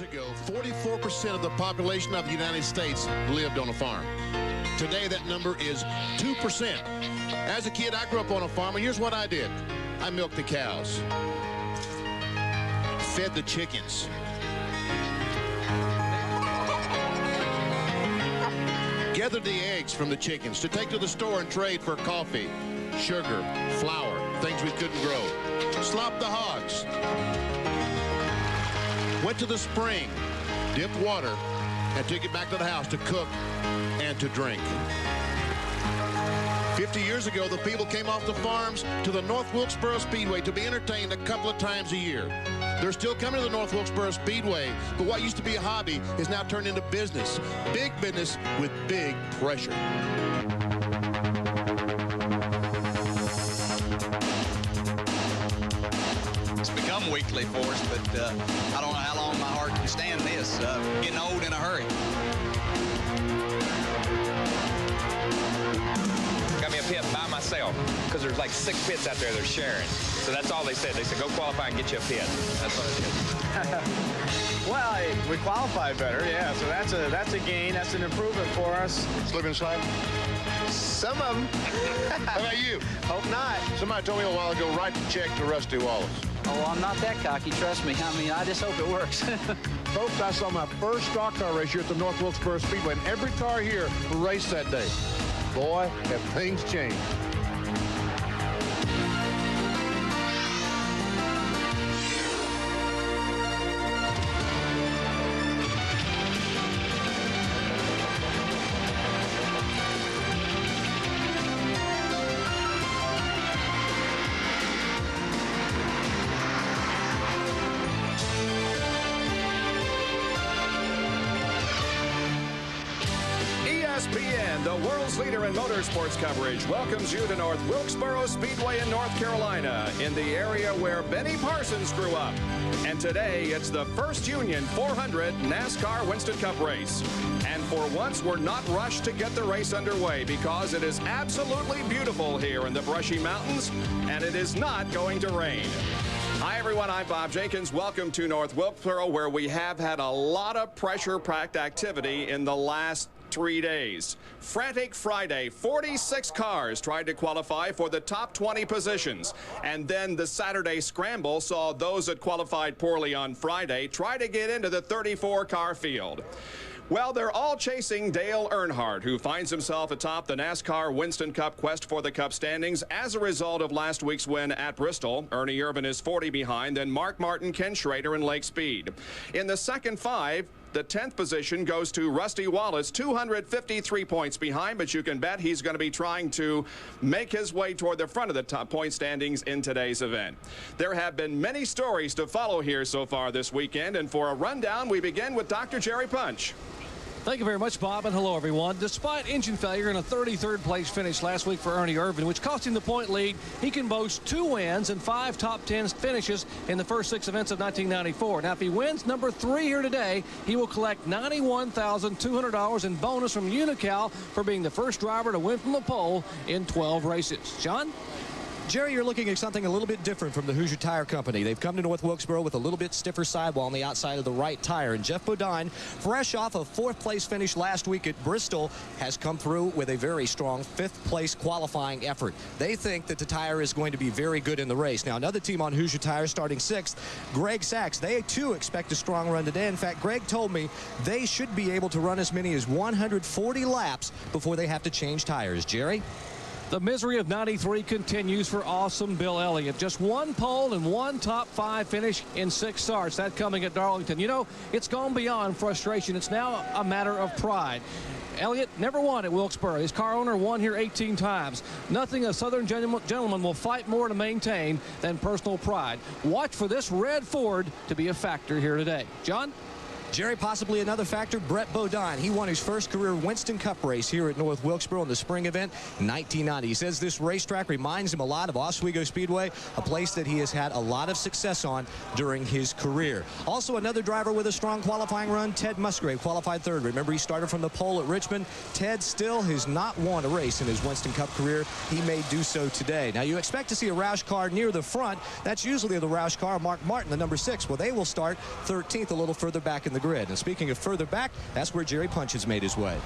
years ago, 44% of the population of the United States lived on a farm. Today, that number is 2%. As a kid, I grew up on a farm, and here's what I did. I milked the cows, fed the chickens, gathered the eggs from the chickens to take to the store and trade for coffee, sugar, flour, things we couldn't grow. Slopped the hogs. Went to the spring, dipped water, and took it back to the house to cook and to drink. 50 years ago, the people came off the farms to the North Wilkesboro Speedway to be entertained a couple of times a year. They're still coming to the North Wilkesboro Speedway, but what used to be a hobby is now turned into business. Big business with big pressure. It's become weekly for us, but I don't know how long my heart can stand this. Getting old in a hurry. Got me a pit by myself because there's like 6 pits out there they're sharing. So that's all they said. They said, go qualify and get you a pit. That's what it is. Well, we qualified better, yeah. So that's a gain. That's an improvement for us. Slip and slide? Some of them. How about you? Hope not. Somebody told me a while ago, write the check to Rusty Wallace. Oh, I'm not that cocky, trust me. I mean, I just hope it works. Folks, I saw my first stock car race here at the North Wilkesboro Speedway, and every car here raced that day. Boy, have things changed. ESPN, the world's leader in motorsports coverage, welcomes you to North Wilkesboro Speedway in North Carolina, in the area where Benny Parsons grew up. And today, it's the First Union 400 NASCAR Winston Cup race. And for once, we're not rushed to get the race underway because it is absolutely beautiful here in the brushy mountains, and it is not going to rain. Hi, everyone. I'm Bob Jenkins. Welcome to North Wilkesboro, where we have had a lot of pressure-packed activity in the last 3 days. Frantic Friday, 46 cars tried to qualify for the top 20 positions. And then the Saturday scramble saw those that qualified poorly on Friday try to get into the 34-car field. Well, they're all chasing Dale Earnhardt, who finds himself atop the NASCAR Winston Cup quest for the Cup standings as a result of last week's win at Bristol. Ernie Irvan is 40 behind, then Mark Martin, Ken Schrader, and Lake Speed. In the second 5, the 10th position goes to Rusty Wallace, 253 points behind, but you can bet he's going to be trying to make his way toward the front of the top point standings in today's event. There have been many stories to follow here so far this weekend, and for a rundown, we begin with Dr. Jerry Punch. Thank you very much, Bob, and hello, everyone. Despite engine failure and a 33rd place finish last week for Ernie Irvan, which cost him the point lead, he can boast 2 wins and 5 top 10 finishes in the first 6 events of 1994. Now, if he wins number 3 here today, he will collect $91,200 in bonus from Unocal for being the first driver to win from the pole in 12 races. John? Jerry, you're looking at something a little bit different from the Hoosier Tire Company. They've come to North Wilkesboro with a little bit stiffer sidewall on the outside of the right tire. And Geoff Bodine, fresh off a 4th place finish last week at Bristol, has come through with a very strong 5th place qualifying effort. They think that the tire is going to be very good in the race. Now, another team on Hoosier Tire starting 6th, Greg Sachs. They, too, expect a strong run today. In fact, Greg told me they should be able to run as many as 140 laps before they have to change tires. Jerry? The misery of 93 continues for awesome Bill Elliott. Just 1 pole and 1 top 5 finish in 6 starts. That coming at Darlington. You know, it's gone beyond frustration. It's now a matter of pride. Elliott never won at Wilkesboro. His car owner won here 18 times. Nothing a Southern gentleman will fight more to maintain than personal pride. Watch for this red Ford to be a factor here today. John? Jerry, possibly another factor, Brett Bodine. He won his first career Winston Cup race here at North Wilkesboro in the spring event in 1990. He says this racetrack reminds him a lot of Oswego Speedway, a place that he has had a lot of success on during his career. Also, another driver with a strong qualifying run, Ted Musgrave, qualified third. Remember, he started from the pole at Richmond. Ted still has not won a race in his Winston Cup career. He may do so today. Now, you expect to see a Roush car near the front. That's usually the Roush car, Mark Martin, the number 6. Well, they will start 13th, a little further back in the grid. And speaking of further back, that's where Jerry Punch has made his way.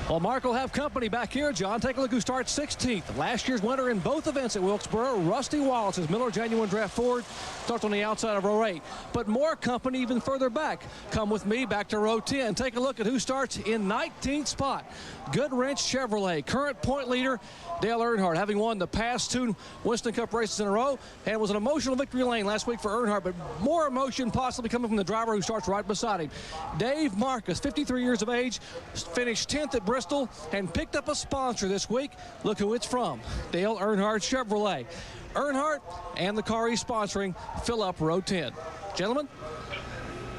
Well, Mark will have company back here, John. Take a look who starts 16th. Last year's winner in both events at Wilkesboro, Rusty Wallace, his Miller Genuine Draft Ford, starts on the outside of row 8. But more company even further back. Come with me back to row 10. Take a look at who starts in 19th spot. Goodwrench Chevrolet, current point leader, Dale Earnhardt, having won the past 2 Winston Cup races in a row, and it was an emotional victory lane last week for Earnhardt, but more emotion possibly coming from the driver who starts right beside him. Dave Marcus, 53 years of age, finished 10th at Bristol and picked up a sponsor this week. Look who it's from, Dale Earnhardt Chevrolet. Earnhardt and the car he's sponsoring fill up row 10. Gentlemen?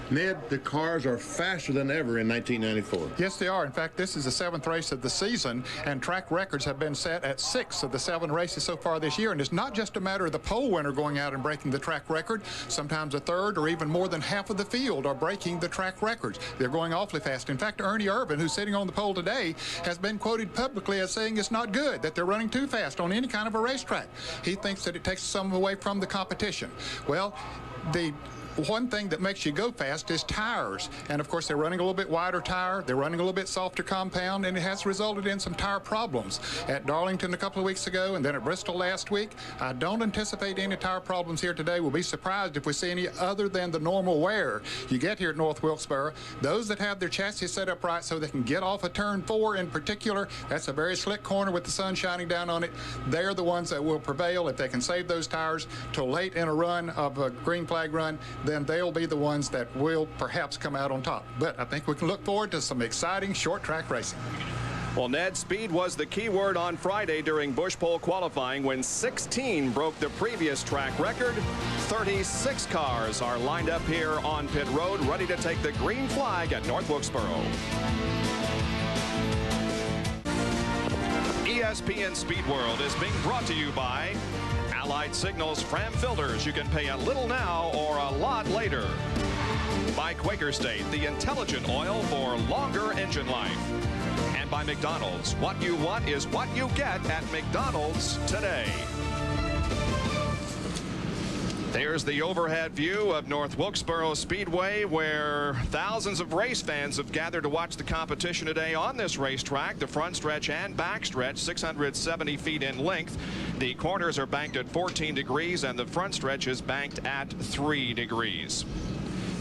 Ned, the cars are faster than ever in 1994. Yes, they are. In fact, this is the 7th race of the season, and track records have been set at 6 of the 7 races so far this year. And it's not just a matter of the pole winner going out and breaking the track record. Sometimes a third or even more than half of the field are breaking the track records. They're going awfully fast. In fact, Ernie Irvan, who's sitting on the pole today, has been quoted publicly as saying it's not good, that they're running too fast on any kind of a racetrack. He thinks that it takes some away from the competition. Well, the one thing that makes you go fast is tires, and of course they're running a little bit wider tire, they're running a little bit softer compound, and it has resulted in some tire problems at Darlington a couple of weeks ago and then at Bristol last week. I don't anticipate any tire problems here today. We'll be surprised if we see any other than the normal wear you get here at North Wilkesboro. Those that have their chassis set up right so they can get off of turn 4 in particular, that's a very slick corner with the sun shining down on it. They're the ones that will prevail. If they can save those tires till late in a run of a green flag run, then they'll be the ones that will perhaps come out on top. But I think we can look forward to some exciting short track racing. Well, Ned, speed was the key word on Friday during Bush Pole qualifying when 16 broke the previous track record. 36 cars are lined up here on pit road, ready to take the green flag at North Wilkesboro. ESPN Speed World is being brought to you by Allied Signals Fram Filters. You can pay a little now or a lot later. By Quaker State, the intelligent oil for longer engine life. And by McDonald's, what you want is what you get at McDonald's today. There's the overhead view of North Wilkesboro Speedway, where thousands of race fans have gathered to watch the competition today on this racetrack. The front stretch and back stretch, 670 feet in length. The corners are banked at 14 degrees, and the front stretch is banked at 3 degrees.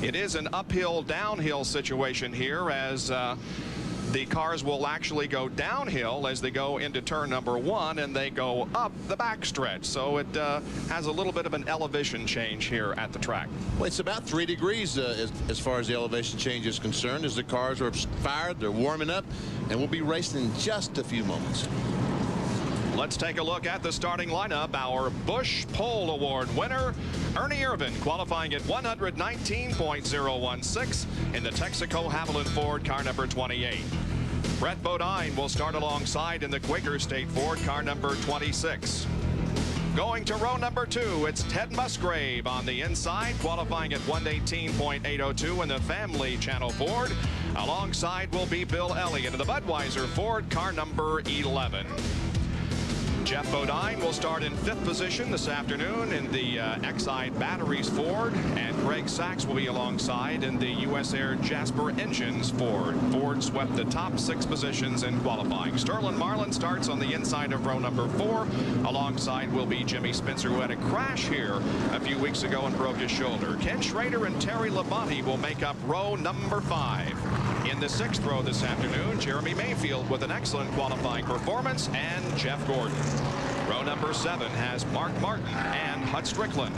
It is an uphill-downhill situation here, as the cars will actually go downhill as they go into turn number 1, and they go up the backstretch. So it has a little bit of an elevation change here at the track. Well, it's about 3 degrees as far as the elevation change is concerned. As the cars are fired, they're warming up, and we'll be racing in just a few moments. Let's take a look at the starting lineup. Our Bush Pole Award winner, Ernie Irvan, qualifying at 119.016 in the Texaco Haviland Ford, car number 28. Brett Bodine will start alongside in the Quaker State Ford, car number 26. Going to row number 2, it's Ted Musgrave on the inside, qualifying at 118.802 in the Family Channel Ford. Alongside will be Bill Elliott in the Budweiser Ford, car number 11. Geoff Bodine will start in 5th position this afternoon in the Exide Batteries Ford, and Greg Sachs will be alongside in the US Air Jasper Engines Ford. Ford swept the top 6 positions in qualifying. Sterling Marlin starts on the inside of row number 4. Alongside will be Jimmy Spencer, who had a crash here a few weeks ago and broke his shoulder. Ken Schrader and Terry Labonte will make up row number 5. In the 6th row this afternoon, Jeremy Mayfield with an excellent qualifying performance, and Jeff Gordon. Row number 7 has Mark Martin and Hut Stricklin.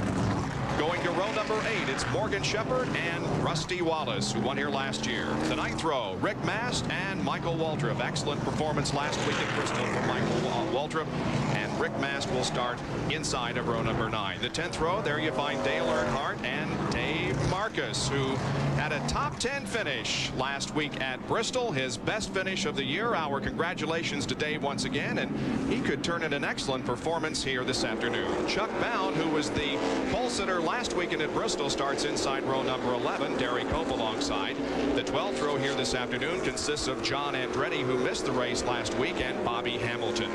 Going to row number 8, it's Morgan Shepherd and Rusty Wallace, who won here last year. The 9th row, Rick Mast and Michael Waltrip. Excellent performance last week at Bristol for Michael Waltrip. And Rick Mast will start inside of row number 9. The 10th row, there you find Dale Earnhardt and Dave Martin. Marcus, who had a top 10 finish last week at Bristol, his best finish of the year. Our congratulations to Dave once again, and he could turn in an excellent performance here this afternoon. Chuck Bound, who was the pole sitter last weekend at Bristol, starts inside row number 11. Derrike alongside. The 12th row here this afternoon consists of John Andretti, who missed the race last week, and Bobby Hamilton.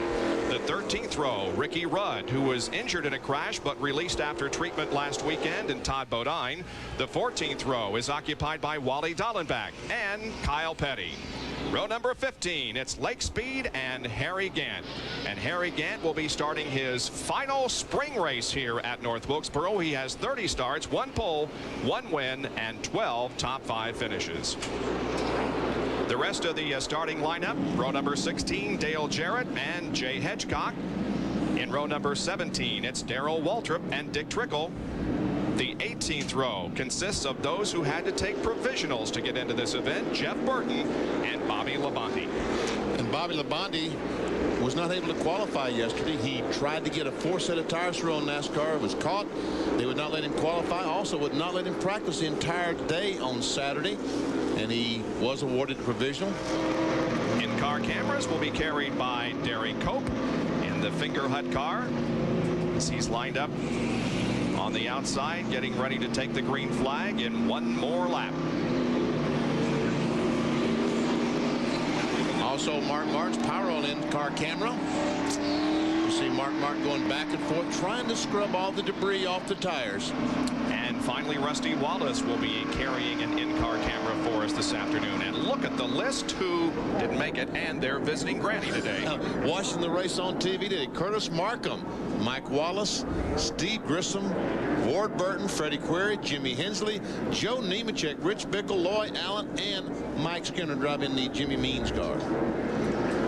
The 13th row, Ricky Rudd, who was injured in a crash but released after treatment last weekend, and Todd Bodine. The 14th row is occupied by Wally Dallenbach and Kyle Petty. Row number 15, it's Lake Speed and Harry Gant. And Harry Gant will be starting his final spring race here at North Wilkesboro. He has 30 starts, 1 pole, 1 win, and 12 top 5 finishes. The rest of the starting lineup, row number 16, Dale Jarrett and Jay Hedgecock. In row number 17, it's Darrell Waltrip and Dick Trickle. The 18th row consists of those who had to take provisionals to get into this event, Jeff Burton and Bobby Labonte. And Bobby Labonte was not able to qualify yesterday. He tried to get a 4 set of tires through on NASCAR, was caught. They would not let him qualify, also would not let him practice the entire day on Saturday, and he was awarded provisional. In-car cameras will be carried by Derrike Cope in the Finger Hut car as he's lined up on the outside, getting ready to take the green flag in 1 more lap. Also, Mark Martin's power on in-car camera. You see Mark Martin going back and forth, trying to scrub all the debris off the tires. And finally, Rusty Wallace will be carrying an in-car camera for us this afternoon. And look at the list who didn't make it, and they're visiting Granny today. Watching the race on TV today, Curtis Markham, Mike Wallace, Steve Grissom, Ward Burton, Freddie Query, Jimmy Hensley, Joe Nemechek, Rich Bickle, Loy Allen, and Mike Skinner driving the Jimmy Means car.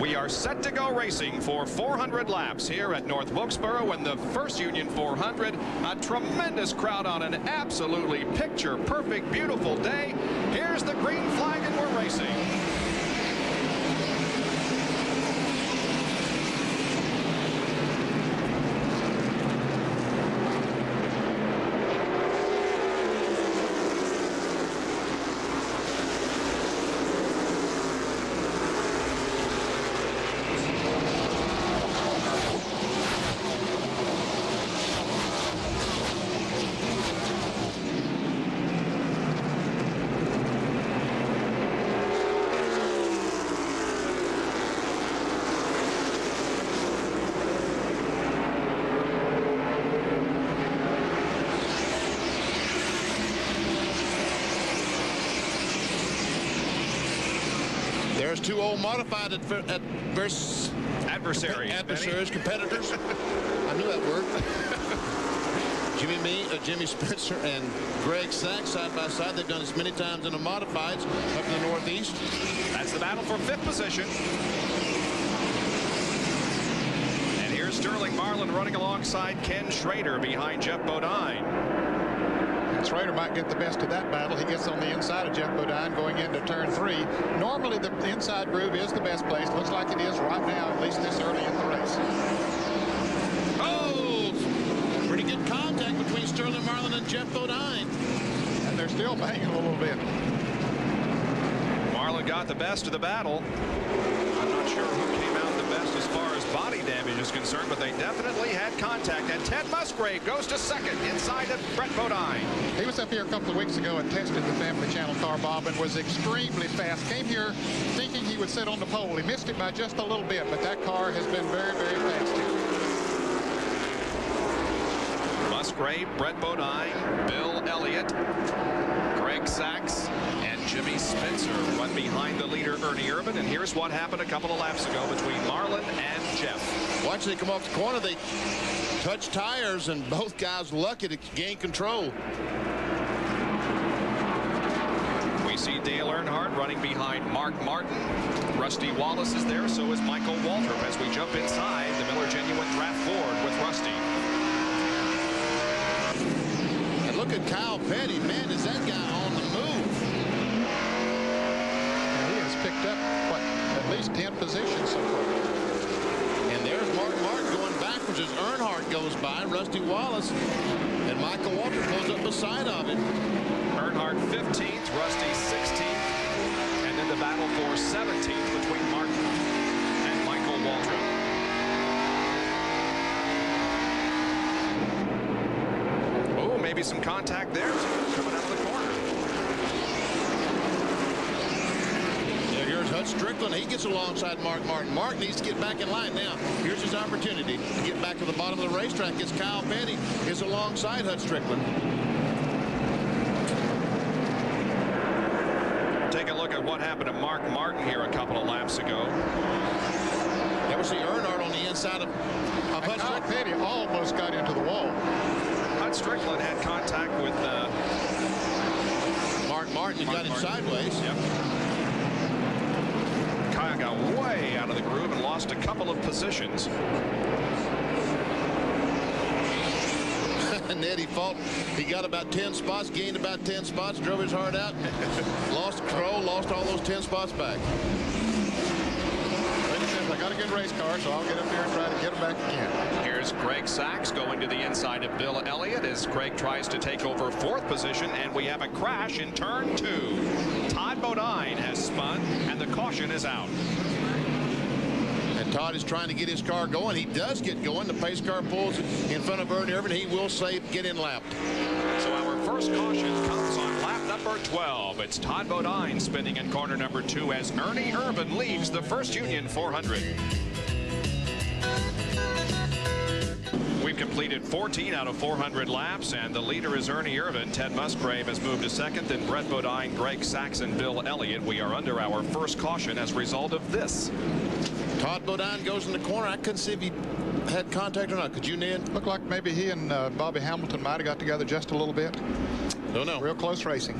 We are set to go racing for 400 laps here at North Wilkesboro in the first Union 400. A tremendous crowd on an absolutely picture-perfect, beautiful day. Here's the green flag, and we're racing. There's 2 old modified adversaries, competitors. I knew that word. Jimmy Spencer and Greg Sachs side by side. They've done this many times in the modifieds up in the Northeast. That's the battle for 5th position. And here's Sterling Marlin running alongside Ken Schrader behind Geoff Bodine. Schrader might get the best of that battle. He gets on the inside of Geoff Bodine going into turn 3. Normally the inside groove is the best place. Looks like it is right now, at least this early in the race. Oh, pretty good contact between Sterling Marlin and Geoff Bodine. And they're still banging a little bit. Marlin got the best of the battle. I'm not sure who came out the best as far as body damage is concerned, but they definitely had contact. And Ted Musgrave goes to 2nd inside of Brett Bodine. He was up here a couple of weeks ago and tested the Family Channel car, Bob, and was extremely fast. Came here thinking he would sit on the pole. He missed it by just a little bit, but that car has been very, very fast here. Musgrave, Brett Bodine, Bill Elliott, Greg Sachs, and Jimmy Spencer run behind the leader, Ernie Irvan. And here's what happened a couple of laps ago between Marlin and Geoff. Watch they come off the corner. They touch tires, and both guys lucky to gain control. We see Dale Earnhardt running behind Mark Martin. Rusty Wallace is there, so is Michael Waltrip as we jump inside the Miller Genuine Draft Ford with Rusty. And look at Kyle Petty. Man, is that guy on the move. And he has picked up, what, at least 10 positions so far. And there's Mark Martin going backwards as Earnhardt goes by. Rusty Wallace and Michael Waltrip goes up beside of him. Earnhardt 15th, Rusty 16th, and then the battle for 17th between Martin and Michael Waltrip. Oh, maybe some contact there coming out of the corner. Yeah, here's Hut Stricklin. He gets alongside Mark Martin. Mark needs to get back in line now. Here's his opportunity to get back to the bottom of the racetrack. It's Kyle Petty is alongside Hut Stricklin. Take a look at what happened to Mark Martin here a couple of laps ago. That was the Earnhardt on the inside of Hut Kyle Stricklin. Petty almost got into the wall. Hut Stricklin had contact with Mark Martin got him sideways. Yep. Kyle got way out of the groove and lost a couple of positions. Ned, he got about 10 spots, gained about 10 spots, drove his heart out, lost control, lost all those 10 spots back. I got a good race car, so I'll get up there and try to get him back again. Here's Greg Sachs going to the inside of Bill Elliott as Greg tries to take over 4th position, and we have a crash in turn 2. Todd Bodine has spun, and the caution is out. And Todd is trying to get his car going. He does get going. The pace car pulls in front of Ernie Irvan. He will save, get in lapped. So our first caution comes on lap number 12. It's Todd Bodine spinning in corner number 2 as Ernie Irvan leads the First Union 400. We've completed 14 out of 400 laps, and the leader is Ernie Irvan. Ted Musgrave has moved to 2nd, then Brett Bodine, Greg Sachs, and Bill Elliott. We are under our first caution as a result of this. Todd Bodine goes in the corner. I couldn't see if he had contact or not. Could you, Ned? Looked like maybe he and Bobby Hamilton might have got together just a little bit. Don't know. Real close racing.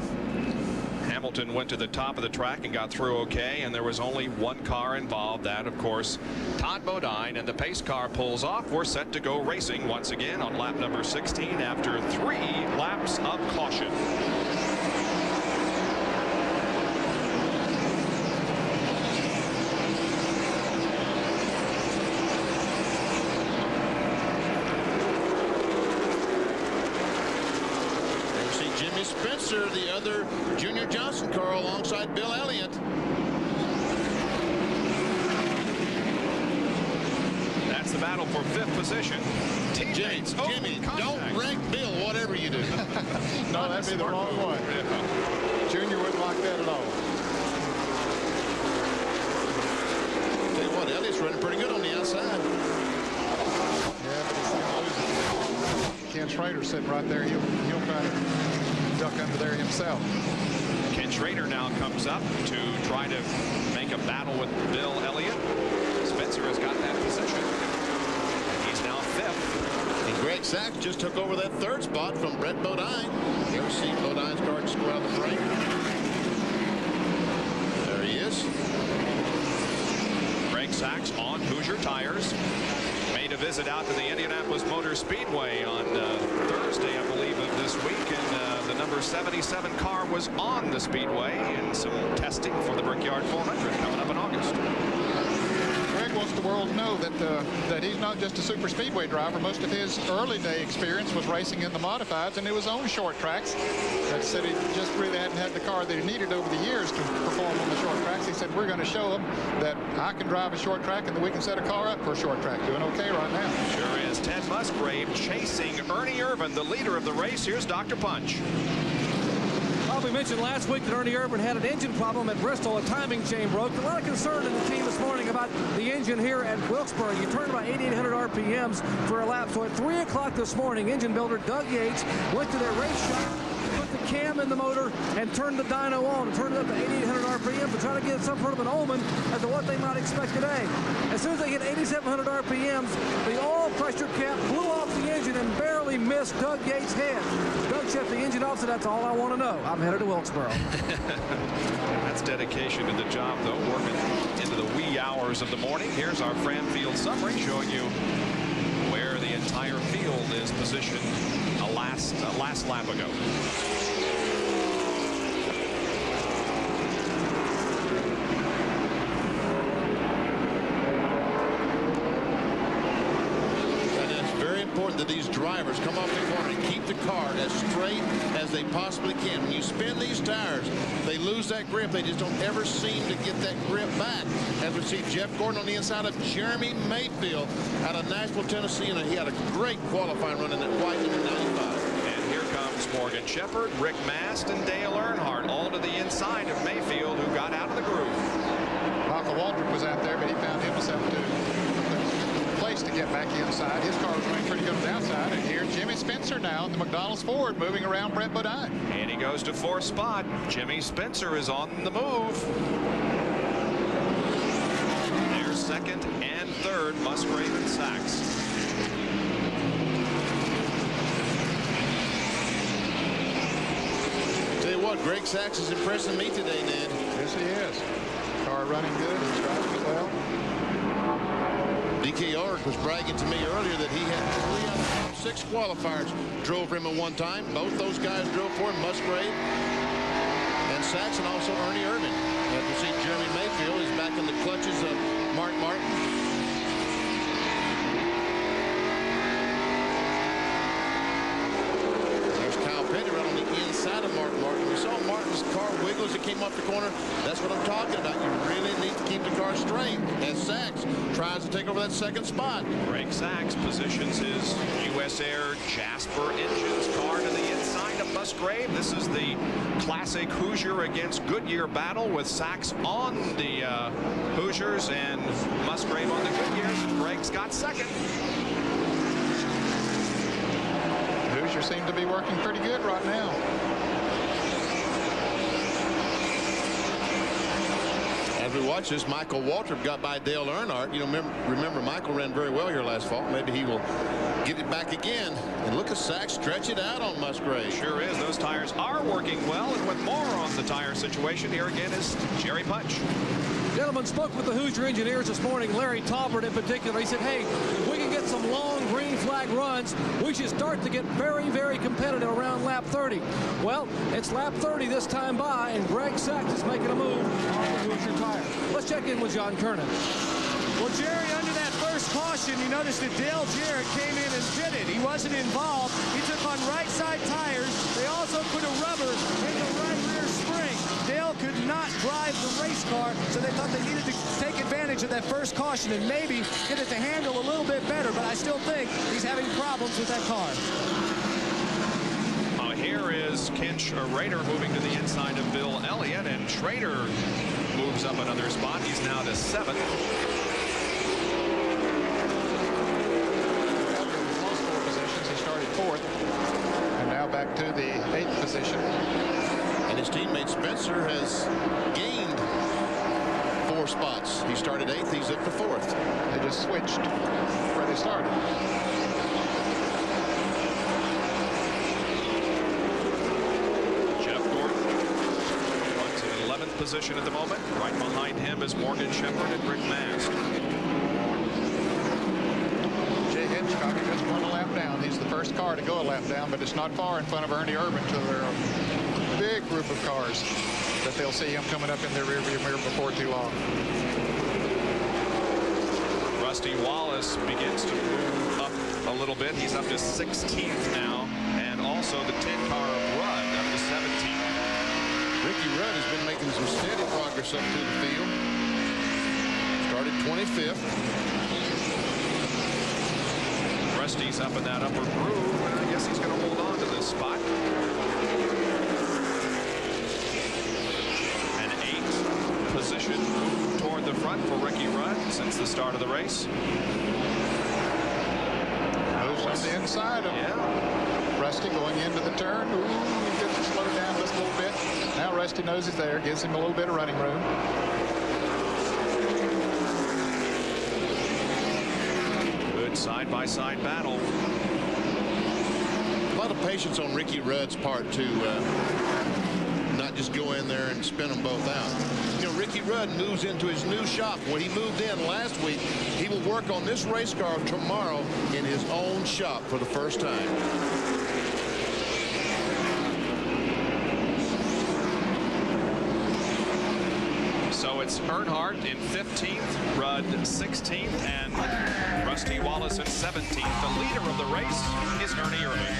Hamilton went to the top of the track and got through okay, and there was only one car involved. That, of course, Todd Bodine, and the pace car pulls off. We're set to go racing once again on lap number 16 after 3 laps of caution. Spencer, the other Junior Johnson car, alongside Bill Elliott. That's the battle for 5th position. Jimmy, don't wreck Bill, whatever you do. No, that'd be the wrong one. Junior wouldn't like that at all. Tell you what, Elliott's running pretty good on the outside. Yeah, but he's going to lose it. Ken Schrader sitting right there. He'll try to duck under there himself. Ken Schrader now comes up to try to make a battle with Bill Elliott. Spencer has got that position. He's now 5th. And Greg Sachs just took over that 3rd spot from Brett Bodine. You ever see Bodine's car just go out of the frame? There he is. Greg Sachs on Hoosier tires. Made a visit out to the Indianapolis Motor Speedway on Thursday, I believe, of this week, and the number 77 car was on the Speedway in some testing for the Brickyard 400 coming up in August. Greg wants the world to know that he's not just a super speedway driver. Most of his early day experience was racing in the modifieds, and it was on short tracks. That said, he just really hadn't had the car that he needed over the years to perform on the short tracks. He said, we're going to show him that I can drive a short track and that we can set a car up for a short track. Doing okay right now. Sure is. Ted Musgrave chasing Ernie Irvan, the leader of the race. Here's Dr. Punch. Well, we mentioned last week that Ernie Irvan had an engine problem at Bristol. A timing chain broke. A lot of concern in the team this morning about the engine here at Wilkesboro. You turned about 8,800 RPMs for a lap. So at 3 o'clock this morning, engine builder Doug Yates went to their race shop, put the cam in the motor, and turned the dyno on and turned it up to 8,800 RPM to try to get some sort of an omen as to what they might expect today. As soon as they hit 8,700 RPMs, the oil pressure cap blew off the engine and barely missed Doug Yates' head. Doug shut the engine off, so that's all I want to know. I'm headed to Wilkesboro. That's dedication to the job, though, working into the wee hours of the morning. Here's our Fran Field summary showing you where the entire field is positioned a last lap ago. that these drivers come off the corner and keep the car as straight as they possibly can. When you spin these tires, they lose that grip. They just don't ever seem to get that grip back. As we see Geoff Gordon on the inside of Jeremy Mayfield out of Nashville, Tennessee, and he had a great qualifying run in that white number 95. And here comes Morgan Shepherd, Rick Mast, and Dale Earnhardt, all to the inside of Mayfield, who got out of the groove. Michael Waltrip was out there, but he found himself a place to get back inside. His car was running pretty good on the outside. And here's Jimmy Spencer now in the McDonald's Ford moving around Brett Bodine. And he goes to fourth spot. Jimmy Spencer is on the move. There's second and third, Musgrave and Sachs. Tell you what, Greg Sachs is impressing me today, Ned. Yes, he is. Car running good. He's driving it well. D.K. Orrick was bragging to me earlier that he had 3 out of the top 6 qualifiers drove for him at one time. Both those guys drove for him, Musgrave and Sachs, and also Ernie Irvan. As we see, Jeremy Mayfield is back in the clutches of Mark Martin. Inside of Mark Martin. We saw Martin's car wiggle as it came off the corner. That's what I'm talking about. You really need to keep the car straight as Sachs tries to take over that second spot. Greg Sachs positions his U.S. Air Jasper Engines car to the inside of Musgrave. This is the classic Hoosier against Goodyear battle with Sachs on the Hoosiers and Musgrave on the Goodyears. Greg's got second. Hoosiers seem to be working pretty good right now. As we watch this, Michael Waltrip got by Dale Earnhardt. You know, remember Michael ran very well here last fall. Maybe he will get it back again. And look at Sachs stretch it out on Musgrave. Sure is. Those tires are working well. And with more on the tire situation, here again is Jerry Punch. Gentlemen, spoke with the Hoosier engineers this morning, Larry Talbert in particular. He said, hey, if we can get some long green flag runs, we should start to get very, very competitive around lap 30. Well, it's lap 30 this time by, and Greg Sachs is making a move on the Hoosier tire. Let's check in with John Kernan. Well, Jerry, under that first caution, you noticed that Dale Jarrett came in and did it. He wasn't involved. He took on right side tires. They also put a rubber in the right rear spring. Dale could not drive the race car, so they thought they needed to take advantage of that first caution and maybe get it to handle a little bit better, but I still think he's having problems with that car. Here is Ken Schrader moving to the inside of Bill Elliott, and Schrader moves up another spot. He's now to 7th. Lost 4 positions. He started 4th, and now back to the 8th position. And his teammate Spencer has gained 4 spots. He started 8th. He's up to 4th. They just switched where they started. Geoff Gordon runs in 11th position at the moment. Right behind him is Morgan Shepherd and Rick Mast. Jay Hitchcock just won a lap down. He's the first car to go a lap down, but it's not far in front of Ernie Irvan to their big group of cars that they'll see him coming up in their rearview mirror before too long. Rusty Wallace begins to move up a little bit. He's up to 16th now, and also the 10-car Rudd up to 17th. Ricky Rudd has been making some steady progress up through the field. Started 25th. Rusty's up in that upper groove, and I guess he's going to hold on to this spot. An 8th position toward the front for Ricky Rudd since the start of the race. Moves on the inside of Rusty going into the turn. Ooh, he gets to slow down just a little bit. Now Rusty knows he's there, gives him a little bit of running room. Good side-by-side battle. A lot of patience on Ricky Rudd's part to not just go in there and spin them both out. You know, Ricky Rudd moves into his new shop. When he moved in last week, he will work on this race car tomorrow in his own shop for the first time. So it's Earnhardt in 15th, Rudd 16th, and Rusty Wallace in 17th. The leader of the race is Ernie Irvan.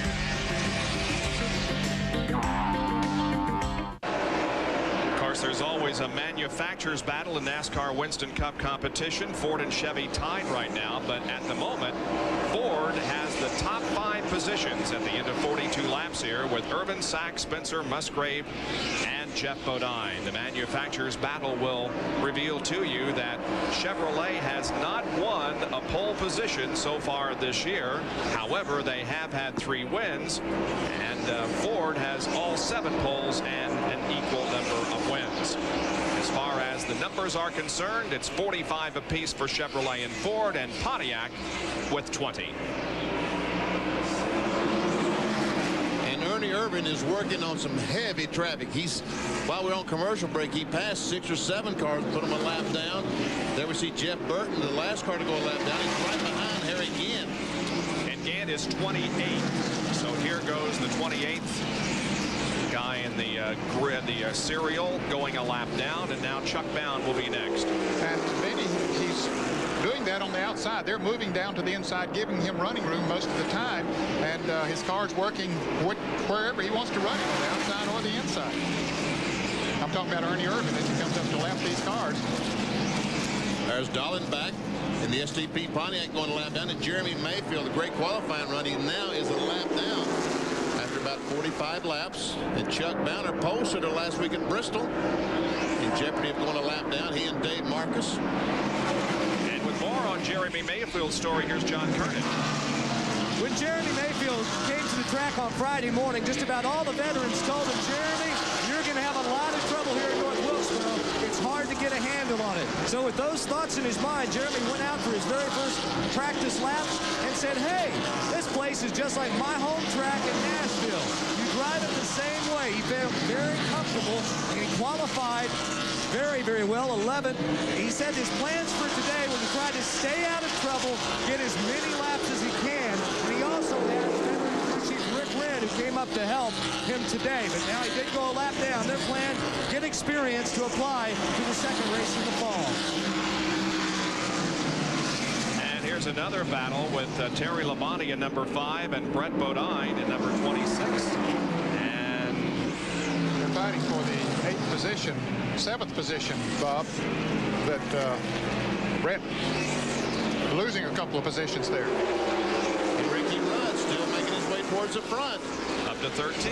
Of course, there's always a manufacturer's battle in NASCAR Winston Cup competition. Ford and Chevy tied right now, but at the moment, Ford has the top 5 positions at the end of 42 laps here with Irvan, Sack, Spencer, Musgrave, and Geoff Bodine. The manufacturer's battle will reveal to you that Chevrolet has not won a pole position so far this year. However, they have had 3 wins, and Ford has all 7 poles and an equal number of wins. As far as the numbers are concerned, it's 45 apiece for Chevrolet and Ford, and Pontiac with 20. And Ernie Irvan is working on some heavy traffic. While we're on commercial break, he passed 6 or 7 cars, put them a lap down. There we see Jeff Burton, the last car to go a lap down. He's right behind Harry Ginn. And Ginn is 28. So here goes the 28th guy in the grid, the serial, going a lap down, and now Chuck Bound will be next. And Benny, he's doing that on the outside. They're moving down to the inside, giving him running room most of the time, and his car's working wherever he wants to run it, on the outside or the inside. I'm talking about Ernie Irvan as he comes up to lap these cars. There's Dolan back in the STP Pontiac going a lap down, and Jeremy Mayfield, a great qualifying run, he now is a lap down after about 45 laps. And Chuck Bound, pole sitter last week at Bristol, in jeopardy of going a lap down, he and Dave Marcus. And with more on Jeremy Mayfield's story, here's John Kernan. When Jeremy Mayfield came to the track on Friday morning, just about all the veterans told him, Jeremy, you're going to have a lot of trouble here in North Wilkesboro. It's hard to get a handle on it. So with those thoughts in his mind, Jeremy went out for his very first practice laps and said, hey, this place is just like my home track in Nashville. You drive it the same way. He felt very comfortable, and he qualified very, very well, 11th. He said his plans for today were to try to stay out of trouble, get as many laps as he can, and he also had Chief Rick Red, who came up to help him today. But now he did go a lap down. Their plan, get experience to apply to the second race in the fall. And here's another battle with Terry Labonte in number 5 and Brett Bodine in number 26. And they're fighting for the 8th position, 7th position, Bob. That Brett losing a couple of positions there. And Ricky Rudd still making his way towards the front. Up to 13.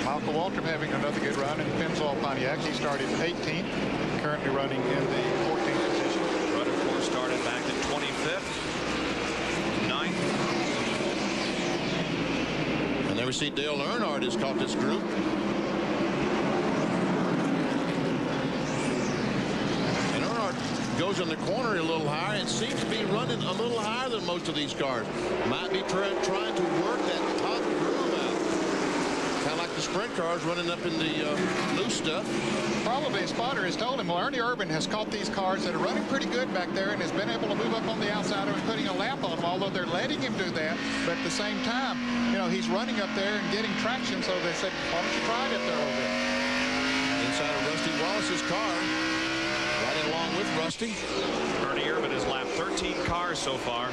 Michael Waltrip having another good run in Pennzoil Pontiac. He started 18th, currently running in the 14th position. Rudd, of course, started back at 25th, 9th. And there we see Dale Earnhardt has caught this group. And Earnhardt goes in the corner a little higher and seems to be running a little higher than most of these cars. Might be trying to work that top groove out. Kind of like the sprint cars running up in the loose stuff. Probably a spotter has told him, well, Ernie Irvan has caught these cars that are running pretty good back there and has been able to move up on the outside and putting a lap on them, although they're letting him do that. But at the same time, you know, he's running up there and getting traction, so they said, why don't you try it up there a little bit? Inside of Rusty Wallace's car, riding along with Rusty. Ernie Irvan has lapped 13 cars so far.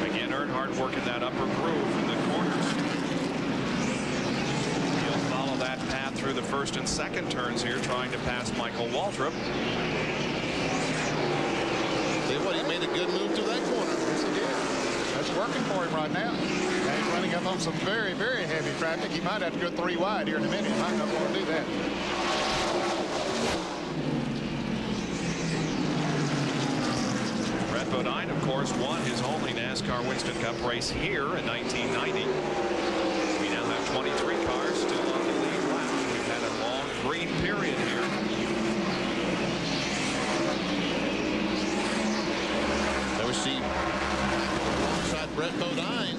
Again, Earnhardt working that upper groove in the corners. He'll follow that path through the first and second turns here, trying to pass Michael Waltrip. See what, he made a good move through that corner. Yes, he did. That's working for him right now. And he's running up on some very, very heavy traffic. He might have to go 3 wide here in a minute. He might not want to do that. Brett Bodine, of course, won his only NASCAR Winston Cup race here in 1990. We now have 23 cars still on the lead lap. We've had a long green period here. There we see alongside Brett Bodine.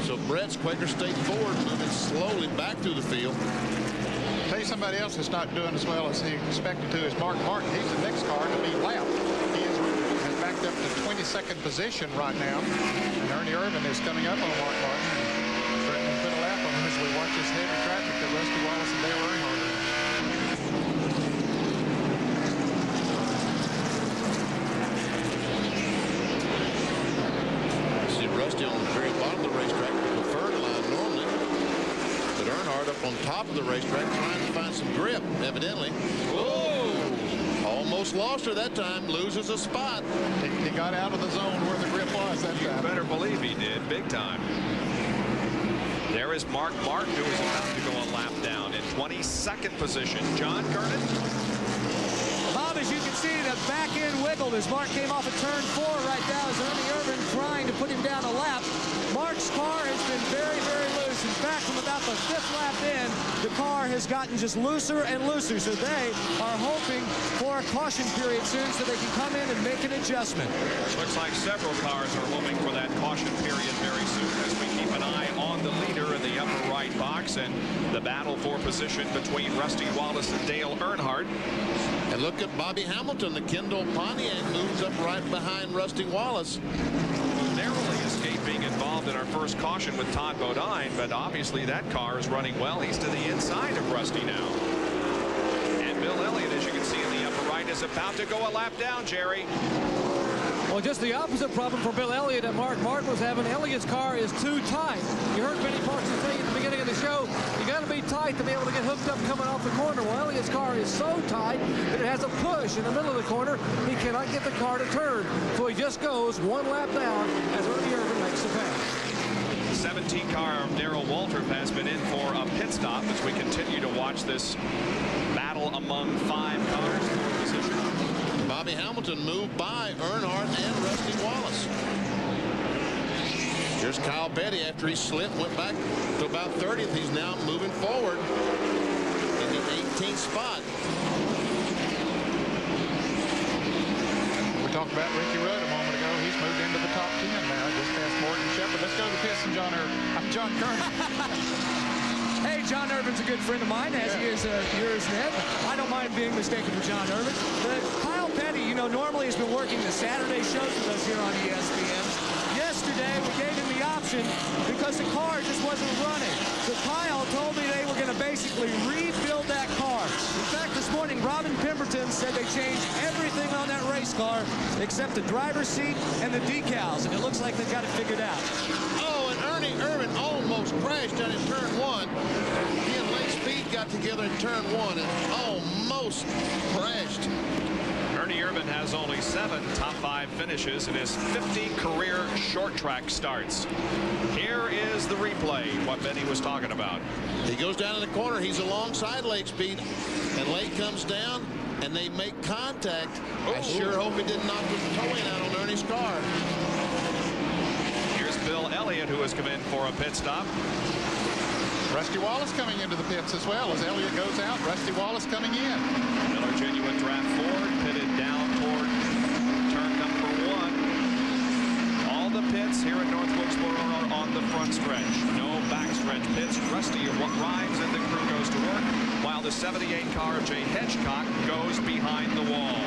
So Brett's Quaker State Ford moving slowly back through the field. Tell you somebody else that's not doing as well as he expected to is Mark Martin. He's the next car to be lapped. He has backed up to 22nd position right now. And Ernie Irvan is coming up on Mark Martin and threatening to put a lap on him as we watch this heavy traffic that Rusty Wallace and Dale Earnhardt are in. See Rusty on the very bottom of the racetrack, the preferred line normally. But Earnhardt up on top of the racetrack trying to find some grip, evidently. Whoa! Almost lost her that time, loses a spot. He got out of the zone where the grip was that time. You better believe he did, big time. There is Mark Martin, who is about to go a lap down in 22nd position. John Kernan. Bob, as you can see, the back end wiggled as Mark came off of turn 4 right now as Ernie Irvan trying to put him down a lap. Mark's car has been very, very loose. In fact, from about the 5th lap in, the car has gotten just looser and looser. So they are hoping for a caution period soon so they can come in and make an adjustment. Looks like several cars are hoping for that caution period very soon as we keep an eye on the leader in the upper right box and the battle for position between Rusty Wallace and Dale Earnhardt. And look at Bobby Hamilton. The Kendall Pontiac moves up right behind Rusty Wallace. Narrowly escaped being involved in our first caution with Todd Bodine, but obviously that car is running well. He's to the inside of Rusty now. And Bill Elliott, as you can see in the upper right, is about to go a lap down, Jerry. Well, just the opposite problem for Bill Elliott that Mark Martin was having. Elliott's car is too tight. You heard Benny Parsons say at the beginning of the show, you got to be tight to be able to get hooked up coming off the corner. Well, Elliott's car is so tight that it has a push in the middle of the corner. He cannot get the car to turn. So he just goes one lap down as Ernie Irvan makes the pass. 17 car Darrell Waltrip has been in for a pit stop as we continue to watch this battle among 5 cars for position. Bobby Hamilton moved by Earnhardt and Rusty Wallace. Here's Kyle Petty after he slipped, went back to about 30th. He's now moving forward in the 18th spot. We talked about Ricky Rudd a moment ago. He's moved into the top 10 now, just past Morgan Shepherd. Let's go to the pits and John Kernan. Hey, John Irvin's a good friend of mine, as he is yours, Ned. I don't mind being mistaken for John Irvan. But Kyle Petty, you know, normally has been working the Saturday shows with us here on ESPN. Yesterday, we gave him the option because the car just wasn't running. So Kyle told me they were going to basically rebuild that car. In fact, this morning, Robin Pemberton said they changed everything on that race car except the driver's seat and the decals, and it looks like they've got it figured out. Oh, and Ernie Irvan almost crashed down in turn 1. He and Lake Speed got together in turn 1 and almost crashed. Ernie Irvan has only 7 top 5 finishes in his 50 career short track starts. Here is the replay, what Benny was talking about. He goes down in the corner. He's alongside Lake Speed, and Lake comes down, and they make contact. I sure hope he didn't knock the towing out on Ernie's car. Here's Bill Elliott, who has come in for a pit stop. Rusty Wallace coming into the pits as well. As Elliott goes out, Rusty Wallace coming in. Miller Genuine Draft Ford pitted down toward turn number 1. All the pits here at North Wilkesboro are on the front stretch. No backstretch pits. Rusty arrives and the crew goes to work, while the 78 car of Jay Hedgecock goes behind the wall.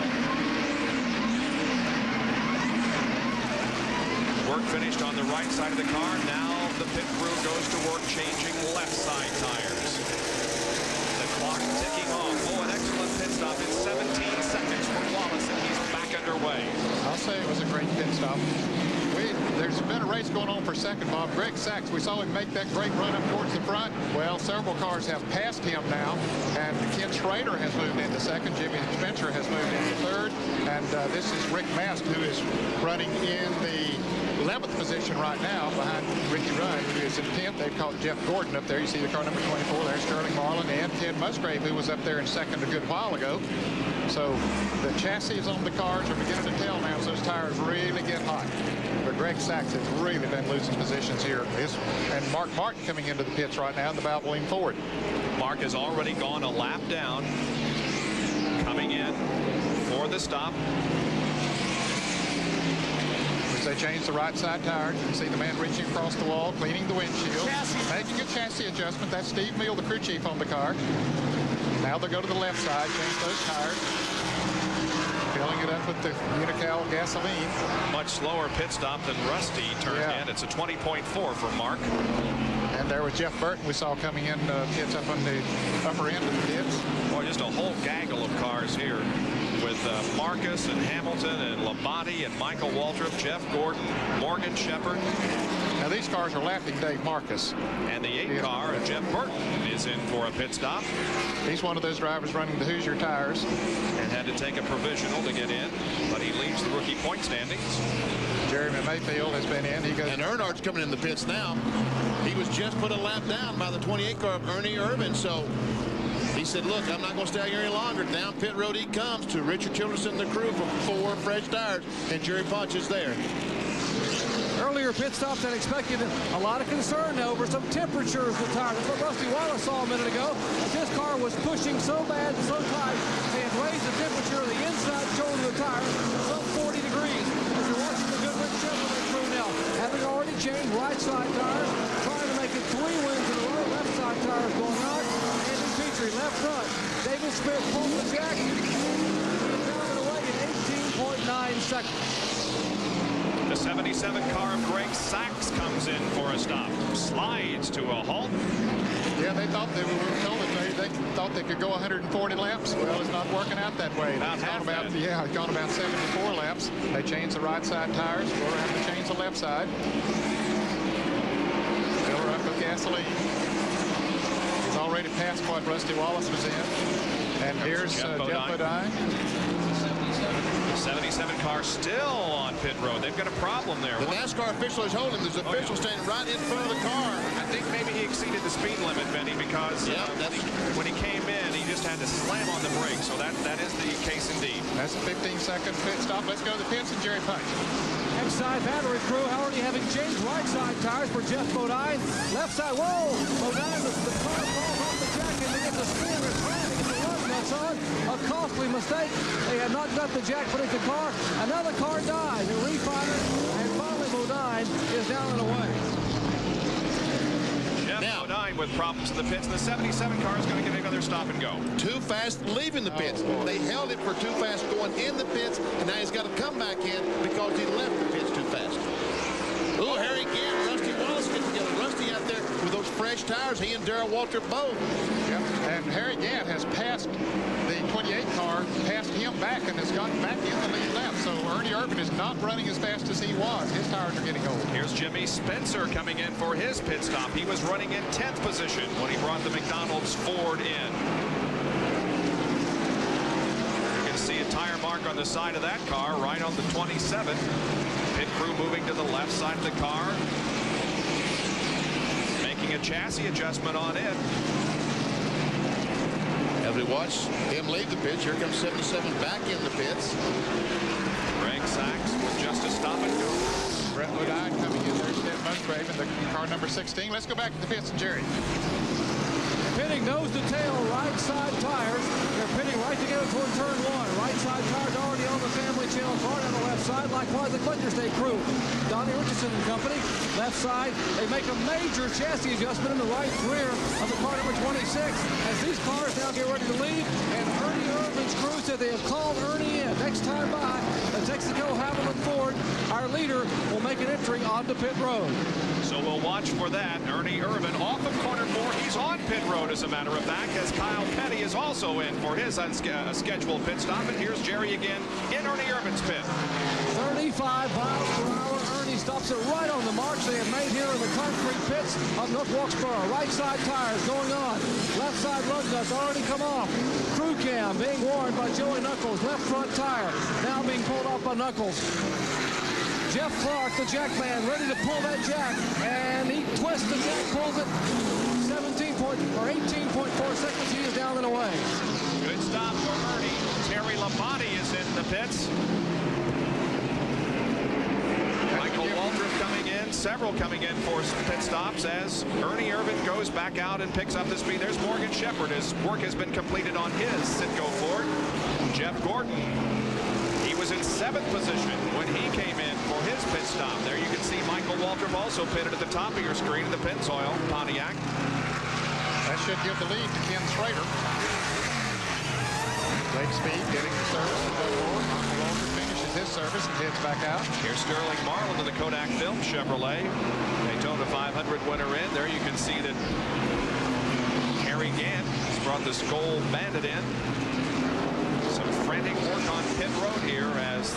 Work finished on the right side of the car. Now the pit crew goes to work changing left side tires. The clock ticking off. Oh, an excellent pit stop in 17 seconds for Wallace, and he's back underway. I'll say it was a great pit stop. There's been a race going on for second, Bob. Greg Sachs, we saw him make that great run up towards the front. Well, several cars have passed him now, and Ken Schrader has moved into second. Jimmy Spencer has moved into third, and this is Rick Mast, who is running in the 11th position right now behind Ricky Rudd, who is in 10th. They've caught Jeff Gordon up there. You see the car number 24 there, Sterling Marlin, and Ted Musgrave, who was up there in second a good while ago. So the chassis on the cars are beginning to tell now as those tires really get hot. But Greg Sachs has really been losing positions here. And Mark Martin coming into the pits right now in the Valvoline Ford. Mark has already gone a lap down. Coming in for the stop. As they change the right side tires, you can see the man reaching across the wall, cleaning the windshield, making a chassis adjustment. That's Steve Meal, the crew chief on the car. Now they'll go to the left side, change those tires, filling it up with the Unical gasoline. Much slower pit stop than Rusty turned in. It's a 20.4 for Mark. And there was Jeff Burton we saw coming in pits up on the upper end of the pits. Boy, just a whole gaggle of cars here with Marcus and Hamilton and Labonte and Michael Waltrip, Jeff Gordon, Morgan Shepherd. Now these cars are lapping Dave Marcus. And the 8 car, Jeff Burton, is in for a pit stop. He's one of those drivers running the Hoosier tires. And had to take a provisional to get in, but he leads the rookie point standings. Jeremy Mayfield has been in. He goes. And Earnhardt's coming in the pits now. He was just put a lap down by the 28 car of Ernie Irvan, so he said, look, I'm not going to stay out here any longer. Down pit road he comes to Richard Childress and the crew for 4 fresh tires, and Jerry Potch is there. Earlier pit stops than expected. A lot of concern over some temperature of the tire. That's what Rusty Wallace saw a minute ago. This car was pushing so bad and so tight, they had raised the temperature of the inside shoulder of the tire some 40 degrees. As you're watching the Goodwin Chevrolet crew now, having already changed right side tires, trying to make it 3 wins in a row. Left side tires going on. Andy Petrie, left front. David Smith pulls the jack. He's driving away in 18.9 seconds. The 77 car of Greg Sachs comes in for a stop. Slides to a halt. Yeah, they thought they were told that they thought they could go 140 laps. Well, it's not working out that way. It's gone about 74 laps. They changed the right side tires. We're going to have to change the left side. Fill her up with gasoline. He's already past what Rusty Wallace was in. And here's Geoff Bodine. 77 car still on pit road. They've got a problem there. The NASCAR official is holding. There's an official standing right in front of the car. I think maybe he exceeded the speed limit, Benny, because when he came in, he just had to slam on the brakes. So that is the case indeed. That's a 15-second pit stop. Let's go to the pits and Jerry Punch. Left side battery crew already having changed right side tires for Geoff Bodine. Left side, whoa! Bodine, the car falls off the jack and they get the spin and trying to get the run nuts on. A costly mistake. They have not got the jack beneath the car. Another car dies. A refiner, and finally Bodine is down and away. Geoff Bodine with problems in the pits. The 77 car is going to get another stop and go. Too fast leaving the pits. They held it for too fast going in the pits, and now he's got to come back in because he left the pits too fast. Oh, Harry Gant, Rusty Wallace get together. Rusty out there with those fresh tires. He and Darrell Waltrip both. Yep. And Harry Gant has passed the 28 car, passed him back, and has gotten back in the lead lap. So Ernie Irvan is not running as fast as he was. His tires are getting old. Here's Jimmy Spencer coming in for his pit stop. He was running in 10th position when he brought the McDonald's Ford in. You can see a tire mark on the side of that car right on the 27. Pit crew moving to the left side of the car, making a chassis adjustment on it. As we watch him leave the pits, here comes 77 back in the pits. Greg Sachs with just a stop and go. Brett Bodine coming in there, Ted Musgrave in the car number 16. Let's go back to the pits and Jerry. Pitting nose to tail, right side tires. They're pitting right together toward turn 1. Right side tires already on the family channel car on the left side. Likewise, the Clinton State crew. Donnie Richardson and company. Left side, they make a major chassis adjustment in the right rear of the car number 26 as these cars now get ready to leave. And Ernie Irvan's crew said they have called Ernie in. Next time by, the Texaco Hamilton Ford, our leader, will make an entry onto pit road. So we'll watch for that. Ernie Irvan off of corner 4. He's on pit road, as a matter of fact, as Kyle Petty is also in for his scheduled pit stop. And here's Jerry again in Ernie Irvan's pit. 35 miles per hour. Ernie stops it right on the march they have made here in the concrete pits of North Wilkesboro. Right side tires going on. Left side lug nuts already come off. Crew cam being worn by Joey Knuckles. Left front tire now being pulled off by Knuckles. Jeff Clark, the jack man, ready to pull that jack, and he twists the jack, pulls it. 18.4 seconds. He is down and away. Good stop for Ernie. Terry Labonte is in the pits. Michael Waltrip coming in, several coming in for pit stops as Ernie Irvan goes back out and picks up the speed. There's Morgan Shepherd. His work has been completed on his Citgo Ford. Jeff Gordon, he was in 7th position when he came in for his pit stop. There you can see Michael Waltrip also pitted at the top of your screen in the Pennzoil Pontiac. That should give the lead to Ken Schrader. Lake Speed getting the service to go forward. Michael Waltrip finished surface and heads back out. Here's Sterling Marlin to the Kodak Film Chevrolet Daytona 500 winner in. There you can see that Harry Gant has brought the Skoal Bandit in. Some frantic work on pit road here as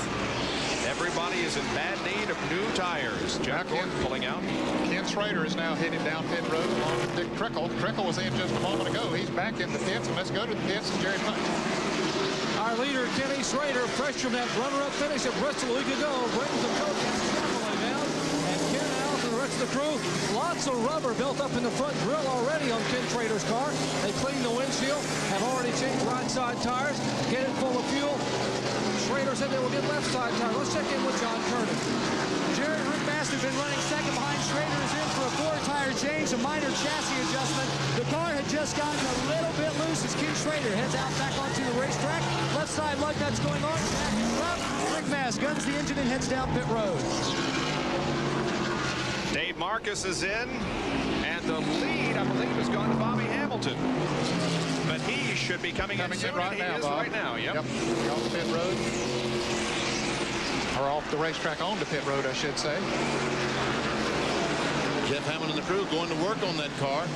everybody is in bad need of new tires. Jack Gordon pulling out. Ken Schrader is now headed down pit road along with Dick Trickle. Trickle was in just a moment ago. He's back in the pits, and let's go to the pits and Jerry Punch. Our leader, Kenny Schrader, fresh from that runner-up finish at Bristol a week ago, brings the Kodak Chevrolet down. And Ken Allen and the rest of the crew, lots of rubber built up in the front grill already on Ken Schrader's car. They cleaned the windshield, have already changed right side tires, get it full of fuel. Schrader said they will get left side tires. Let's check in with John Curtis. Jared Rickmaster been running second behind Schrader, is in for a 4-tire change, a minor chassis adjustment. The car had just gotten a little bit loose as Ken Schrader heads out back onto the racetrack. Left side lug nuts going on. Rickmaster guns the engine and heads down pit road. Dave Marcus is in, and the lead, I believe, has gone to Bobby Hamilton. But he should be coming in soon, right and now, he is Bob. right now. Yep. Off the pit road. Or off the racetrack on the pit road, I should say. Geoff Hammond and the crew going to work on that car.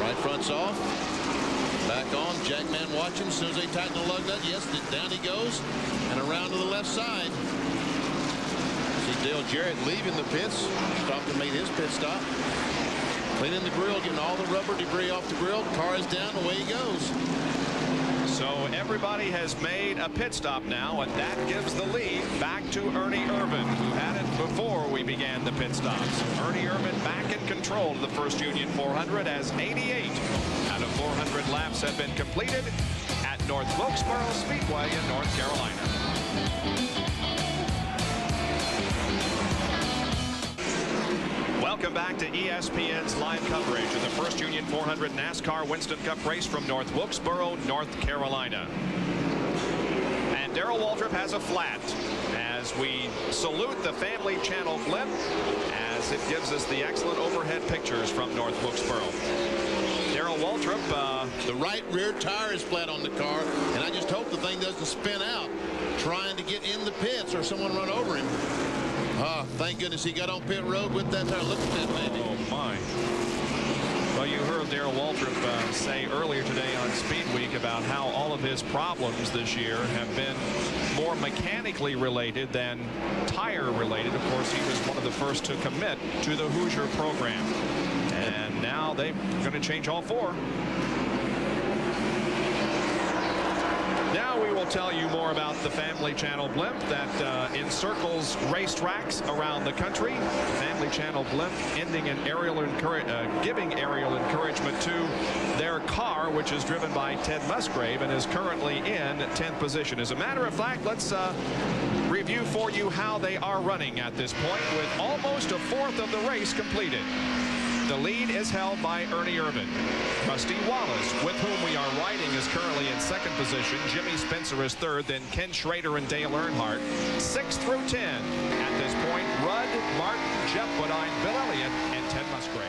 Right front's off. Back on. Jackman watching. As soon as they tighten the lug nut, yes, down he goes. And around to the left side. See Dale Jarrett leaving the pits. Stopped and made his pit stop. Cleaning the grill, getting all the rubber debris off the grill. Car is down, away he goes. So everybody has made a pit stop now, and that gives the lead back to Ernie Irvan, who had it before we began the pit stops. Ernie Irvan back in control of the First Union 400 as 88 out of 400 laps have been completed at North Wilkesboro Speedway in North Carolina. Welcome back to ESPN's live coverage of the First Union 400 NASCAR Winston Cup race from North Wilkesboro, North Carolina. And Darrell Waltrip has a flat as we salute the Family Channel blimp as it gives us the excellent overhead pictures from North Wilkesboro. Darrell Waltrip, the right rear tire is flat on the car, and I just hope the thing doesn't spin out trying to get in the pits or someone run over him. Oh, thank goodness he got on pit road with that tire. Look at that, baby. Oh, my. Well, you heard Darrell Waltrip say earlier today on Speed Week about how all of his problems this year have been more mechanically related than tire related. Of course, he was one of the first to commit to the Hoosier program. And now they're going to change all four. Now we will tell you more about the Family Channel blimp that encircles racetracks around the country. Family Channel blimp ending an giving aerial encouragement to their car, which is driven by Ted Musgrave and is currently in 10th position. As a matter of fact, let's review for you how they are running at this point with almost a fourth of the race completed. The lead is held by Ernie Irvan. Rusty Wallace, with whom we are riding, is currently in second position. Jimmy Spencer is third, then Ken Schrader and Dale Earnhardt. 6 through 10 at this point. Rudd, Martin, Jeff Bodine, Bill Elliott, and Ted Musgrave.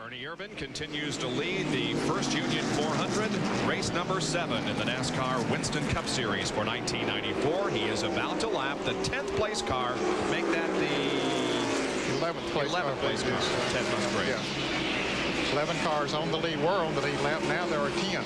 Ernie Irvan continues to lead the First Union 400, race number 7 in the NASCAR Winston Cup Series for 1994. He is about to lap the 10th place car, make that the 11th place car. Ted Musgrave. Yeah. 11 cars on the lead. Were on the lead lap. Now there are 10.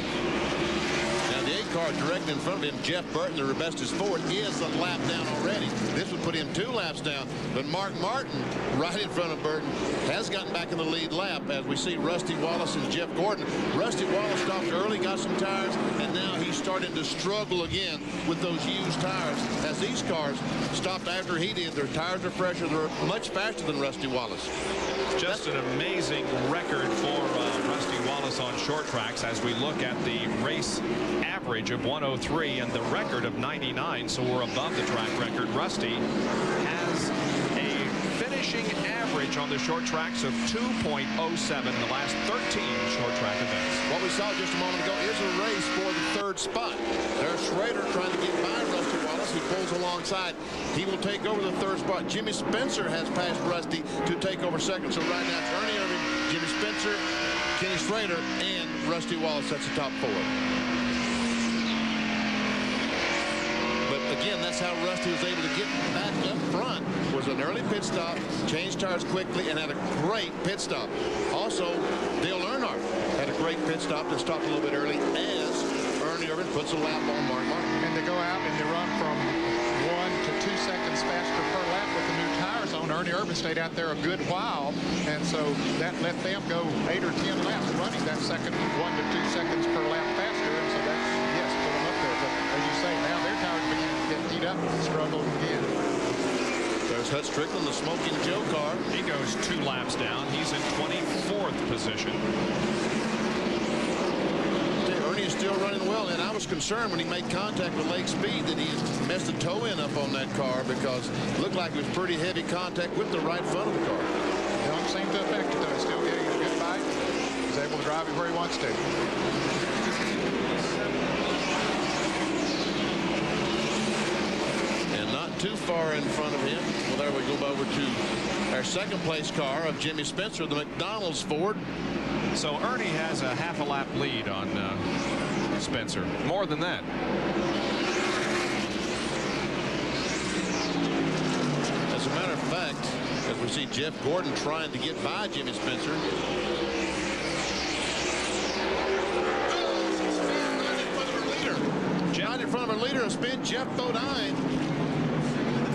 Now the 8 car directly in front of him, Jeff Burton, the Robestas Ford, is a lap down already. This would put him 2 laps down. But Mark Martin, right in front of Burton, has gotten back in the lead lap as we see Rusty Wallace and Jeff Gordon. Rusty Wallace stopped early, got some tires, and now he's starting to struggle again with those used tires. As these cars stopped after he did, their tires are fresher. They're much faster than Rusty Wallace. Just an amazing record for Rusty Wallace on short tracks as we look at the race average of 103 and the record of 99, so we're above the track record. Rusty has a finishing average on the short tracks of 2.07 in the last 13 short track events. What we saw just a moment ago is a race for the 3rd spot. There's Schrader trying to get by Rusty Wallace. He pulls alongside. He will take over the 3rd spot. Jimmy Spencer has passed Rusty to take over 2nd. So right now it's Ernie Irvan, Jimmy Spencer, Kenny Schrader, and Rusty Wallace. That's the top 4. again, that's how Rusty was able to get back up front. Was an early pit stop, changed tires quickly, and had a great pit stop. Also, Dale Earnhardt had a great pit stop and stopped a little bit early as Ernie Irvan puts a lap on Mark Martin. And they go out and they run from 1 to 2 seconds faster per lap with the new tires on. Ernie Irvan stayed out there a good while, and so that let them go 8 or 10 laps running that second 1 to 2 seconds per lap faster. And so that, yes, put them up there. But as you say, now their tires beginning to get heat up and struggle again. There's Hut Stricklin, the Smoking Joe car. He goes 2 laps down. He's in 24th position. Ernie is still running well, and I was concerned when he made contact with Lake Speed that he had messed the toe end up on that car because it looked like it was pretty heavy contact with the right front of the car. It don't seem to affect it, though. He's still getting a good bite. He's able to drive it where he wants to. And not too far in front of him. Well, there we go over to our second place car of Jimmy Spencer, the McDonald's Ford. So Ernie has a half a lap lead on Spencer. More than that. As a matter of fact, as we see Jeff Gordon trying to get by Jimmy Spencer. Right in front of our leader of spin, Jeff Bodine.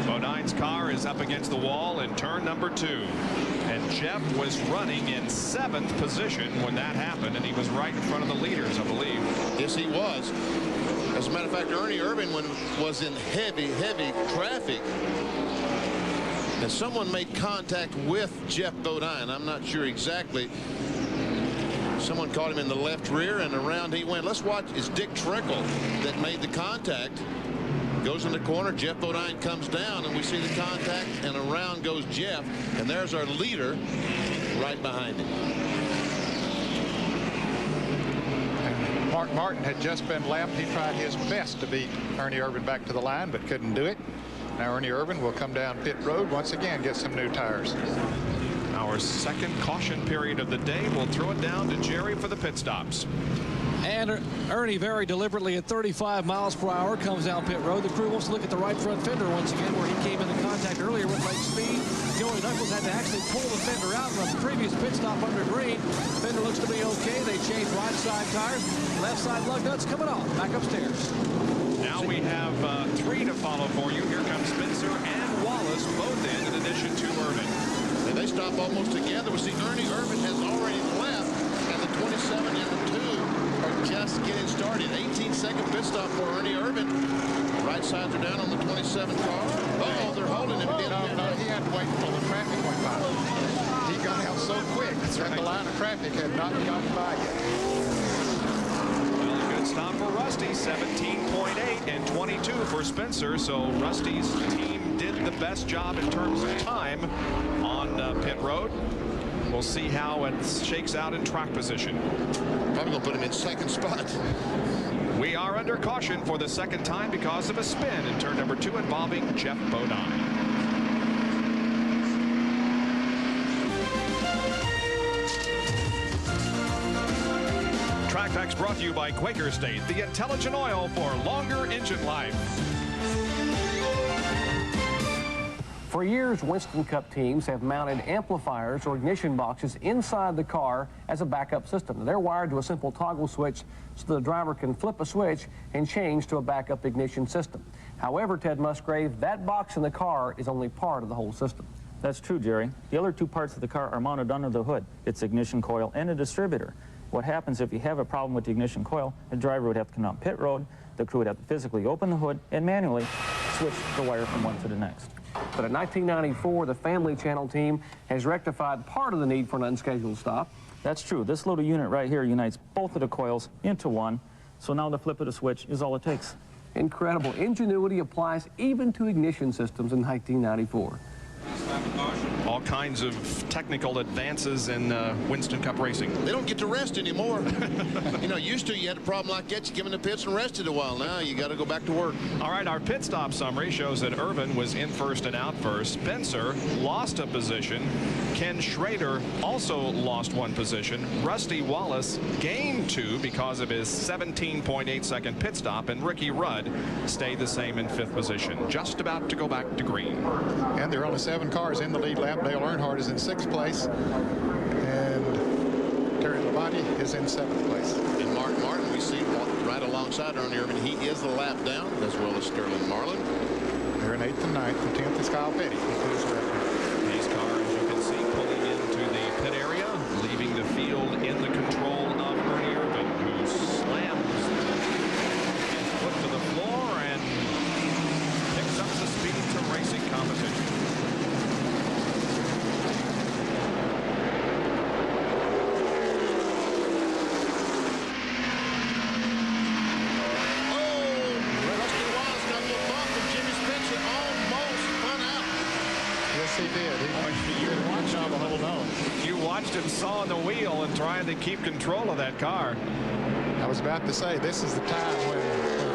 Bodine's car is up against the wall in turn number 2. And Jeff was running in 7th position when that happened, and he was right in front of the leaders, I believe. Yes, he was. As a matter of fact, Ernie Irvan was in heavy traffic. And someone made contact with Jeff Bodine. I'm not sure exactly. Someone caught him in the left rear, and around he went. Let's watch. It's Dick Trickle that made the contact. Goes in the corner. Jeff Bodine comes down, and we see the contact, and around goes Jeff, and there's our leader right behind him. And Mark Martin had just been lapped. He tried his best to beat Ernie Irvan back to the line, but couldn't do it. Now Ernie Irvan will come down pit road once again, get some new tires. Our second caution period of the day. We'll throw it down to Jerry for the pit stops. And Ernie very deliberately at 35 miles per hour comes down pit road. The crew wants to look at the right front fender once again, where he came into contact earlier with Lake Speed. Joey Knuckles had to actually pull the fender out from a previous pit stop under green. Fender looks to be okay. They changed right side tires. Left side lug nuts coming off. Back upstairs. Now we have 3 to follow for you. Here comes Spencer and Wallace, both in addition to Irvan. And they stop almost together. We see Ernie Irvan has already left, and the 27 and the 2 are just getting started. 18-second pit stop for Ernie Irvan. Right sides are down on the 27 car. Oh, they're holding him. No, he had to wait until the traffic went by. He got out so quick that the line of traffic had not gotten by yet. Well, a good stop for Rusty. 17.8 and 22 for Spencer. So Rusty's team did the best job in terms of time on pit road. We'll see how it shakes out in track position. Probably going to put him in second spot. We are under caution for the second time because of a spin in turn number 2 involving Jeff Bodine. Track Facts brought to you by Quaker State, the intelligent oil for longer engine life. For years, Winston Cup teams have mounted amplifiers or ignition boxes inside the car as a backup system. They're wired to a simple toggle switch so the driver can flip a switch and change to a backup ignition system. However, Ted Musgrave, that box in the car is only part of the whole system. That's true, Jerry. The other 2 parts of the car are mounted under the hood. It's ignition coil and a distributor. What happens if you have a problem with the ignition coil, the driver would have to come down pit road, the crew would have to physically open the hood and manually switch the wire from one to the next. But in 1994, the Family Channel team has rectified part of the need for an unscheduled stop. That's true. This little unit right here unites both of the coils into one, so now the flip of the switch is all it takes. Incredible. Ingenuity applies even to ignition systems in 1994. All all kinds of technical advances in Winston Cup racing. They don't get to rest anymore. You know, used to you had a problem like that, you give them the pits and rested a while. Now you got to go back to work. All right, our pit stop summary shows that Irvan was in first and out first. Spencer lost a position. Ken Schrader also lost one position. Rusty Wallace gained 2 because of his 17.8-second pit stop, and Ricky Rudd stayed the same in 5th position, just about to go back to green. And there are only 7 cars in the lead lap. Dale Earnhardt is in 6th place, and Terry Labonte is in 7th place. And Mark Martin, we see right alongside Ernie Irvan. He is the lap down, as well as Sterling Marlin. They're in 8th and 9th. The 10th is Kyle Petty. These cars, you can see, pulling into the pit area, leaving the field in the control of Ernie Irvan, who slams his foot to the floor and picks up the speed to racing competition. He did. You watched him sawing the wheel and trying to keep control of that car. I was about to say, this is the time when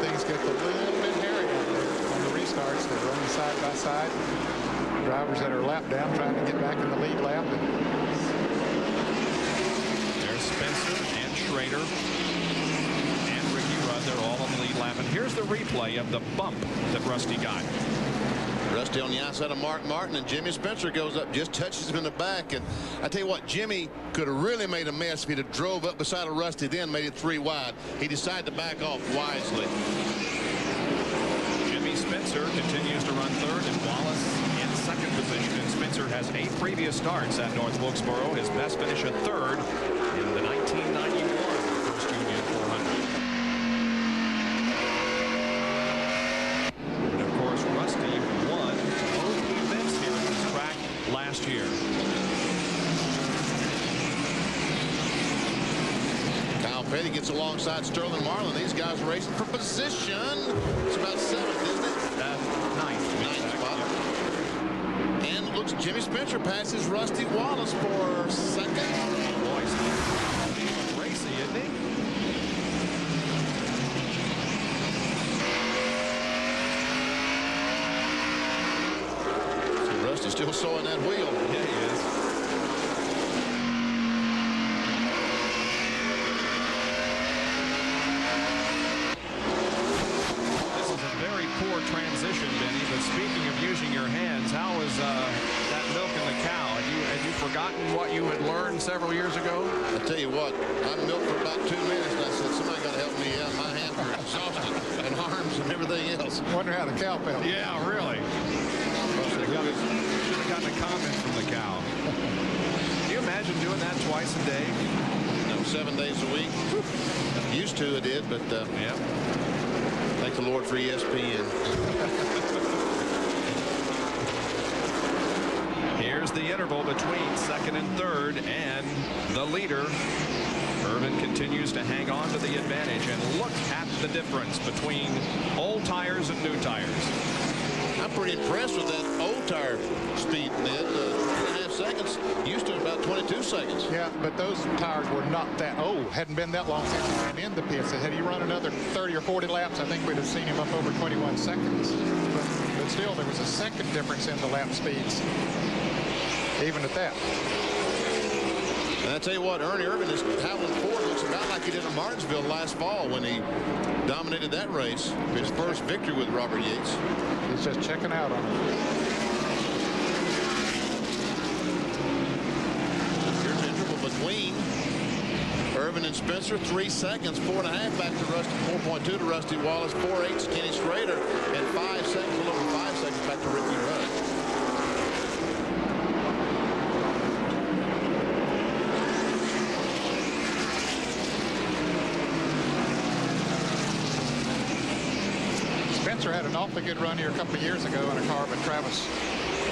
things get a little bit hairy on the restarts. They're running side by side. Drivers that are lap down trying to get back in the lead lap. There's Spencer and Schrader and Ricky Rudd. They're all on the lead lap. And here's the replay of the bump that Rusty got. Rusty on the outside of Mark Martin, and Jimmy Spencer goes up, just touches him in the back. And I tell you what, Jimmy could have really made a mess if he'd have drove up beside of Rusty, then made it 3 wide. He decided to back off wisely. Jimmy Spencer continues to run 3rd, and Wallace in 2nd position. And Spencer has 8 previous starts at North Wilkesboro. His best finish at 3rd in the 1991 First Union 400. Rusty won both events here at this track last year. Kyle Petty gets alongside Sterling Marlin. These guys are racing for position. It's about 7th, isn't it? 9th spot. Yeah. And looks Jimmy Spencer passes Rusty Wallace for 2nd. Boy, he's racy, isn't he? Rusty's still sawing that wheel. Yeah, he is. This is a very poor transition, Benny, but speaking of using your hands, how was that milking the cow? Had you forgotten what you had learned several years ago? I tell you what, I milked for about 2 minutes, and I said, somebody got to help me out. My hands are exhausted, and arms and everything else. Wonder how the cow felt. Yeah, really. Should have gotten a comment from the cow. Can you imagine doing that twice a day? No, 7 days a week. Used to, I did, but yeah. Thank the Lord for ESPN. Here's the interval between 2nd and 3rd, and the leader, Irvan, continues to hang on to the advantage. And look at the difference between old tires and new tires. I'm pretty impressed with that old tire speed, Ned. 3.5 seconds. Used to about 22 seconds. Yeah, but those tires were not that old. Hadn't been that long since he ran in the pits. Had he run another 30 or 40 laps, I think we'd have seen him up over 21 seconds. But still, there was a second difference in the lap speeds, even at that. And I tell you what, Ernie Irvan is howling forward. Looks about like he did in Martinsville last fall when he dominated that race. His first victory with Robert Yates. He's just checking out on him. Here's the interval between Irvan and Spencer. 3 seconds, 4.5 back to Rusty, 4.2 to Rusty Wallace, 4.8 to Kenny Schrader, and 5 seconds, a little over 5 seconds back to Ricky Rudd. Spencer had an awfully good run here a couple of years ago in a car with Travis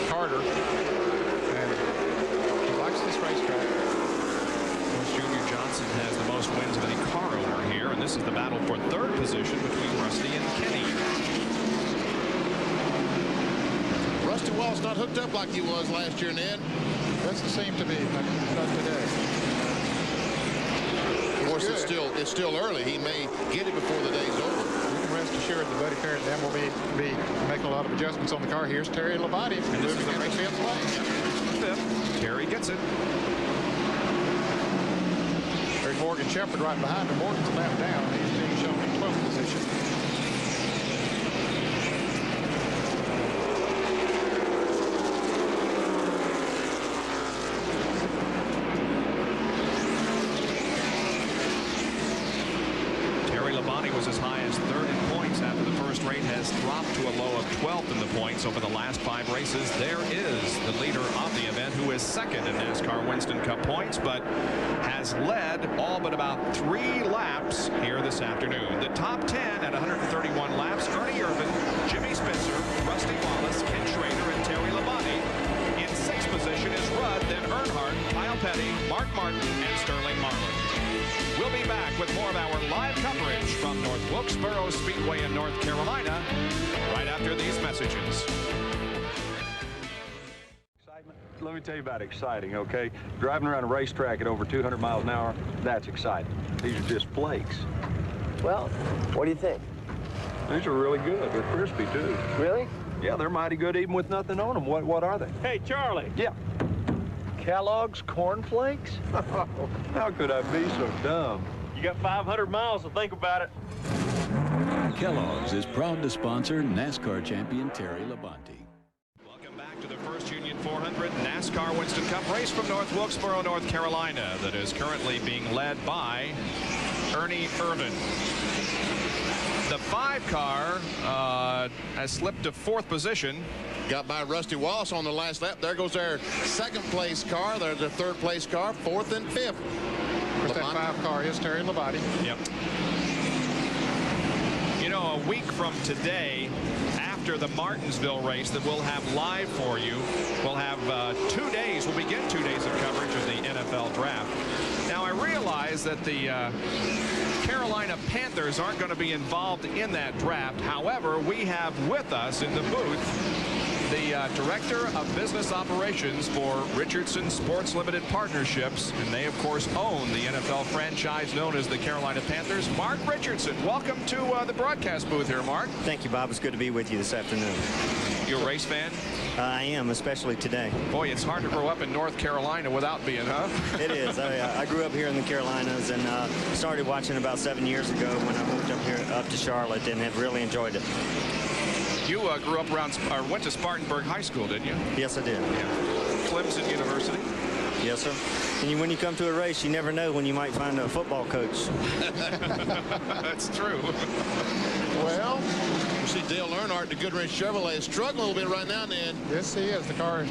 Carter, and he likes this racetrack. Junior Johnson has the most wins of any car owner here, and this is the battle for 3rd position between Rusty and Kenny. Rusty Wallace Wallace not hooked up like he was last year, Ned. Doesn't seem to be, not today. Of course, it's still early. He may get it before the day's over. You can rest assured the Buddy Parent then will be making a lot of adjustments on the car. Here's Terry Labonte moving into fifth place. Terry gets it. There's Morgan Shepherd right behind him. Morgan's a lap down. He's being shown in 12th position. Was as high as third in points after the first race, has dropped to a low of 12th in the points over the last 5 races. There is the leader of the event, who is second in NASCAR Winston Cup points, but has led all but about 3 laps here this afternoon. The top 10 at 131 laps: Ernie Irvan, Jimmy Spencer, Rusty Wallace, Ken Schrader, and Terry Labonte. In 6th position is Rudd, then Earnhardt, Kyle Petty, Mark Martin, and Sterling Marlin. We'll be back with more of our live coverage from North Wilkesboro Speedway in North Carolina right after these messages. Let me tell you about exciting, okay? Driving around a racetrack at over 200 miles an hour, that's exciting. These are just flakes. Well, what do you think? These are really good. They're crispy, too. Really? Yeah, they're mighty good even with nothing on them. What are they? Hey, Charlie. Yeah. Kellogg's Corn Flakes? How could I be so dumb? You got 500 miles to think about it. Kellogg's is proud to sponsor NASCAR champion Terry Labonte. Welcome back to the first Union 400 NASCAR Winston Cup race from North Wilkesboro, North Carolina, that is currently being led by Ernie Irvan. The 5 car has slipped to 4th position. Got by Rusty Wallace on the last lap. There goes their 2nd place car. There's their 3rd place car, 4th and 5th. Of course, that 5 car is Terry Labonte. Yep. You know, a week from today, after the Martinsville race that we'll have live for you, we'll have 2 days. We'll begin 2 days of coverage of the NFL draft. Now, I realize that the Carolina Panthers aren't going to be involved in that draft. However, we have with us in the booth the Director of Business Operations for Richardson Sports Limited Partnerships, and they, of course, own the NFL franchise known as the Carolina Panthers. Mark Richardson, welcome to the broadcast booth here, Mark. Thank you, Bob. It's good to be with you this afternoon. You a race fan? I am, especially today. Boy, it's hard to grow up in North Carolina without being, huh? It is. I grew up here in the Carolinas and started watching about 7 years ago when I moved up to Charlotte, and have really enjoyed it. You grew up around, or went to Spartanburg High School, didn't you? Yes, I did. Yeah. Clemson University. Yes, sir. And when you come to a race, you never know when you might find a football coach. That's true. Well, you see Dale Earnhardt, the Goodrich Chevrolet, struggling a little bit right now, Ned. Yes, he is. The car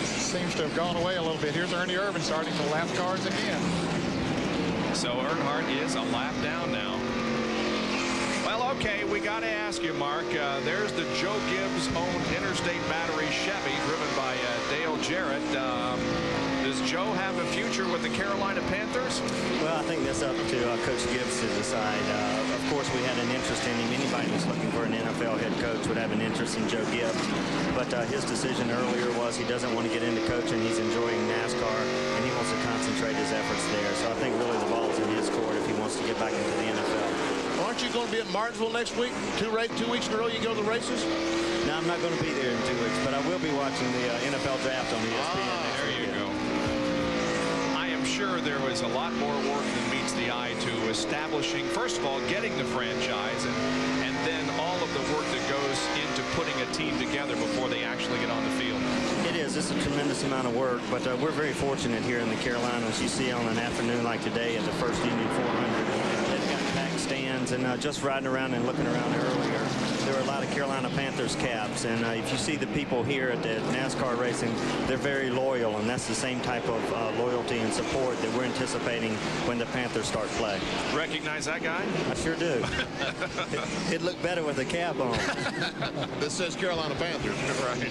seems to have gone away a little bit. Here's Ernie Irvan starting for lap cars again. So Earnhardt is a lap down now. Well, okay, we got to ask you, Mark. There's the Joe Gibbs-owned Interstate Battery Chevy driven by Dale Jarrett. Does Joe have a future with the Carolina Panthers? Well, I think that's up to Coach Gibbs to decide. Of course, we had an interest in him. Anybody who's looking for an NFL head coach would have an interest in Joe Gibbs. But his decision earlier was he doesn't want to get into coaching. He's enjoying NASCAR, and he wants to concentrate his efforts there. So I think really the ball's in his court if he wants to get back into the NFL. Aren't you going to be at Martinsville next week? 2 weeks in a row you go to the races? No, I'm not going to be there in 2 weeks, but I will be watching the NFL draft on ESPN. There you go. I am sure there was a lot more work than meets the eye to establishing, first of all, getting the franchise, and then all of the work that goes into putting a team together before they actually get on the field. It is. It's a tremendous amount of work, but we're very fortunate here in the Carolinas. You see on an afternoon like today at the first Union 400, they've got packed stands, and just riding around and looking around earlier, there were a lot of Carolina Panthers caps, and if you see the people here at the NASCAR racing, they're very loyal, and that's the same type of loyalty and support that we're anticipating when the Panthers start play. Recognize that guy? I sure do. It'd look better with a cap on. This says Carolina Panthers. Right.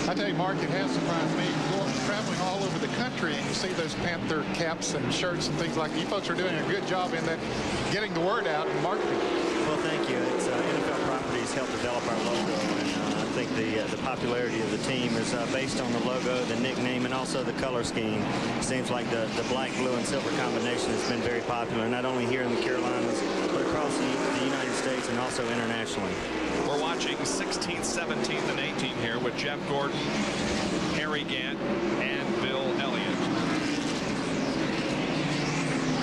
I tell you, Mark, it has surprised me traveling all over the country, and you see those Panther caps and shirts and things like that. You folks are doing a good job in that, getting the word out and marketing. Well, thank you. It's NFL Properties helped develop our logo, and I think the popularity of the team is based on the logo, the nickname, and also the color scheme. It seems like the black, blue, and silver combination has been very popular, not only here in the Carolinas, but across the United States and also internationally. We're watching 16th, 17th, and 18th here with Jeff Gordon, Harry Gant, and Bill Elliott.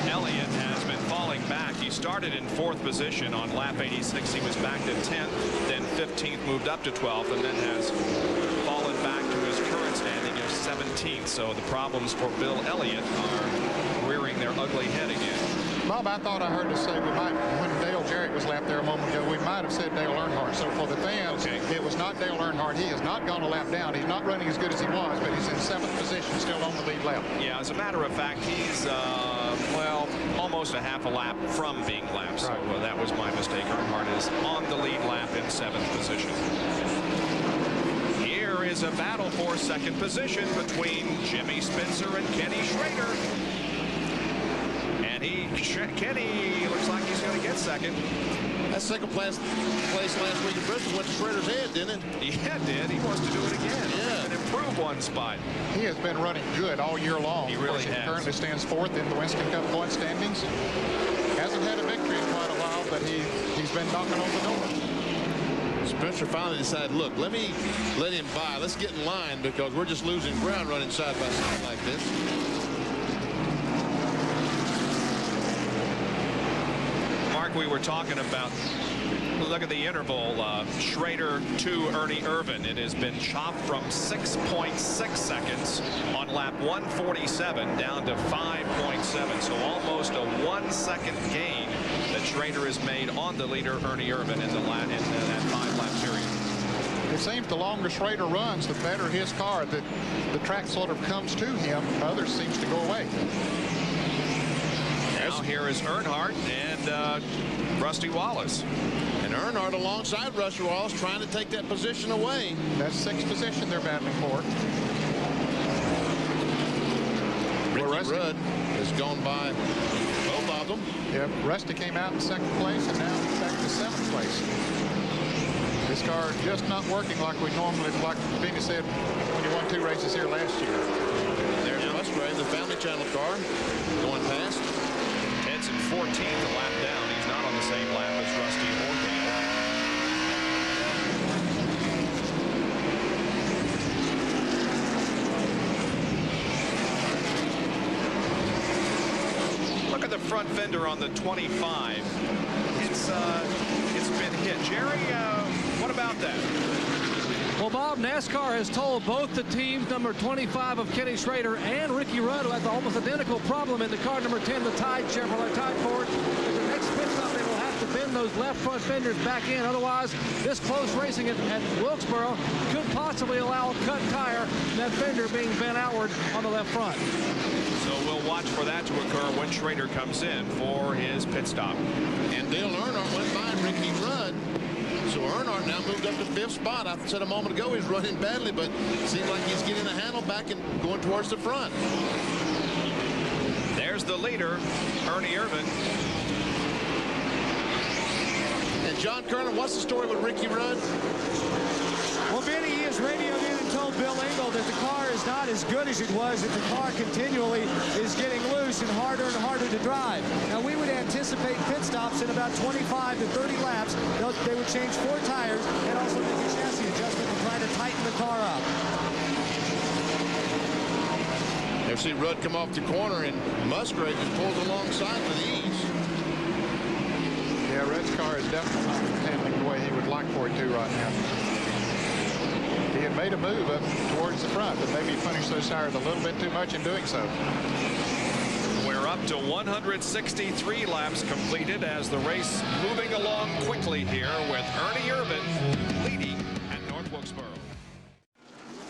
Elliott has been falling back. He started in 4th position on lap 86. He was back to 10th, then 15th, moved up to 12th, and then has fallen back to his current standing of 17th. So the problems for Bill Elliott are rearing their ugly head again. Bob, I thought I heard us say when Dale Jarrett was lap there a moment ago, we might have said Dale Earnhardt. So for the fans, it was not Dale Earnhardt. He has not gone a lap down. He's not running as good as he was, but he's in 7th position, still on the lead lap. Yeah, as a matter of fact, he's, well, almost a half a lap from being lapped. So that was my mistake. Earnhardt is on the lead lap in 7th position. Here is a battle for 2nd position between Jimmy Spencer and Kenny Schrader. Kenny looks like he's going to get 2nd. That 2nd place last week in Bristol went to Schrader's head, didn't it? Yeah, it did. He wants to do it again. Yeah. And improve one spot. He has been running good all year long. He really has. He currently stands 4th in the Winston Cup point standings. Hasn't had a victory in quite a while, but he's been knocking on the door. Spencer finally decided, look, let him by. Let's get in line because we're just losing ground running side by side like this. We were talking about, look at the interval, Schrader to Ernie Irvan. It has been chopped from 6.6 seconds on lap 147 down to 5.7. So almost a 1-second gain that Schrader has made on the leader Ernie Irvan in that 5-lap period. It seems the longer Schrader runs, the better his car. The track sort of comes to him. Others seems to go away. Now here is Earnhardt and Rusty Wallace. And Earnhardt alongside Rusty Wallace trying to take that position away. That's 6th position they're battling for. Ricky Rudd has gone by both of them. Yeah, Rusty came out in 2nd place and now he's back to 7th place. This car just not working like we normally, like Benny said when he won 2 races here last year. There's Musgrave, the Family Channel car, going past. Ted's in 14th, a lap down. He's not on the same lap as Rusty or Dale. Look at the front fender on the 25. It's been hit. Jerry, what about that? Well, Bob, NASCAR has told both the teams, number 25 of Kenny Schrader and Ricky Rudd, who had the almost identical problem in the car number 10, the Tide Chevrolet Tide Ford. At the next pit stop, they will have to bend those left front fenders back in. Otherwise, this close racing at Wilkesboro could possibly allow a cut tire, and that fender being bent outward on the left front. So we'll watch for that to occur when Schrader comes in for his pit stop. And Dale Earnhardt went by Ricky Rudd. So Earnhardt now moved up to 5th spot. I said a moment ago he's running badly, but it seems like he's getting the handle back and going towards the front. There's the leader, Ernie Irvan. And John Kernan, what's the story with Ricky Rudd? Well, Benny, he has radioed in and told Bill Engel that the car is not as good as it was, that the car continually is getting loose and harder to drive. Now, we would anticipate pit stops in about 25 to 30 laps. They would change 4 tires and also make a chassis adjustment to try to tighten the car up. You see Rudd come off the corner, and Musgrave just pulls alongside with ease. Yeah, Rudd's car is definitely not handling the way he would like for it to right now. He had made a move up towards the front, but maybe he punished those tires a little bit too much in doing so. We're up to 163 laps completed as the race moving along quickly here with Ernie Irvan leading at North Wilkesboro.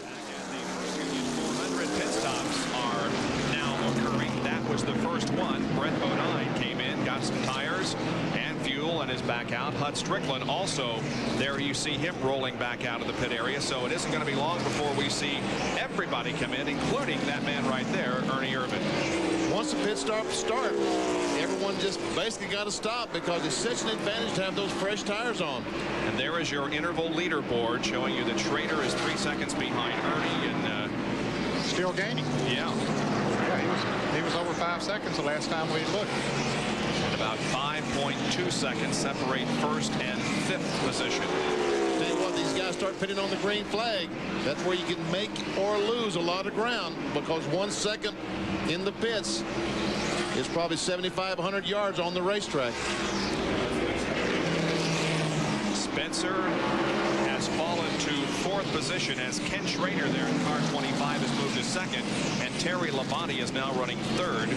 The first Union 400 pit stops are now occurring. That was the first one. Brett Bodine came in, got some tires and fuel, and is back out. Hud Stricklin also there. You see him rolling back out of the pit area. So it isn't going to be long before we see everybody come in, including that man right there, Ernie Irvan. once the pit stops start, everyone just basically got to stop because it's such an advantage to have those fresh tires on. And there is your interval leaderboard showing you that Schrader is 3 seconds behind Ernie and still gaining. Yeah. Yeah, he was over 5 seconds the last time we looked. And about 5.2 seconds separate first and fifth position. Tell you what, these guys start pitting on the green flag. That's where you can make or lose a lot of ground, because 1 second in the pits is probably 7,500 yards on the racetrack. Spencer has fallen to fourth position as Ken Schrader there in car 25 has moved to second, and Terry Labonte is now running third.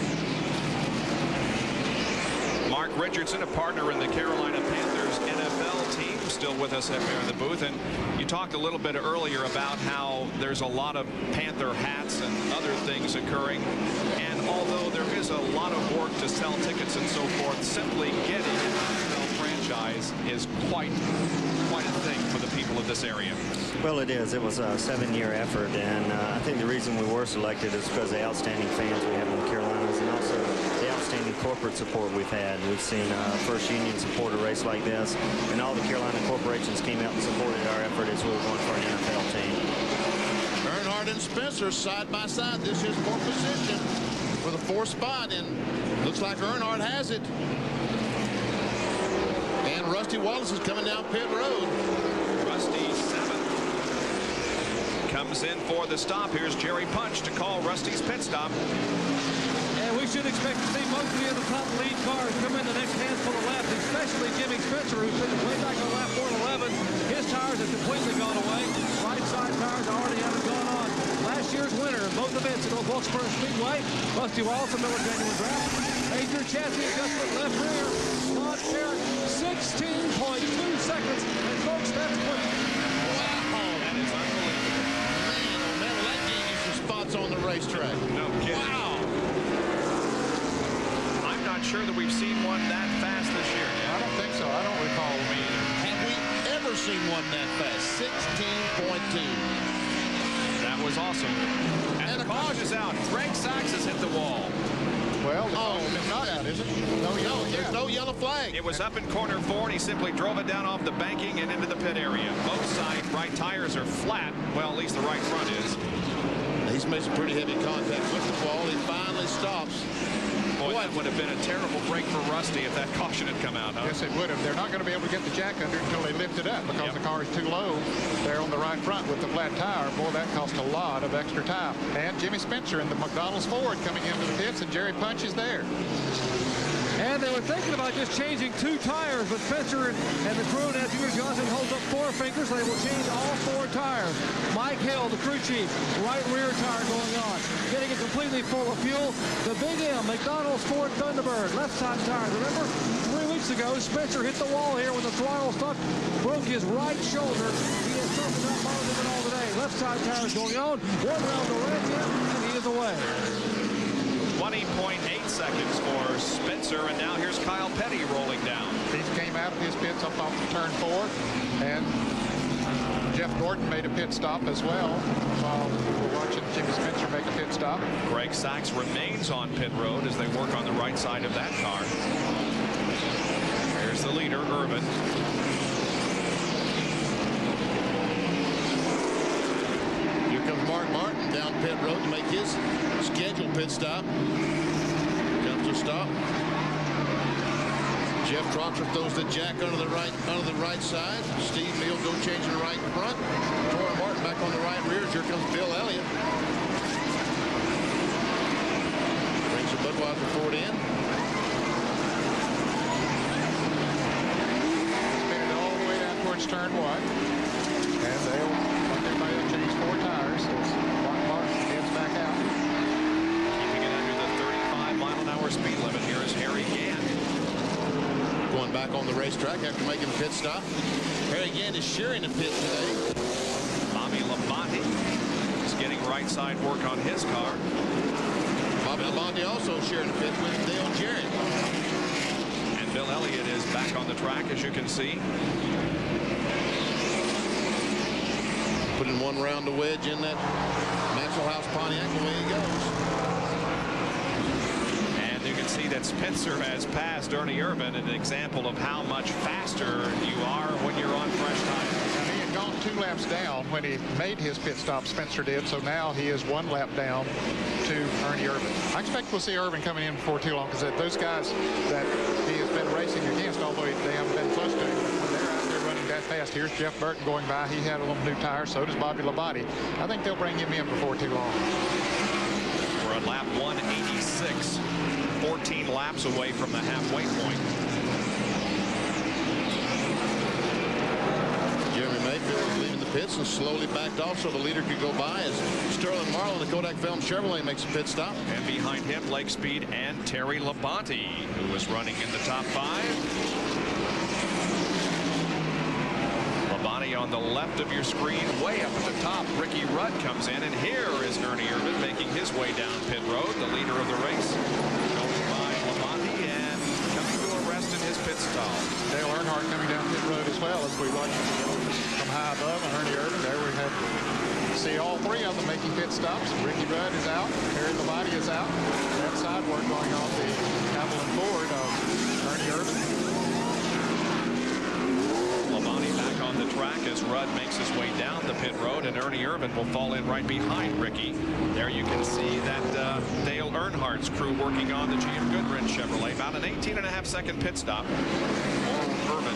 Mark Richardson, a partner in the Carolina Panthers NFL team, still with us up there in the booth. And you talked a little bit earlier about how there's a lot of Panther hats and other things occurring. And although there is a lot of work to sell tickets and so forth, simply getting an NFL franchise is quite a thing for the people of this area. Well, it is. It was a 7-year effort, and I think the reason we were selected is because of the outstanding fans we have in the Carolinas, and also the outstanding corporate support we've had. We've seen First Union support a race like this, and all the Carolina corporations came out and supported our effort as we were going for an NFL team. Earnhardt and Spencer side by side. This is fourth position for the fourth spot, and looks like Earnhardt has it. And Rusty Wallace is coming down pit road. Rusty 7th. Comes in for the stop. Here's Jerry Punch to call Rusty's pit stop. And we should expect to see most of the other top lead cars come in the next handful of laps, especially Jimmy Spencer, who's been way back on lap 411. His tires have completely gone away. Right side tires already haven't gone on. Last year's winner in both events at Old Wilkesboro Speedway, Rusty Wallace and Miller Genuine Draft. Major chassis adjustment left rear. Todd Sherritt, 16.2 seconds. And folks, that's quick. Wow, that is unbelievable. Man, oh man, that gave you some spots on the racetrack. No kidding. Wow. I'm not sure that we've seen one that fast this year. I don't think so. I don't recall me either. Have we ever seen one that fast? 16.2. That was awesome. And the caution is out. Greg Sachs has hit the wall. Well, it's not out, is it? There's no yellow flag. It was up in corner 4, and he simply drove it down off the banking and into the pit area. Both side right tires are flat. Well, at least the right front is. He's made some pretty heavy contact with the wall. He finally stops. Boy, that would have been a terrible break for Rusty if that caution had come out, huh? Yes, it would have. They're not going to be able to get the jack under until they lift it up because the car is too low there on the right front with the flat tire. Boy, that cost a lot of extra time. And Jimmy Spencer in the McDonald's Ford coming into the pits, and Jerry Punch is there. And they were thinking about just changing 2 tires, but Spencer and the crew and Peter Johnson holds up 4 fingers, so they will change all 4 tires. Mike Hill, the crew chief, right rear tire going on, getting it completely full of fuel. The Big M, McDonald's Ford Thunderbird, left side tire. Remember, 3 weeks ago, Spencer hit the wall here when the throttle stuck, broke his right shoulder. He has something not bothered him all today. Left side tire is going on. 1 round to red him, and he is away. 20.8 seconds for Spencer, and now here's Kyle Petty rolling down. He came out of his pits up off the turn 4, and Jeff Gordon made a pit stop as well while we're watching Jimmy Spencer make a pit stop. Greg Sachs remains on pit road as they work on the right side of that car. Here's the leader, Irvan. Here comes Mark Martin down pit road to make his scheduled pit stop. Comes to stop. Jeff Trotcher throws the jack under the right side. Steve Meal go changing the right front. Torrey Martin back on the right rear. Here comes Bill Elliott. Brings the Budweiser Ford in. Spin it all the way down towards turn 1. And everybody will change 4 tires. So Mark Martin heads back out. Keeping it under the 35-mile-an-hour speed limit. Here is Harry Gann. Going back on the racetrack after making a pit stop. Harry Gann is sharing the pit today. Bobby Labonte is getting right side work on his car. Bobby Labonte also sharing the pit with Dale Jarrett. And Bill Elliott is back on the track, as you can see. Putting 1 round to wedge in that Maxwell House Pontiac. Away he goes. see that Spencer has passed Ernie Irvan, an example of how much faster you are when you're on fresh tires. And he had gone 2 laps down when he made his pit stop, Spencer did, so now he is 1 lap down to Ernie Irvan. I expect we'll see Irvan coming in before too long, because those guys that he has been racing against, although they haven't been close to him, when they're out there running that fast. Here's Jeff Burton going by. He had a little new tire. So does Bobby Labonte. I think they'll bring him in before too long. We're on lap 186, 14 laps away from the halfway point. Mayfield leaving the pits and slowly backed off so the leader could go by as Sterling Marlin, the Kodak Film Chevrolet, makes a pit stop. And behind him, Lake Speed and Terry Labonte, who was running in the top 5. Labonte on the left of your screen, way up at the top. Ricky Rudd comes in, and here is Ernie Irvan making his way down pit road, the leader of the race. Going by Labonte and coming to a rest in his pit stall. Dale Earnhardt coming down pit road as well as we watch from high above. And Ernie Irvan, there we have see all 3 of them making pit stops. Ricky Rudd is out. Terry Labonte is out. That side work going on the Avalon Ford of Ernie Irvan. Labonte back on the track as Rudd makes his way down the pit road, and Ernie Irvan will fall in right behind Ricky. There you can see that Dale Earnhardt's crew working on the Geoff Goodwrench Chevrolet. About an 18.5-second pit stop for Irvan.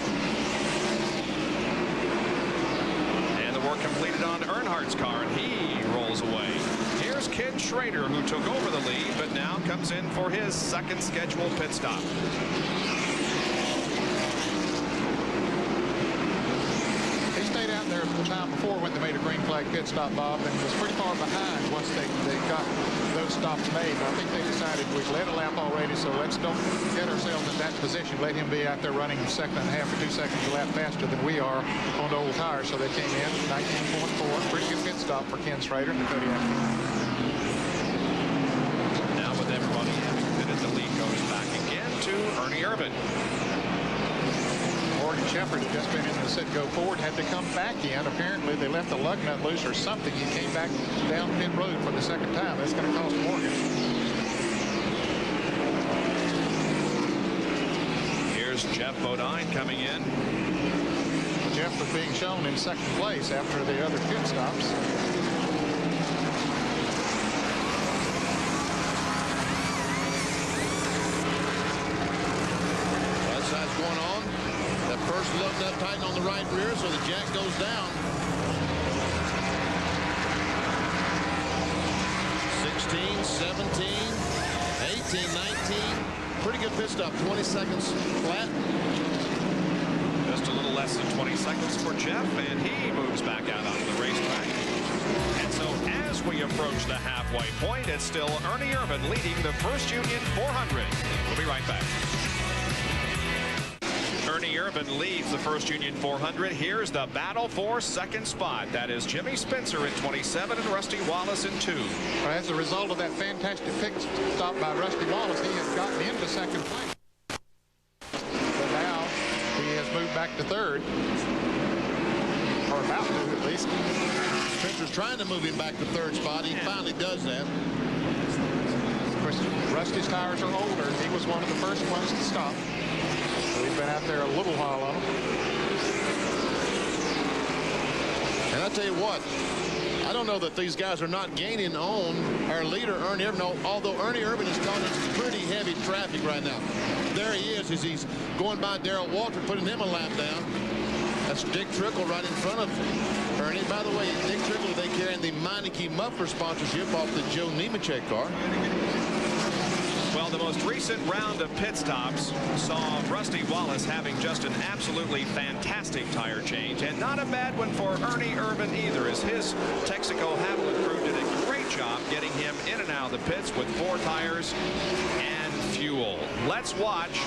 And the work completed on Earnhardt's car, and he rolls away. Here's Kid Schrader, who took over the lead, but now comes in for his second scheduled pit stop. There the time before when they made a green flag pit stop, Bob, and was pretty far behind once they got those stops made. I think they decided we've led a lap already, so let's don't get ourselves in that position. Let him be out there running 1.5 or 2 seconds a lap faster than we are on the old tires. So they came in 19.4. Pretty good pit stop for Ken Schrader and the Kodiak. Now with everybody having pitted, the lead goes back again to Ernie Irvan. Shepard had just been in the sit-go forward, had to come back in. Apparently, they left the lug nut loose or something. He came back down pit road for the second time. That's going to cost Morgan. Here's Geoff Bodine coming in. Geoff was being shown in second place after the other pit stops. Right side's going on. That first lug nut tighten on the right rear, so the jack goes down. 16, 17, 18, 19. Pretty good pit stop. 20 seconds flat. Just a little less than 20 seconds for Geoff, and he moves back out onto the racetrack. And so as we approach the halfway point, it's still Ernie Irvan leading the First Union 400. We'll be right back. Ernie Irvan leads the First Union 400. Here's the battle for second spot. That is Jimmy Spencer in 27 and Rusty Wallace in 2. Well, as a result of that fantastic pit stop by Rusty Wallace, he has gotten into second place. But now he has moved back to third. Or about to, at least. Spencer's trying to move him back to third spot. He finally does that. Of course, Rusty's tires are older. He was one of the first ones to stop. We've been out there a little while on them. And I tell you what, I don't know that these guys are not gaining on our leader, Ernie Irvan, although Ernie Irvan is caught in pretty heavy traffic right now. There he is as he's going by Darrell Waltrip, putting him a lap down. That's Dick Trickle right in front of Ernie. By the way, Dick Trickle, they carrying the Meineke muffler sponsorship off the Joe Nemechek car. Well, the most recent round of pit stops saw Rusty Wallace having just an absolutely fantastic tire change, and not a bad one for Ernie Irvan either, as his Texaco Haviland crew did a great job getting him in and out of the pits with 4 tires and fuel. Let's watch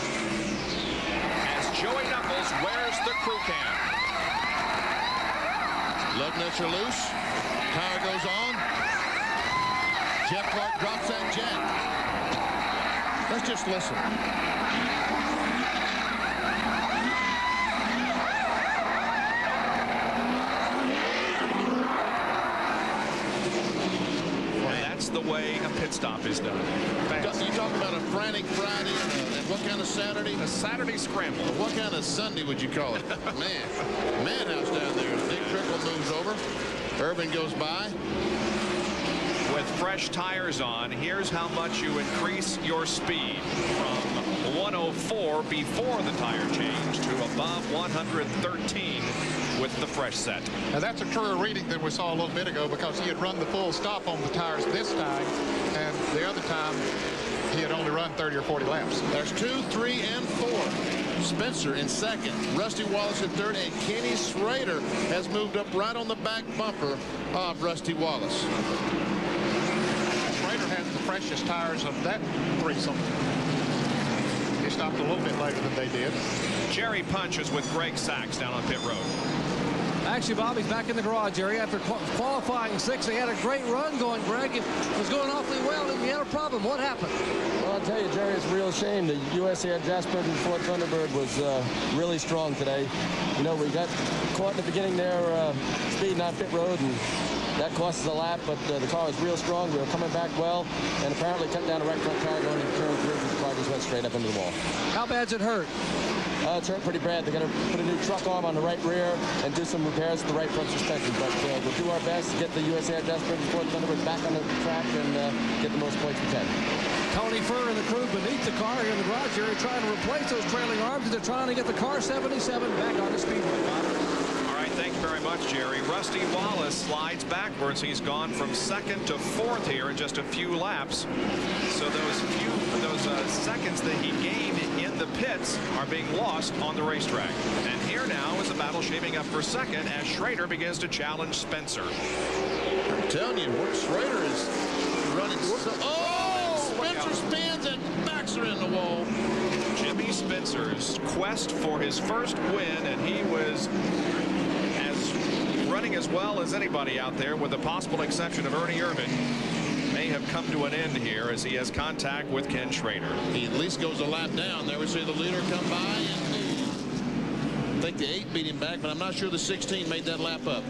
as Joey Knuckles wears the crew cam. Lug nuts are loose. Tire goes on. Jeff Clark drops that jack. Let's just listen. the way a pit stop is done. You talk about a frantic Friday and what kind of Saturday? A Saturday scramble. What kind of Sunday would you call it? Man, madhouse down there. Big Trickle moves over. Irvan goes by. With fresh tires on, here's how much you increase your speed from 104 before the tire change to above 113 with the fresh set. Now that's a truer reading than we saw a little bit ago, because he had run the full stop on the tires this time, and the other time he had only run 30 or 40 laps. There's 2, 3, and 4. Spencer in second, Rusty Wallace in third, and Kenny Schrader has moved up right on the back bumper of Rusty Wallace. Schrader has the freshest tires of that threesome. He stopped a little bit later than they did. Jerry Punch is with Greg Sachs down on pit road. Actually, Bobby's back in the garage area after qualifying 6. They had a great run going, Greg. It was going awfully well, and we had a problem. What happened? Well, I'll tell you, Jerry, it's a real shame. The USA Jasper and Ford Thunderbird was really strong today. You know, we got caught in the beginning there, speeding on pit road, and that cost us a lap, but the car was real strong. We were coming back well, and apparently cut down the right front tire going into turn 3. The car just went straight up into the wall. How bad's it hurt? It's hurt pretty bad. They're going to put a new truck arm on the right rear and do some repairs to the right front suspension. But we'll do our best to get the USA Jasper and Ford Thunderbird back on the track and get the most points we can. Tony Furr and the crew beneath the car here in the garage area trying to replace those trailing arms, and they're trying to get the car 77 back on the speedway. All right, thank you very much, Jerry. Rusty Wallace slides backwards. He's gone from second to fourth here in just a few laps. So those seconds that he gained in the pits are being lost on the racetrack. And here now is the battle shaping up for second as Schrader begins to challenge Spencer. I'm telling you, Schrader is running. Spencer spins and backs her in the wall. Jimmy Spencer's quest for his first win, and he was running as well as anybody out there, with the possible exception of Ernie Irvan, may have come to an end here as he has contact with Ken Schrader. He at least goes a lap down. There we see the leader come by, and I think the 8 beat him back, but I'm not sure the 16 made that lap up.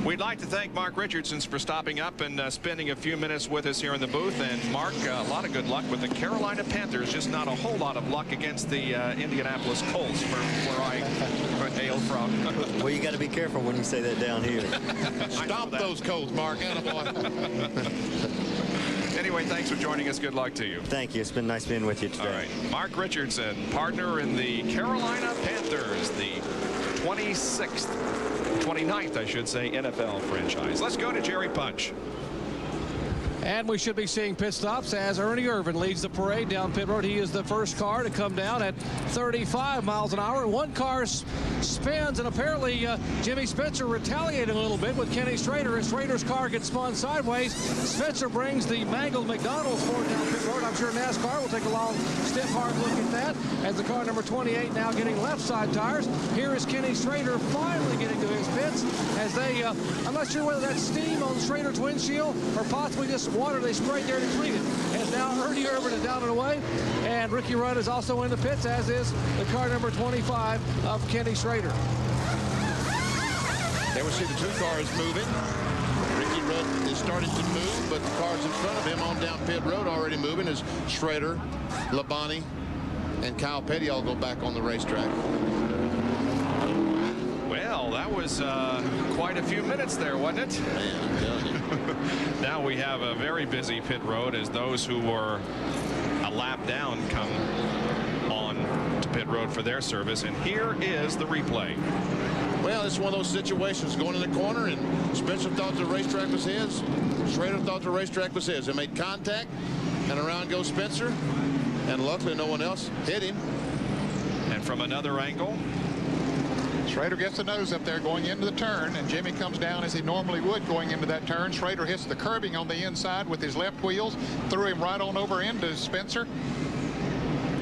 We'd like to thank Mark Richardsons for stopping up and spending a few minutes with us here in the booth. And Mark, a lot of good luck with the Carolina Panthers. Just not a whole lot of luck against the Indianapolis Colts, where I hail from. Well, you got to be careful when you say that down here. Stop those Colts, Mark. Anyway, thanks for joining us. Good luck to you. Thank you. It's been nice being with you today. All right. Mark Richardson, partner in the Carolina Panthers, the 29th, I should say, NFL franchise. Let's go to Jerry Punch. And we should be seeing pit stops as Ernie Irvan leads the parade down pit road. He is the first car to come down at 35 miles an hour. One car spins, and apparently Jimmy Spencer retaliated a little bit with Kenny Schrader. As Schrader's car gets spun sideways, Spencer brings the mangled McDonald's Ford down pit road. I'm sure NASCAR will take a long, stiff, hard look at that as the car number 28 now getting left side tires. Here is Kenny Schrader finally getting to his pits as they, I'm not sure whether that's steam on Schrader's windshield or possibly just water they sprayed there to clean it. And now Ernie Irvan is down and away, and Ricky Rudd is also in the pits, as is the car number 25 of Kenny Schrader. There we see the 2 cars moving. Ricky Rudd is starting to move, but the cars in front of him on down pit road already moving as Schrader, Labonte, and Kyle Petty all go back on the racetrack. Well, that was quite a few minutes there, wasn't it? Man, I'm telling you. Now we have a very busy pit road as those who were a lap down come on to pit road for their service. And here is the replay. Well, it's one of those situations going in the corner, and Spencer thought the racetrack was his. Schrader thought the racetrack was his. They made contact, and around goes Spencer, and luckily no one else hit him. And from another angle, Schrader gets the nose up there going into the turn, and Jimmy comes down as he normally would going into that turn. Schrader hits the curbing on the inside with his left wheels, threw him right on over into Spencer.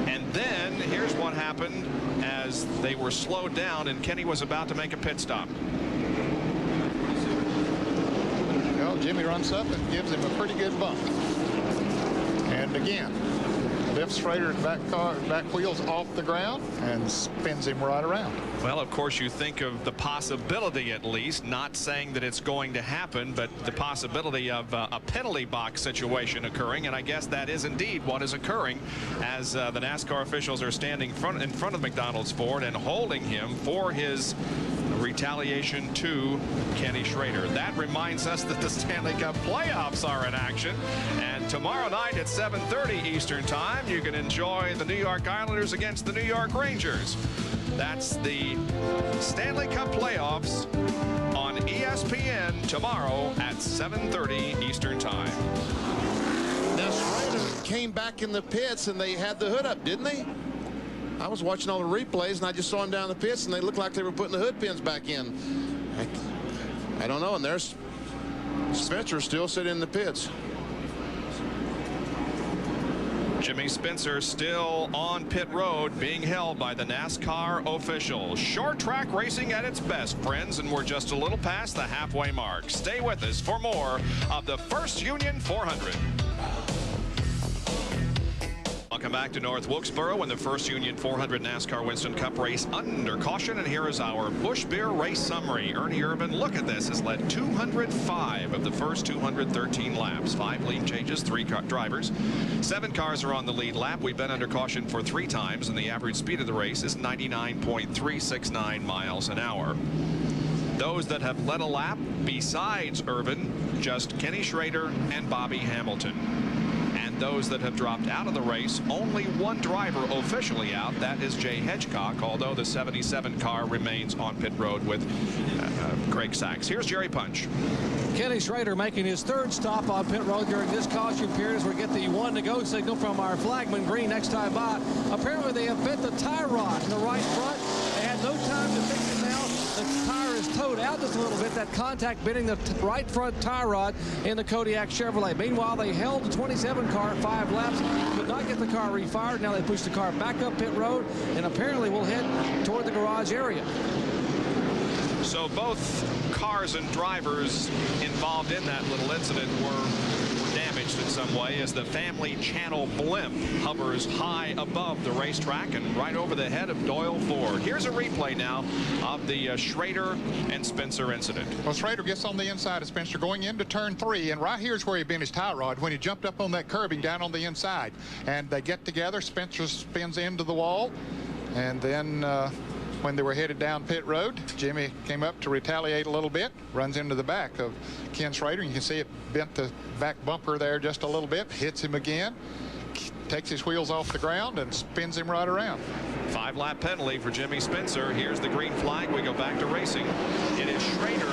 And then here's what happened as they were slowed down and Kenny was about to make a pit stop. Well, Jimmy runs up and gives him a pretty good bump. And again, lifts Schrader's back wheels off the ground and spins him right around. Well, of course, you think of the possibility, at least, not saying that it's going to happen, but the possibility of a penalty box situation occurring, and I guess that is indeed what is occurring as the NASCAR officials are standing in front of McDonald's Ford and holding him for his retaliation to Kenny Schrader. That reminds us that the Stanley Cup playoffs are in action, and tomorrow night at 7:30 Eastern Time, you can enjoy the New York Islanders against the New York Rangers. That's the Stanley Cup playoffs on ESPN tomorrow at 7:30 Eastern Time. Now, Schrader came back in the pits, and they had the hood up, didn't they? I was watching all the replays, and I just saw him down the pits, and they looked like they were putting the hood pins back in. I don't know, and there's Spencer still sitting in the pits. Jimmy Spencer still on pit road, being held by the NASCAR officials. Short track racing at its best, friends, and we're just a little past the halfway mark. Stay with us for more of the First Union 400. Welcome back to North Wilkesboro and the First Union 400 NASCAR Winston Cup race under caution. And here is our Busch Beer race summary. Ernie Irvan, look at this, has led 205 of the first 213 laps. 5 lead changes, 3 drivers. 7 cars are on the lead lap. We've been under caution for 3 times, and the average speed of the race is 99.369 miles an hour. Those that have led a lap besides Irvan, just Kenny Schrader and Bobby Hamilton. Those that have dropped out of the race, only 1 driver officially out. That is Jay Hedgecock, although the 77 car remains on pit road with Greg Sachs. Here's Jerry Punch. Kenny Schrader making his 3rd stop on pit road during this caution period as we get the 1 to go signal from our flagman Green next time by. Apparently they have bent the tie rod in the right front. They had no time to fix it now. The tire is towed out just a little bit. That contact bending the right front tie rod in the Kodiak Chevrolet. Meanwhile, they held the 27 car at 5 laps, could not get the car refired. Now they push the car back up pit road and apparently will head toward the garage area. So both cars and drivers involved in that little incident were damaged in some way as the Family Channel blimp hovers high above the racetrack and right over the head of Doyle Ford. Here's a replay now of the Schrader and Spencer incident. Well, Schrader gets on the inside of Spencer going into turn 3, and right here's where he bent his tie rod when he jumped up on that curbing down on the inside. And they get together. Spencer spins into the wall, and then when they were headed down pit road, Jimmy came up to retaliate a little bit, runs into the back of Ken Schrader. You can see it bent the back bumper there just a little bit, hits him again, takes his wheels off the ground and spins him right around. 5-lap penalty for Jimmy Spencer. Here's the green flag. We go back to racing. It is Schrader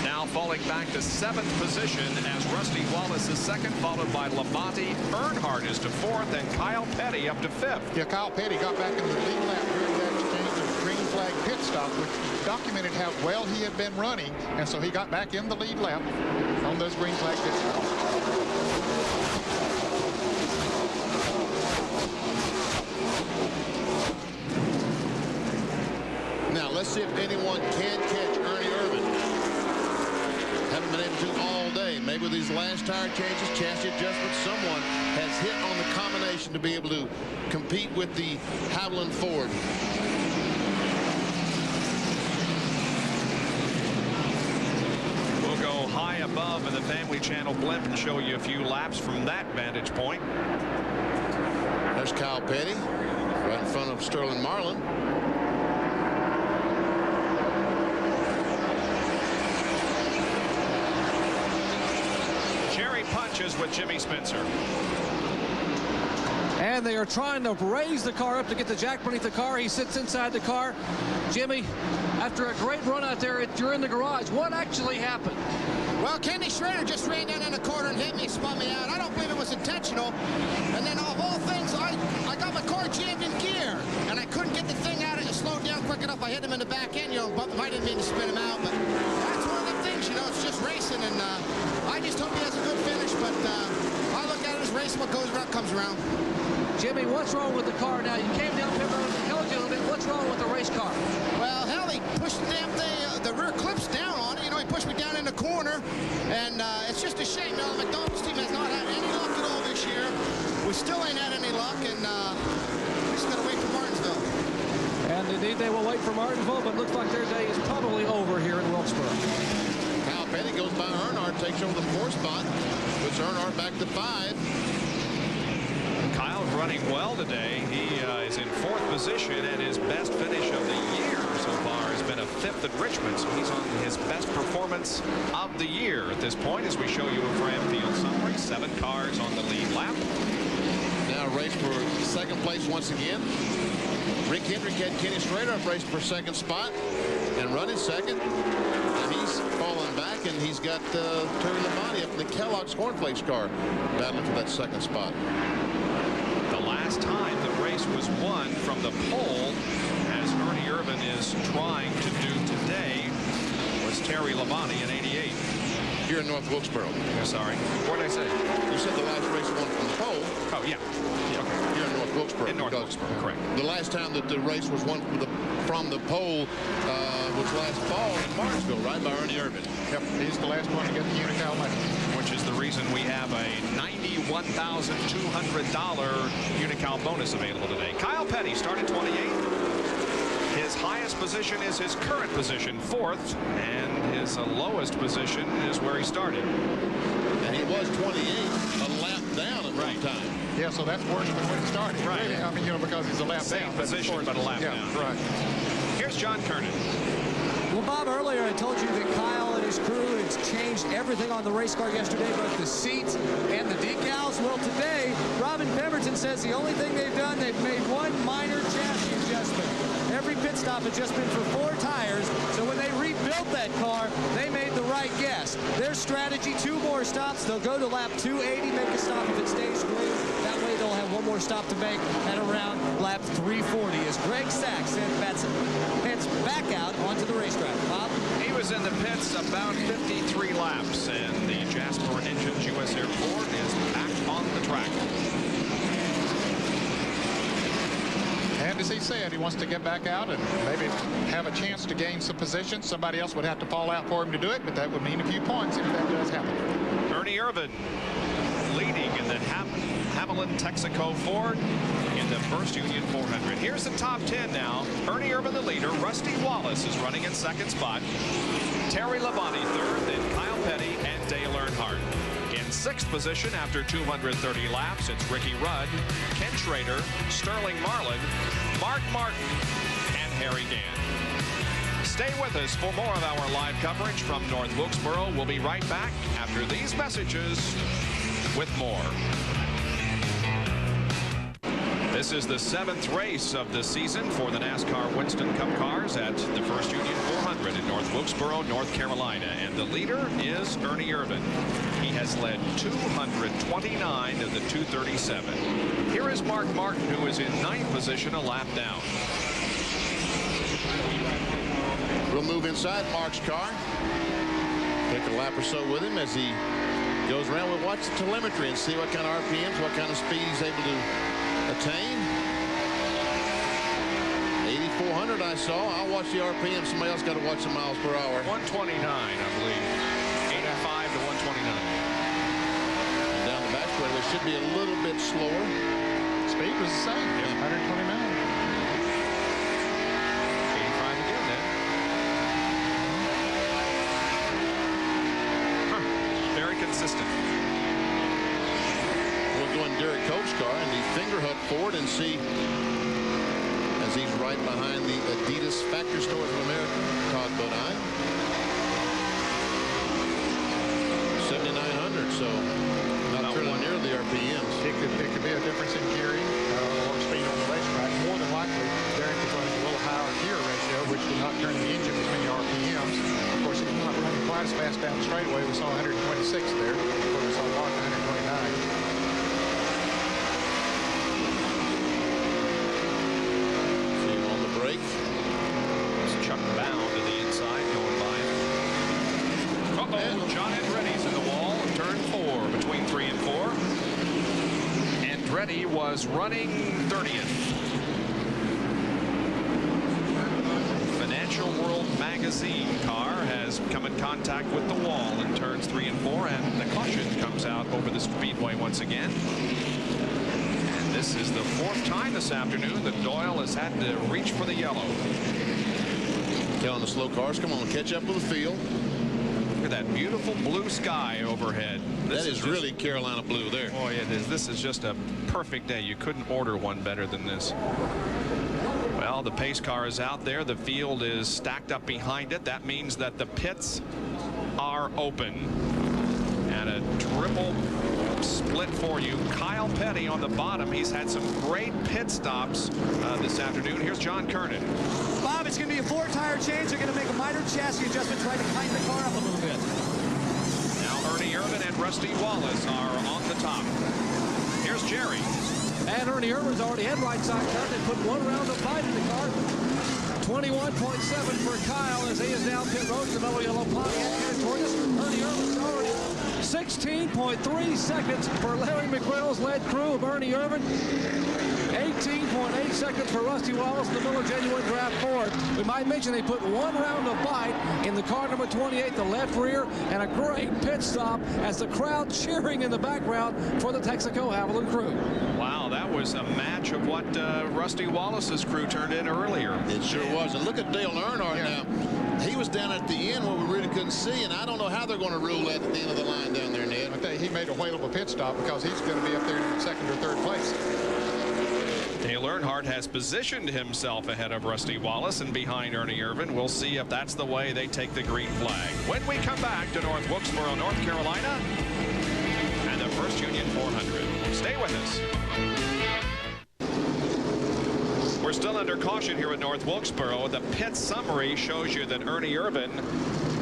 now falling back to 7th position as Rusty Wallace is 2nd, followed by Labonte. Earnhardt is to 4th, and Kyle Petty up to 5th. Yeah, Kyle Petty got back in the lead lap during that exchange of green flag pit stop, which documented how well he had been running, and so he got back in the lead lap on those green flag pit stops. Now let's see if anyone can catch Ernie Irvan. Haven't been able to all day. Maybe with these last tire changes, chassis adjustments, someone has hit on the combination to be able to compete with the Howland Ford. We'll go high above in the Family Channel blimp and show you a few laps from that vantage point. There's Kyle Petty right in front of Sterling Marlin. Punches with Jimmy Spencer. And they are trying to raise the car up to get the jack beneath the car. He sits inside the car. Jimmy, after a great run out there, you're in the garage. What actually happened? Well, Kenny Schrader just ran down in the corner and hit me, spun me out. I don't believe it was intentional. And then of all things, I got my car jammed in gear, and I couldn't get the thing out. It slowed down quick enough. I hit him in the back end, but I didn't mean to spin him out. But that's one of the things, it's just racing, and I just hope he has a good finish. But I look at it as racing. What goes around comes around. Jimmy, what's wrong with the car now? You came down pit road and held you a little bit. What's wrong with the race car? Well, hell, he pushed the damn thing, the rear clips down on it. He pushed me down in the corner, and it's just a shame. The McDonald's team has not had any luck at all this year with we still ain't had any luck, and just got to wait for Martinsville. And indeed, they will wait for Martinsville, but looks like their day is probably over here in Wilkesboro. Kyle Petty goes by Earnhardt, takes over the 4th spot, puts Earnhardt back to 5. Kyle's running well today. He is in 4th position, and his best finish of the year so far has been a 5th at Richmond. So he's on his best performance of the year at this point as we show you a Fram Field summary. 7 cars on the lead lap. Now race for 2nd place once again. Rick Hendrick had Kenny Schrader up racing for 2nd spot and running 2nd. And he's falling back, and he's got Terry Labonte up in the Kellogg's Cornflakes car battling for that 2nd spot. The last time the race was won from the pole, as Ernie Irvan is trying to do today, was Terry Labonte in '88. Here in North Wilkesboro. I'm sorry. What did I say? You said the last race won from the pole. Oh, yeah. Okay. Here in North Wilkesboro. In North Wilkesboro, correct. The last time that the race was won from the pole was last fall in Martinsville, right, by Ernie Irvan. Yep, he's the last one to get the Unical money. Which is the reason we have a $91,200 Unical bonus available today. Kyle Petty started 28th. His highest position is his current position, 4th, and his lowest position is where he started. And he was 28, a lap down at one time. Yeah, so that's worse than when he started. Right. Really. I mean, you know, because he's a lap Same down. position, but a lap down. Right. Here's John Kernan. Well, Bob, earlier I told you that Kyle and his crew has changed everything on the race car yesterday, both the seats and the decals. Well, today, Robin Pemberton says the only thing they've done, they've made one minor chassis adjustment. Every pit stop has just been for 4 tires, so when they rebuilt that car, they made the right guess. Their strategy, 2 more stops. They'll go to lap 280, make a stop if it stays green. That way they'll have 1 more stop to make at around lap 340 as Greg Sachs heads back out onto the racetrack. Bob? He was in the pits about 53 laps, and the Jasper Engines US Air Ford is back on the track. And as he said, he wants to get back out and maybe have a chance to gain some position. Somebody else would have to fall out for him to do it, but that would mean a few points if that does happen. Ernie Irvan leading in the Hamelin Texaco Ford in the First Union 400. Here's the top 10 now. Ernie Irvan the leader. Rusty Wallace is running in 2nd spot. Terry Labonte 3rd, then Kyle Petty and Dale Earnhardt. In 6th position after 230 laps, it's Ricky Rudd, Ken Schrader, Sterling Marlin, Mark Martin, and Harry Gant. Stay with us for more of our live coverage from North Wilkesboro. We'll be right back after these messages with more. This is the 7th race of the season for the NASCAR Winston Cup cars at the First Union 400 in North Wilkesboro, North Carolina. And the leader is Ernie Irvan. He has led 229 of the 237. Here is Mark Martin, who is in 9th position, a lap down. We'll move inside Mark's car. Take a lap or so with him as he goes around. We'll watch the telemetry and see what kind of RPMs, what kind of speed he's able to attain. 8,400 I saw. I'll watch the RPM. Somebody else got to watch the miles per hour. 129, I believe. 85 to 129. Down the back straightaway should be a little bit slower. Speed was the same. Yeah. 129. 85 again then. Huh. Very consistent. We'll go in Derrike Coach's car in the Fingerhut Ford and see as he's right behind the Adidas Factory Stores of America, Todd Bodine. 7,900, so not really near the RPMs. It could be a difference in gearing or speed on the racetrack. More than likely, Derrike is running a little higher gear ratio, which will not turn the engine between the RPMs. Of course, he's not running quite as fast down the straightaway. We saw 126 there. We saw Mark 129. Chuck Bound to the inside going by. Uh-oh, John Andretti's in the wall. Turn 4 between 3 and 4. Andretti was running 30th. Financial World Magazine car has come in contact with the wall in turns 3 and 4, and the caution comes out over the speedway once again. This is the 4th time this afternoon that Doyle has had to reach for the yellow. Telling the slow cars, come on, catch up with the field. Look at that beautiful blue sky overhead. That is really Carolina blue there. Boy, it is. This is just a perfect day. You couldn't order one better than this. Well, the pace car is out there. The field is stacked up behind it. That means that the pits are open. And a triple split for you. Kyle Petty on the bottom. He's had some great pit stops this afternoon. Here's John Kernan. Bob, it's going to be a 4-tire change. They're going to make a minor chassis adjustment, try to tighten the car up a little bit. Now Ernie Irvan and Rusty Wallace are on the top. Here's Jerry. And Ernie Irvan's already had right side cut. They put 1 round of bite in the car. 21.7 for Kyle as he is down pit road to the Mellow Yellow Pontiac headed toward us. Ernie Irvan's already 16.3 seconds for Larry McGrail's led crew of Ernie Irvan. 18.8 seconds for Rusty Wallace in the Miller Genuine Draft Ford. We might mention they put 1 round of bite in the car number 28, the left rear, and a great pit stop as the crowd cheering in the background for the Texaco Haviland crew. Wow, that was a match of what Rusty Wallace's crew turned in earlier. It sure was. And look at Dale Earnhardt now. He was down at the end where we really couldn't see, and I don't know how they're going to rule that at the end of the line down there, Ned. I tell you, he made a whale of a pit stop because he's going to be up there in 2nd or 3rd place. Dale Earnhardt has positioned himself ahead of Rusty Wallace and behind Ernie Irvan. We'll see if that's the way they take the green flag. When we come back to North Wilkesboro, North Carolina, and the First Union 400. Stay with us. We're still under caution here at North Wilkesboro. The pit summary shows you that Ernie Irvan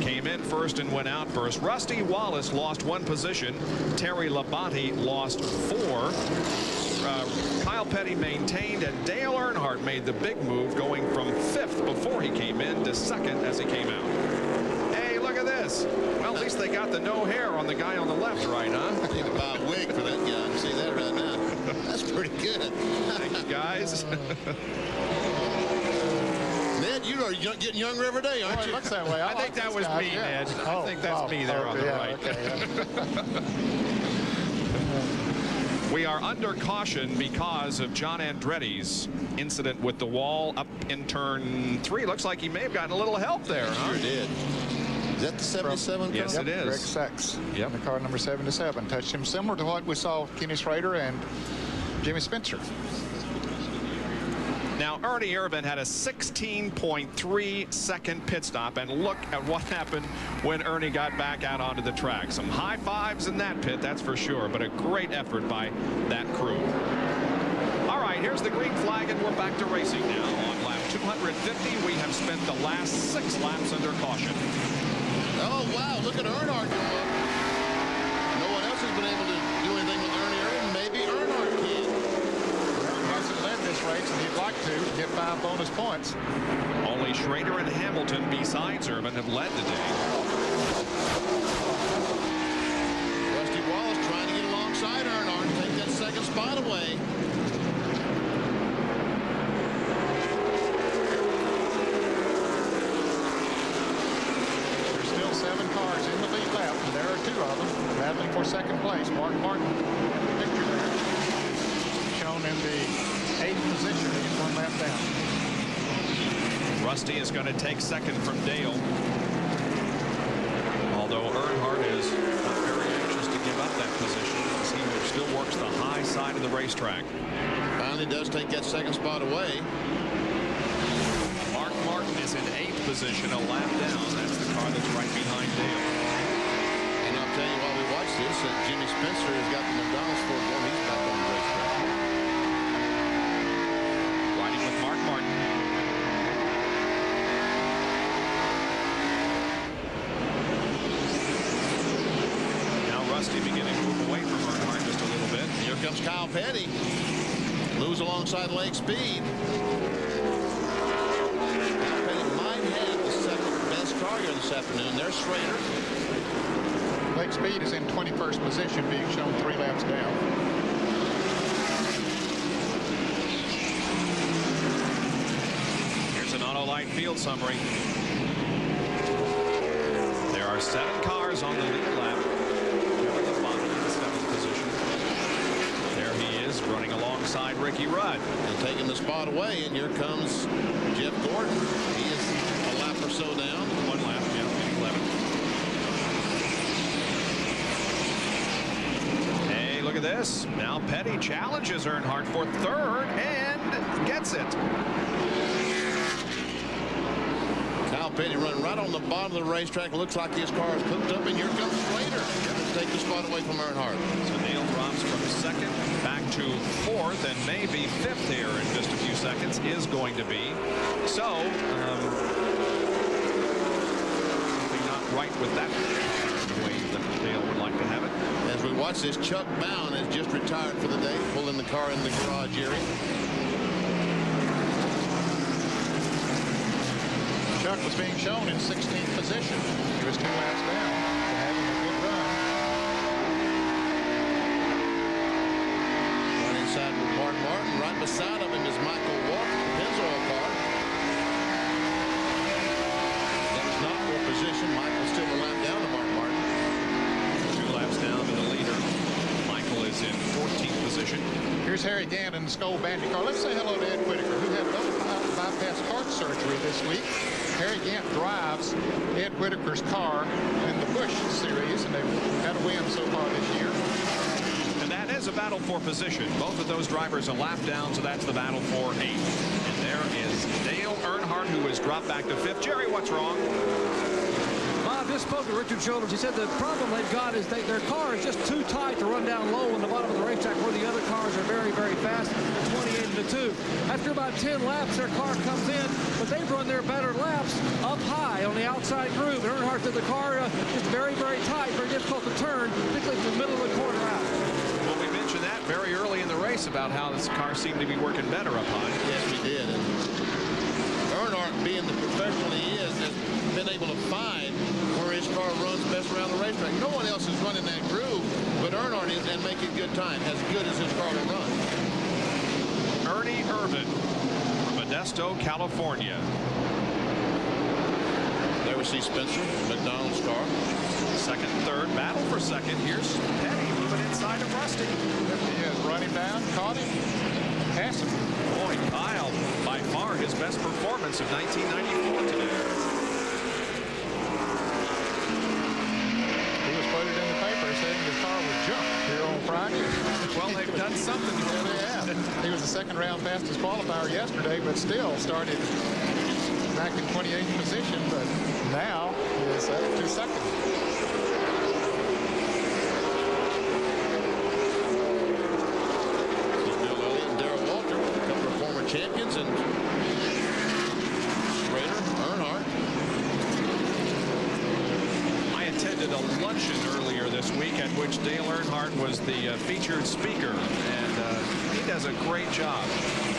came in first and went out first. Rusty Wallace lost 1 position. Terry Labonte lost 4. Kyle Petty maintained, and Dale Earnhardt made the big move, going from 5th before he came in to 2nd as he came out. Hey, look at this. Well, at least they got the no hair on the guy on the left, right, huh? I need to buy a wig for that guy. I can see that right now. That's pretty good. Thank you, guys. Ned, you are getting younger every day, aren't you? It looks that way. I think that was me, Ned. I think that's me there on the right. Okay, We are under caution because of John Andretti's incident with the wall up in turn 3. Looks like he may have gotten a little help there, huh? Sure did. Is that the 77 car? Yes, it is. Greg Sachs. Yep. The car number 77 touched him, similar to what we saw Kenny Schrader and Jimmy Spencer. Now, Ernie Irvan had a 16.3 second pit stop, and look at what happened when Ernie got back out onto the track. Some high fives in that pit, that's for sure, but a great effort by that crew. All right, here's the green flag, and we're back to racing now. On lap 250, we have spent the last 6 laps under caution. Oh, wow, look at Earnhardt go up. No one else has been able to do anything with Ernie Irvan. Maybe Earnhardt can. Hasn't led this race, and he'd like to get 5 bonus points. Only Schrader and Hamilton, besides Irvan, have led today. Rusty Wallace trying to get alongside Earnhardt and take that 2nd spot away. There's still 7 cars in the lead lap, and there are 2 of them battling for 2nd place. Mark Martin, picture there, shown in the 8th position. He's 1 lap down. Rusty is going to take 2nd from Dale. Although Earnhardt is not very anxious to give up that position, as he still works the high side of the racetrack. Finally does take that 2nd spot away. Mark Martin is in 8th position, a lap down. That's the car that's right behind Dale. And I'll tell you while we watch this, Jimmy Spencer has got the McDonald's Ford. Boy, he's back on the racetrack. Riding with Mark Martin. Now Rusty beginning to move away from Earnhardt just a little bit. Here comes Kyle Petty. Moves alongside Lake Speed. Kyle Petty might have the 2nd best car here this afternoon. There's Schrader. Lake Speed is in 21st position, being shown 3 laps down. Here's an Autolite field summary. There are 7 cars on the lead lap. Labonte in 7th position. There he is, running along alongside Ricky Rudd. And taking the spot away, and here comes Jeff Gordon. He is a lap or so down. 1 lap, yeah, 11. Hey, look at this. Now Petty challenges Earnhardt for third and gets it. Petty running right on the bottom of the racetrack. Looks like his car is hooked up, and here comes Schrader to take the spot away from Earnhardt. So Dale drops from second back to fourth, and maybe fifth here in just a few seconds is going to be. So, something not right with that the way that Dale would like to have it. As we watch this, Chuck Bowen has just retired for the day, pulling the car in the garage area. Chuck was being shown in 16th position. He was 2 laps down, having a good run. Right inside with Mark Martin. Right beside of him is Michael Walker, the Pennzoil car. That was not for position. Michael's still a lap down to Mark Martin. 2 laps down to the leader. Michael is in 14th position. Here's Harry Gant in the Skull Bandit car. Let's say hello to Ed Whitaker, who had double bypass heart surgery this week. Harry Gant drives Ed Whitaker's car in the Busch Series, and they've had a win so far this year. And that is a battle for position. Both of those drivers a lap down, so that's the battle for 8th. And there is Dale Earnhardt, who has dropped back to 5th. Jerry, what's wrong? I just spoke to Richard Childers. He said the problem they've got is their car is just too tight to run down low in the bottom of the racetrack where the other cars are very, very fast, 28-2. After about 10 laps, their car comes in, but they've run their better laps up high on the outside groove. And Earnhardt said the car is very, very tight, very difficult to turn, particularly from the middle of the corner out. Well, we mentioned that very early in the race about how this car seemed to be working better up high. Yes, we did. And Earnhardt, being the professional he is, has been able to find where his car runs best around the racetrack. No one else is running that groove, but Earnhardt is and making good time, as good as his car will run. Ernie Irvan from Modesto, California. There we see Spencer, McDonald's car. Second, third, battle for second. Here's Petty moving inside of Rusty. He has run him down, caught him, passed him. Boy, Kyle, by far his best performance of 1994 today. He was quoted in the paper saying his car was junk here on Friday. Well, they've done something. Yeah, they have. He was the second round fastest qualifier yesterday, but still started back in 28th position, but now he is to second. Bill Elliott and Darrell Waltrip, a couple of former champions, and Schrader, Earnhardt. I attended a luncheon earlier this week at which Dale Earnhardt was the featured speaker, and he does a great job.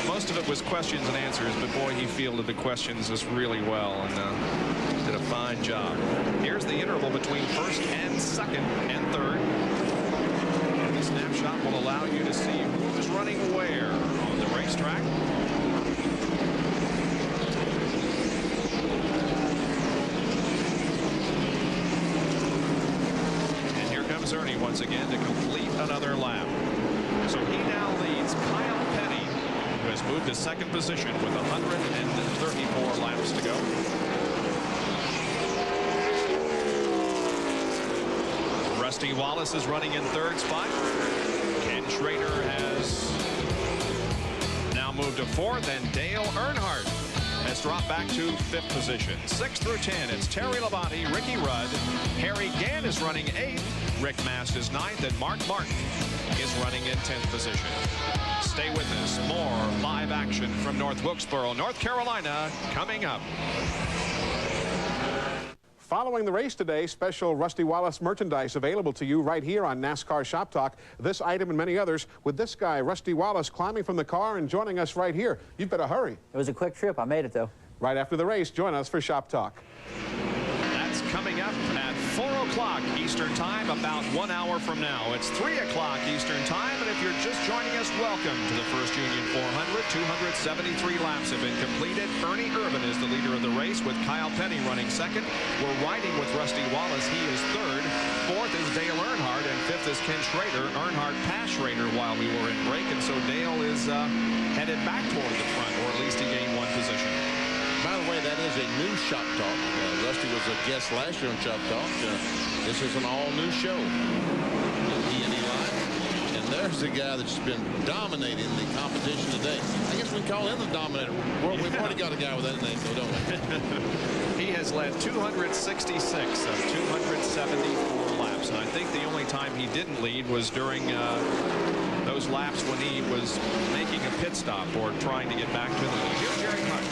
Most of it was questions and answers, but boy, he fielded the questions just really well and did a fine job. Here's the interval between first and second and third. And the snapshot will allow you to see who's running where on the racetrack. And here comes Ernie once again to complete another lap. So he now leads Kyle Petty, who has moved to second position with 134 laps to go. Rusty Wallace is running in third spot. Ken Schrader has now moved to fourth, and Dale Earnhardt has dropped back to fifth position. 6 through 10, it's Terry Labonte, Ricky Rudd. Harry Gant is running eighth. Rick Mast is ninth, and Mark Martin is running in 10th position. Stay with us. More live action from North Wilkesboro, North Carolina, coming up. Following the race today, special Rusty Wallace merchandise available to you right here on NASCAR Shop Talk. This item and many others with this guy, Rusty Wallace, climbing from the car and joining us right here. You'd better hurry. It was a quick trip. I made it, though. Right after the race, join us for Shop Talk. That's coming up at 4 o'clock Eastern Time, about 1 hour from now. It's 3 o'clock Eastern Time, and if you're just joining us, welcome to the First Union 400. 273 laps have been completed. Ernie Irvan is the leader of the race, with Kyle Petty running second. We're riding with Rusty Wallace. He is third. Fourth is Dale Earnhardt, and fifth is Ken Schrader. Earnhardt passed Schrader while we were in break, and so Dale is headed back toward the front, or at least he gained one position. By the way, that is a new Shop Talk. Rusty was a guest last year on Shop Talk. This is an all-new show. He and Eli. And there's the guy that's been dominating the competition today. I guess we call him the dominator. Well, we've already got a guy with that name, though, don't we? He has led 266 of 274 laps. And I think the only time he didn't lead was during those laps when he was making a pit stop or trying to get back to the lead. Here's Jerry Punch.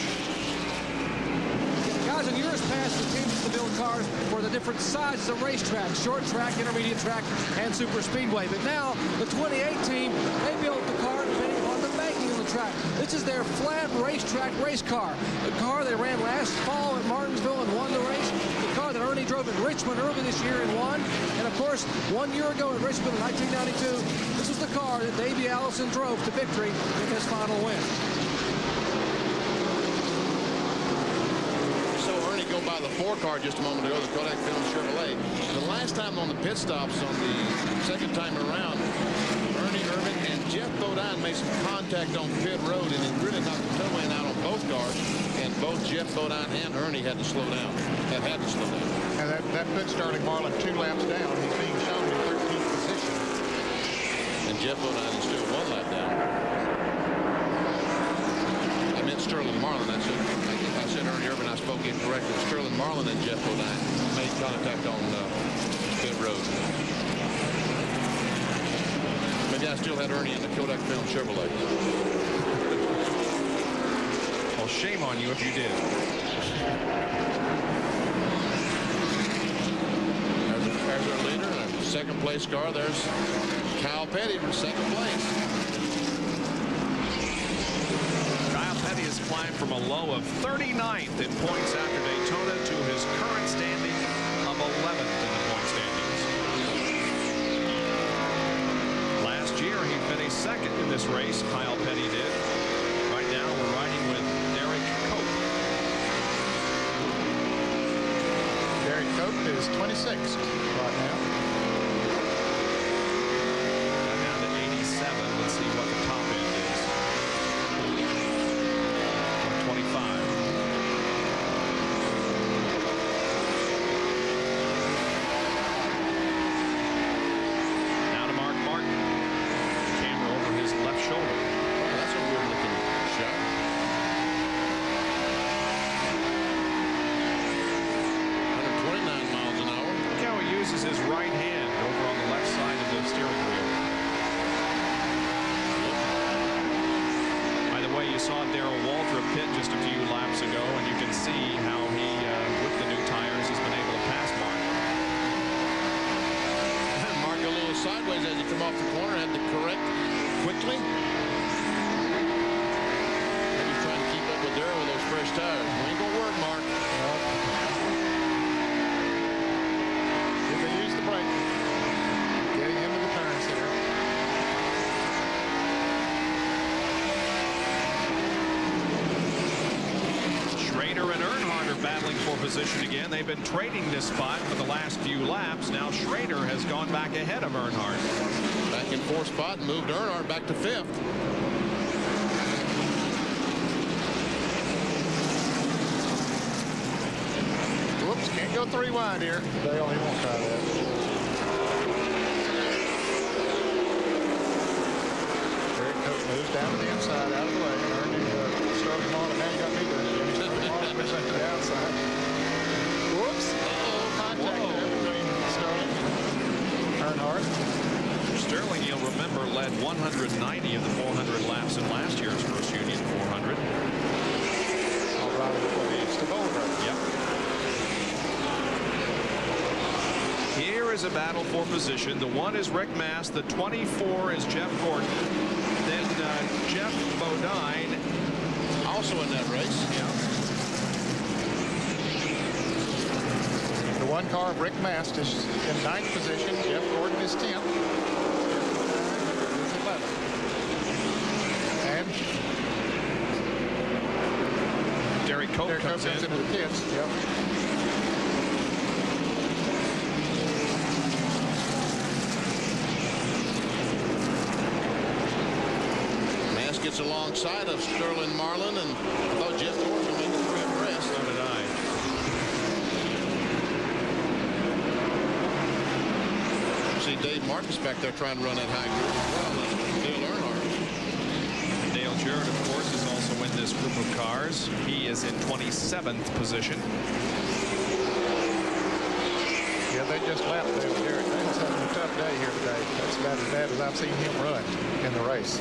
Guys, in years past, the teams used to build cars for the different sizes of racetracks, short track, intermediate track, and super speedway. But now, the 28 team, they built the car depending on the banking of the track. This is their flat racetrack race car. The car they ran last fall at Martinsville and won the race. The car that Ernie drove in Richmond early this year and won. And of course, 1 year ago in Richmond in 1992, this was the car that Davey Allison drove to victory in his final win. Go by the 4 car just a moment ago, the Kodak Film Chevrolet. The last time on the pit stops on the second time around, Ernie Irvan and Geoff Bodine made some contact on pit road, and it really knocked the toe in out on both cars, and both Geoff Bodine and Ernie had to slow down. Had to slow down. And that pit starting Marlin 2 laps down. He's being shown in 13th position. And Geoff Bodine is still 1 lap down. I meant Sterling Marlin, that's it. I said Ernie Irvan, I spoke incorrectly. Sterling Marlin and Geoff Bodine made contact on pit road. Maybe I still had Ernie in the Kodak Film Chevrolet. Well, shame on you if you did. There's our leader, our second place car. There's Kyle Petty for second place. Petty has climbed from a low of 39th in points after Daytona to his current standing of 11th in the point standings. Last year he finished second in this race. Kyle Petty did. Right now we're riding with Derrike Cope. Derrike Cope is 26th right now. Down to 87. Let's see what the top end is. 25. Now to Mark Martin. Camera over his left shoulder. Oh, that's a weird looking shot. 129 miles an hour. Look how he uses his right hand over on the left side of the steering wheel. By the way, you saw Darrell Waltrip pit just a few laps ago, and you can see how he, with the new tires, has been able to pass Mark. Mark a little sideways as he come off the corner, had to correct quickly. Maybe he's trying to keep up with Darrell with those fresh tires. It ain't gonna work, Mark. If they use the brake, getting into the turns here. Schrader and Earnhardt are battling for position again. They've been trading this spot for the last few laps. Now Schrader has gone back ahead of Earnhardt. Back in 4th spot and moved Earnhardt back to 5th. Whoops, can't go 3 wide here. Dale, he won't try that. Derrike Cope moves down to the inside, out of the way. Ernie starting on, and now you got me there. To the outside. Whoops. Contact there between Sterling and Earnhardt. Sterling, you'll remember, led 190 of the 400 laps in last year's First Union 400. All right, it's the Boulder. Yep. Here is a battle for position. The 1 is Rick Mast. The 24 is Jeff Gordon. Then Geoff Bodine. Also in that race. Yeah. The one car, Rick Mast, is in 9th position. Jeff Gordon is 10th. Is 11th. And Derrike comes into the pits. Yep. Mast gets alongside of Sterling Marlin, and I thought Jeff Gordon would make the three abreast. So did I. See Dave Marcus back there trying to run that high group as well. Dale Earnhardt. Dale Jarrett, of course, is also in this group of cars. He is in 27th position. Yeah, they just left Dale Jarrett. They was having a tough day here today. That's about as bad as I've seen him run in the race.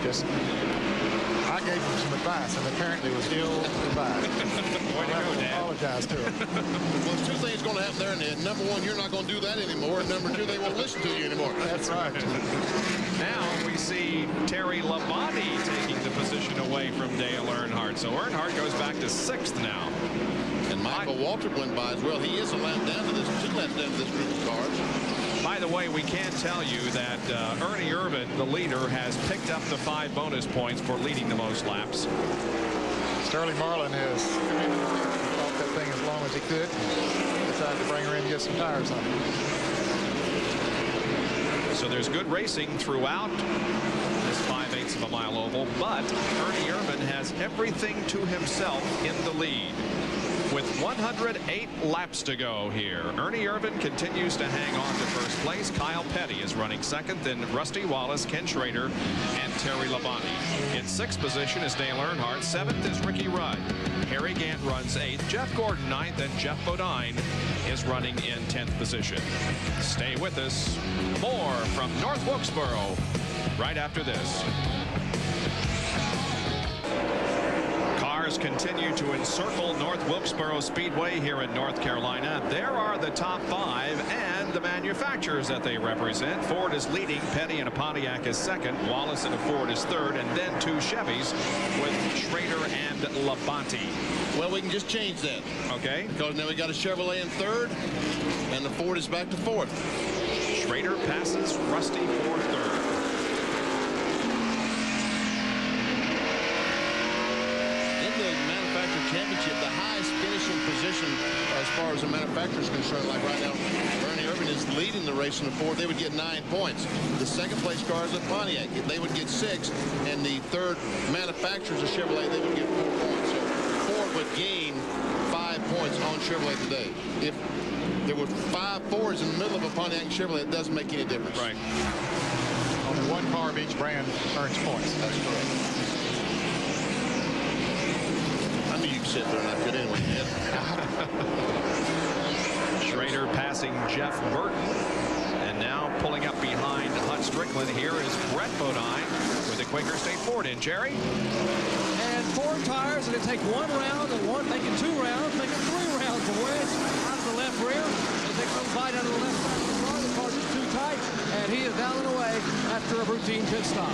Just, I gave him some advice, and apparently was ill advice. Way to go, Dad. Apologize to him. Well, there's two things going to happen there, Ned. Number one, you're not going to do that anymore. And number two, they won't listen to you anymore. That's right. Now we see Terry Labonte taking the position away from Dale Earnhardt. So Earnhardt goes back to 6th now. And Michael Waltrip went by as well. He is a lap down to this, 2 laps down to this group of cars. By the way, we can tell you that Ernie Irvan, the leader, has picked up the 5 bonus points for leading the most laps. Sterling Marlin has fought that thing as long as he could. Decided to bring her in and get some tires on it. So there's good racing throughout this 5/8 of a mile oval, but Ernie Irvan has everything to himself in the lead. With 108 laps to go here, Ernie Irvan continues to hang on to first place. Kyle Petty is running 2nd, then Rusty Wallace, Ken Schrader, and Terry Labonte. In 6th position is Dale Earnhardt. 7th is Ricky Rudd. Harry Gant runs 8th. Jeff Gordon 9th, and Jeff Bodine is running in 10th position. Stay with us. More from North Wilkesboro right after this. Cars continue to encircle North Wilkesboro Speedway here in North Carolina. There are the top 5 and the manufacturers that they represent. Ford is leading. Petty and a Pontiac is 2nd. Wallace and a Ford is 3rd. And then 2 Chevys with Schrader and Labonte. Well, we can just change that. Okay. Because now we got a Chevrolet in 3rd, and the Ford is back to 4th. Schrader passes Rusty for 3rd. Championship, the highest finishing position as far as the manufacturer is concerned, like right now, Ernie Irvan is leading the race in the Ford. They would get 9 points. The 2nd place car is a Pontiac. They would get 6, and the 3rd manufacturer is a Chevrolet. They would get 4 points. So Ford would gain 5 points on Chevrolet today. If there were 5 Fords in the middle of a Pontiac and Chevrolet, it doesn't make any difference. Right. Only one car of each brand earns points. That's correct. You can sit there and I could anyway. Schrader passing Jeff Burton, and now pulling up behind Hut Stricklin. Here is Brett Bodine with the Quaker State Ford in. Jerry? And 4 tires, and it take 1 round, and making 2 rounds, making 3 rounds. The wedge out of the left rear. They take some bite out of the left side of the car. The car's just too tight, and he is down and away after a routine pit stop.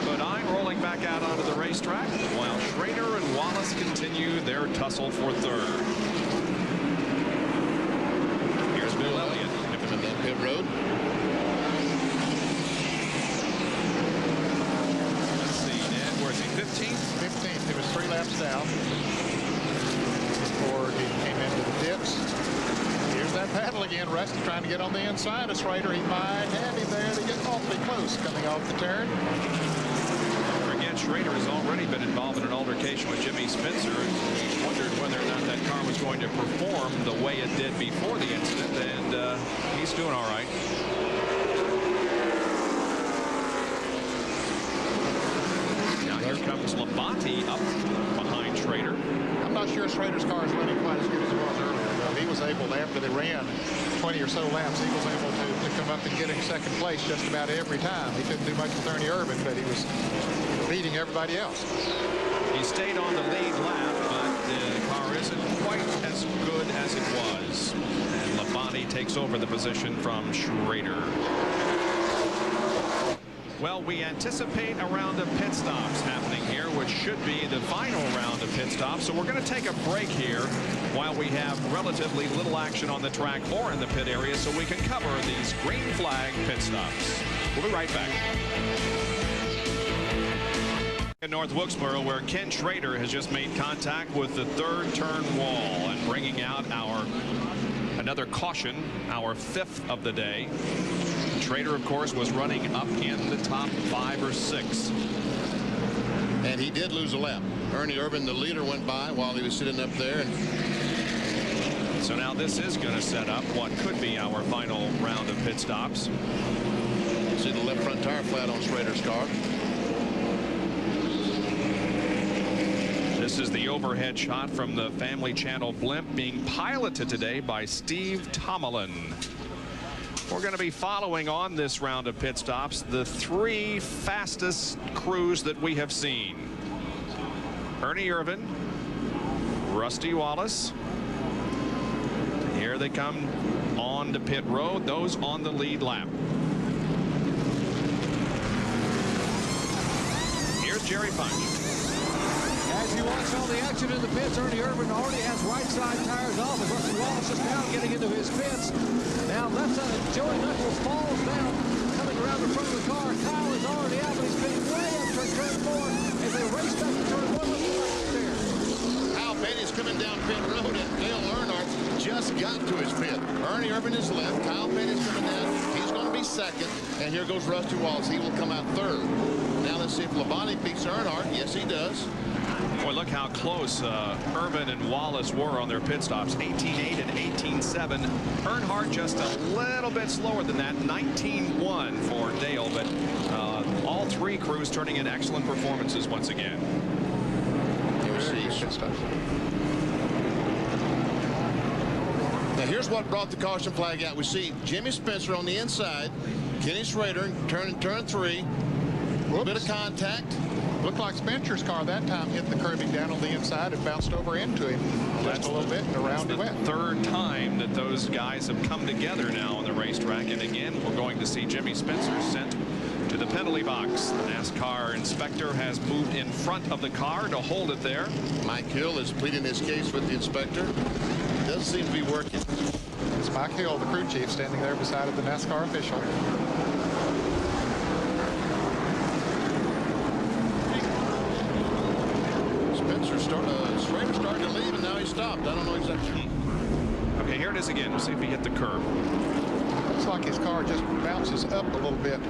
Bodine rolling back out onto the racetrack, while Schrader and Wallace continue their tussle for 3rd. Here's Bill Elliott nipping in that pit road. Let's see, Ned, where's he? 15th? 15th. He was 3 laps down before he came into the pits. Here's that paddle again. Rusty trying to get on the inside of Schrader. He might have him there. They get awfully close coming off the turn. Schrader has already been involved in an altercation with Jimmy Spencer. He wondered whether or not that car was going to perform the way it did before the incident, and he's doing all right. Now here comes Labonte up behind Schrader. I'm not sure Schrader's car is running quite as good as it was earlier. He was able, after they ran 20 or so laps, he was able to come up and get in 2nd place just about every time. He couldn't do much with Ernie Irvan, but he was beating everybody else. He stayed on the lead lap, but the car isn't quite as good as it was. And Labonte takes over the position from Schrader. Well, we anticipate a round of pit stops happening here, which should be the final round of pit stops. So we're going to take a break here while we have relatively little action on the track or in the pit area, so we can cover these green flag pit stops. We'll be right back. In North Wilkesboro, where Ken Schrader has just made contact with the third turn wall and bringing out another caution, our 5th of the day. Schrader, of course, was running up in the top 5 or 6. And he did lose a lap. Ernie Irvan, the leader, went by while he was sitting up there. So now this is going to set up what could be our final round of pit stops. See the left front tire flat on Schrader's car. This is the overhead shot from the Family Channel blimp being piloted today by Steve Tomlin. We're going to be following on this round of pit stops the 3 fastest crews that we have seen. Ernie Irvan, Rusty Wallace. Here they come on to pit road, those on the lead lap. Here's Jerry Punch. As you watch all the action in the pits, Ernie Irvan already has right side tires off as Rusty Wallace is now getting into his pits. Now left side, Joey Knuckles falls down, coming around the front of the car. Kyle is already out, but he's been way up to turn 4 as they race back to turn 1. Let's go back there. Kyle Petty's coming down pit road, and Dale Earnhardt just got to his pit. Ernie Irvan is left. Kyle Petty's coming down. He's going to be second, and here goes Rusty Wallace. He will come out third. Now let's see if Labonte beats Earnhardt. Yes, he does. Boy, look how close Irvan and Wallace were on their pit stops. 18.8 and 18.7. Earnhardt just a little bit slower than that. 19.1 for Dale, but all 3 crews turning in excellent performances once again. Now here's what brought the caution flag out. We see Jimmy Spencer on the inside, Kenny Schrader turn 3. A little bit of contact. Looked like Spencer's car that time hit the curbing down on the inside and bounced over into him just a little bit, and around he went. Third time that those guys have come together now on the racetrack, and again we're going to see Jimmy Spencer sent to the penalty box. The NASCAR inspector has moved in front of the car to hold it there. Mike Hill is pleading his case with the inspector. Doesn't seem to be working. It's Mike Hill, the crew chief, standing there beside of the NASCAR official. Schrader started to leave, and now he stopped. I don't know exactly. Okay, here it is again. We'll see if he hit the curb. Looks like his car just bounces up a little bit.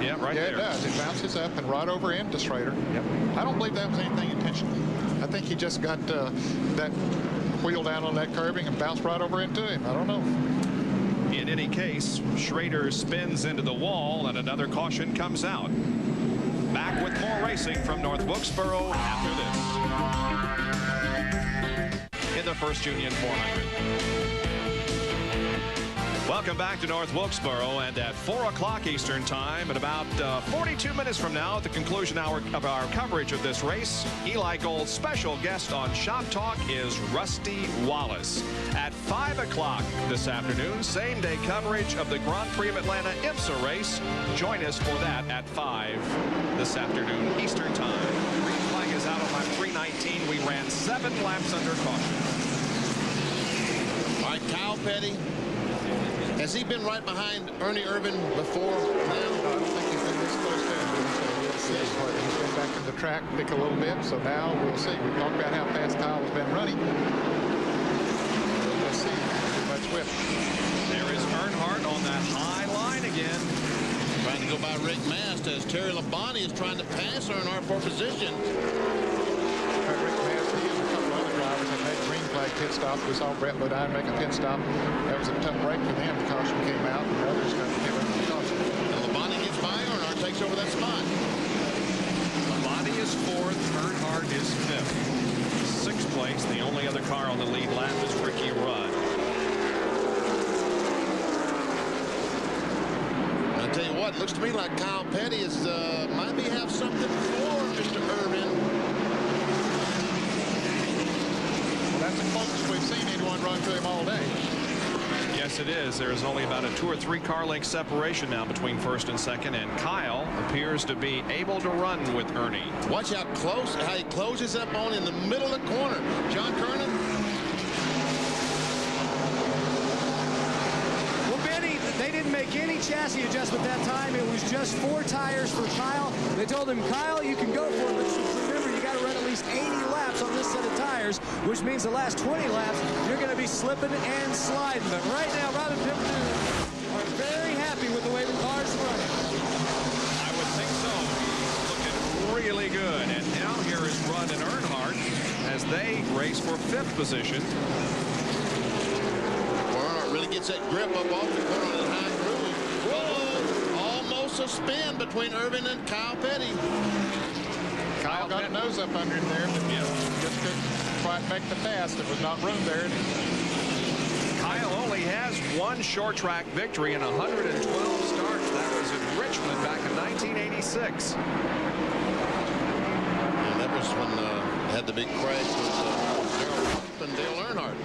Yeah, right there. Yeah, it does. It bounces up and right over into Schrader. Yep. I don't believe that was anything intentional. I think he just got that wheel down on that curbing and bounced right over into him. I don't know. In any case, Schrader spins into the wall, and another caution comes out. Back with more racing from North Wilkesboro after this. In the First Union 400. Welcome back to North Wilkesboro, and at 4 o'clock Eastern Time, at about 42 minutes from now, at the conclusion of our coverage of this race, Eli Gold's special guest on Shop Talk is Rusty Wallace. At 5 o'clock this afternoon, same-day coverage of the Grand Prix of Atlanta IMSA race. Join us for that at 5 this afternoon Eastern Time. Green flag is out on lap 319. We ran 7 laps under caution. All right, Kyle Petty. Has he been right behind Ernie Irvan before now? I don't think he's been this close to him. So we'll see. He's been back in the track pick a little bit, so now we'll see. We talked about how fast Kyle has been running. We'll see too much whip. There is Earnhardt on that high line again. Trying to go by Rick Mast as Terry Labonte is trying to pass Earnhardt for position. Rick Mast, he and a couple other drivers have made green flag pit stops. We saw Brett Bodine make a pit stop. That was a tough break for them. The caution came out, and the others got to give up the caution. And Labonte gets by. Earnhardt takes over that spot. Labonte is 4th. Earnhardt is 5th. 6th place. The only other car on the lead lap is Ricky Rudd. I'll tell you what, it looks to me like Kyle Petty is might be have something for Mr. Irvan. Well, that's the closest we've seen anyone run to him all day. Yes, Yes, it is. There is only about a 2 or 3 car length separation now between first and second, and Kyle appears to be able to run with Ernie. Watch how close, how he closes up on in the middle of the corner. John Kernan. Well, Benny, they didn't make any chassis adjustment that time. It was just 4 tires for Kyle. They told him, Kyle, you can go for it, but remember, you got to run at least 80 laps on this set of tires, which means the last 20 laps, you're going to be slipping and sliding. But right now, Robin Pimpton are very happy with the way the car's running. I would think so. He's looking really good. And now here is Rudd and Earnhardt as they race for 5th position. Earnhardt really gets that grip up off the corner of the high groove. Whoa! Almost a spin between Irvan and Kyle Petty. Kyle got a nose up under him there, but just couldn't quite make the pass. There was not room there. Kyle only has 1 short track victory in 112 starts. That was in Richmond back in 1986. And that was when had the big crash with Darrell Waltrip and Dale Earnhardt.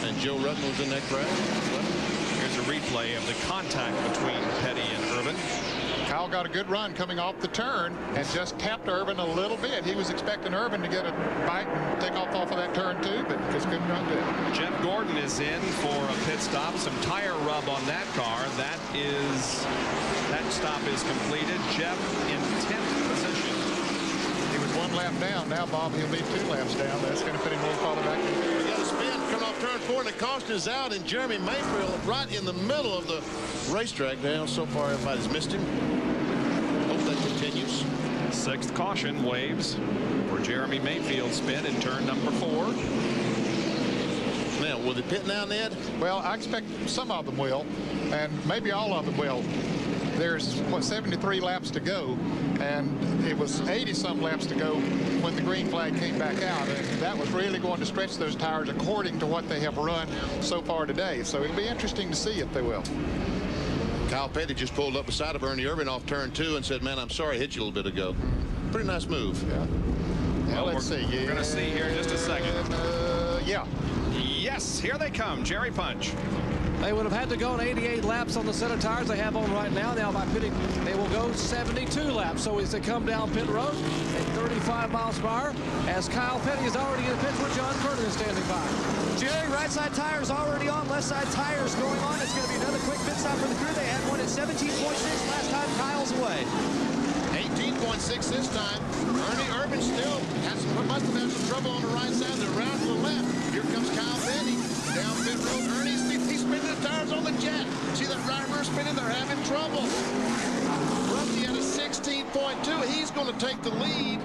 And Joe Rutten was in that crash. Here's a replay of the contact between Petty and Irvan. Kyle got a good run coming off the turn and just tapped Irvan a little bit. He was expecting Irvan to get a bite and take off of that turn too, but just couldn't run good. Jeff Gordon is in for a pit stop. Some tire rub on that car. That stop is completed. Jeff in 10th position. He was 1 lap down. Now, Bob, he'll be 2 laps down. That's going to put him more farther back. He got a spin coming off turn 4, and the caution is out, and Jeremy Mayfield right in the middle of the racetrack. Now, so far, everybody's missed him. Hope that continues. 6th caution waves for Jeremy Mayfield's spin in turn number 4. Now, will they pit now, Ned? Well, I expect some of them will, and maybe all of them will. There's, 73 laps to go, and it was 80-some laps to go when the green flag came back out, and that was really going to stretch those tires according to what they have run so far today. So it'll be interesting to see if they will. Kyle Petty just pulled up beside of Ernie Irvan off turn 2 and said, man, I'm sorry I hit you a little bit ago. Pretty nice move. Yeah. Well, let's see. We're going to see here in just a second. Yeah. Yes, here they come. Jerry Punch. They would have had to go on 88 laps on the set of tires they have on right now. Now by pitting, they will go 72 laps. So as they come down pit road at 35 miles per hour, as Kyle Petty is already in the pits where John Kernan is standing by. Jerry, right side tires already on, left side tires going on. It's going to be another quick pit stop for the crew. They had one at 17.6 last time Kyle's away. 18.6 this time. Ernie Irvan still must have had some trouble on the right side. They're around to the left. Here comes Kyle Petty down pit road. Ernie's spinning the tires on the jet. See that right rear spinning? They're having trouble. Rusty at a 16.2. He's going to take the lead,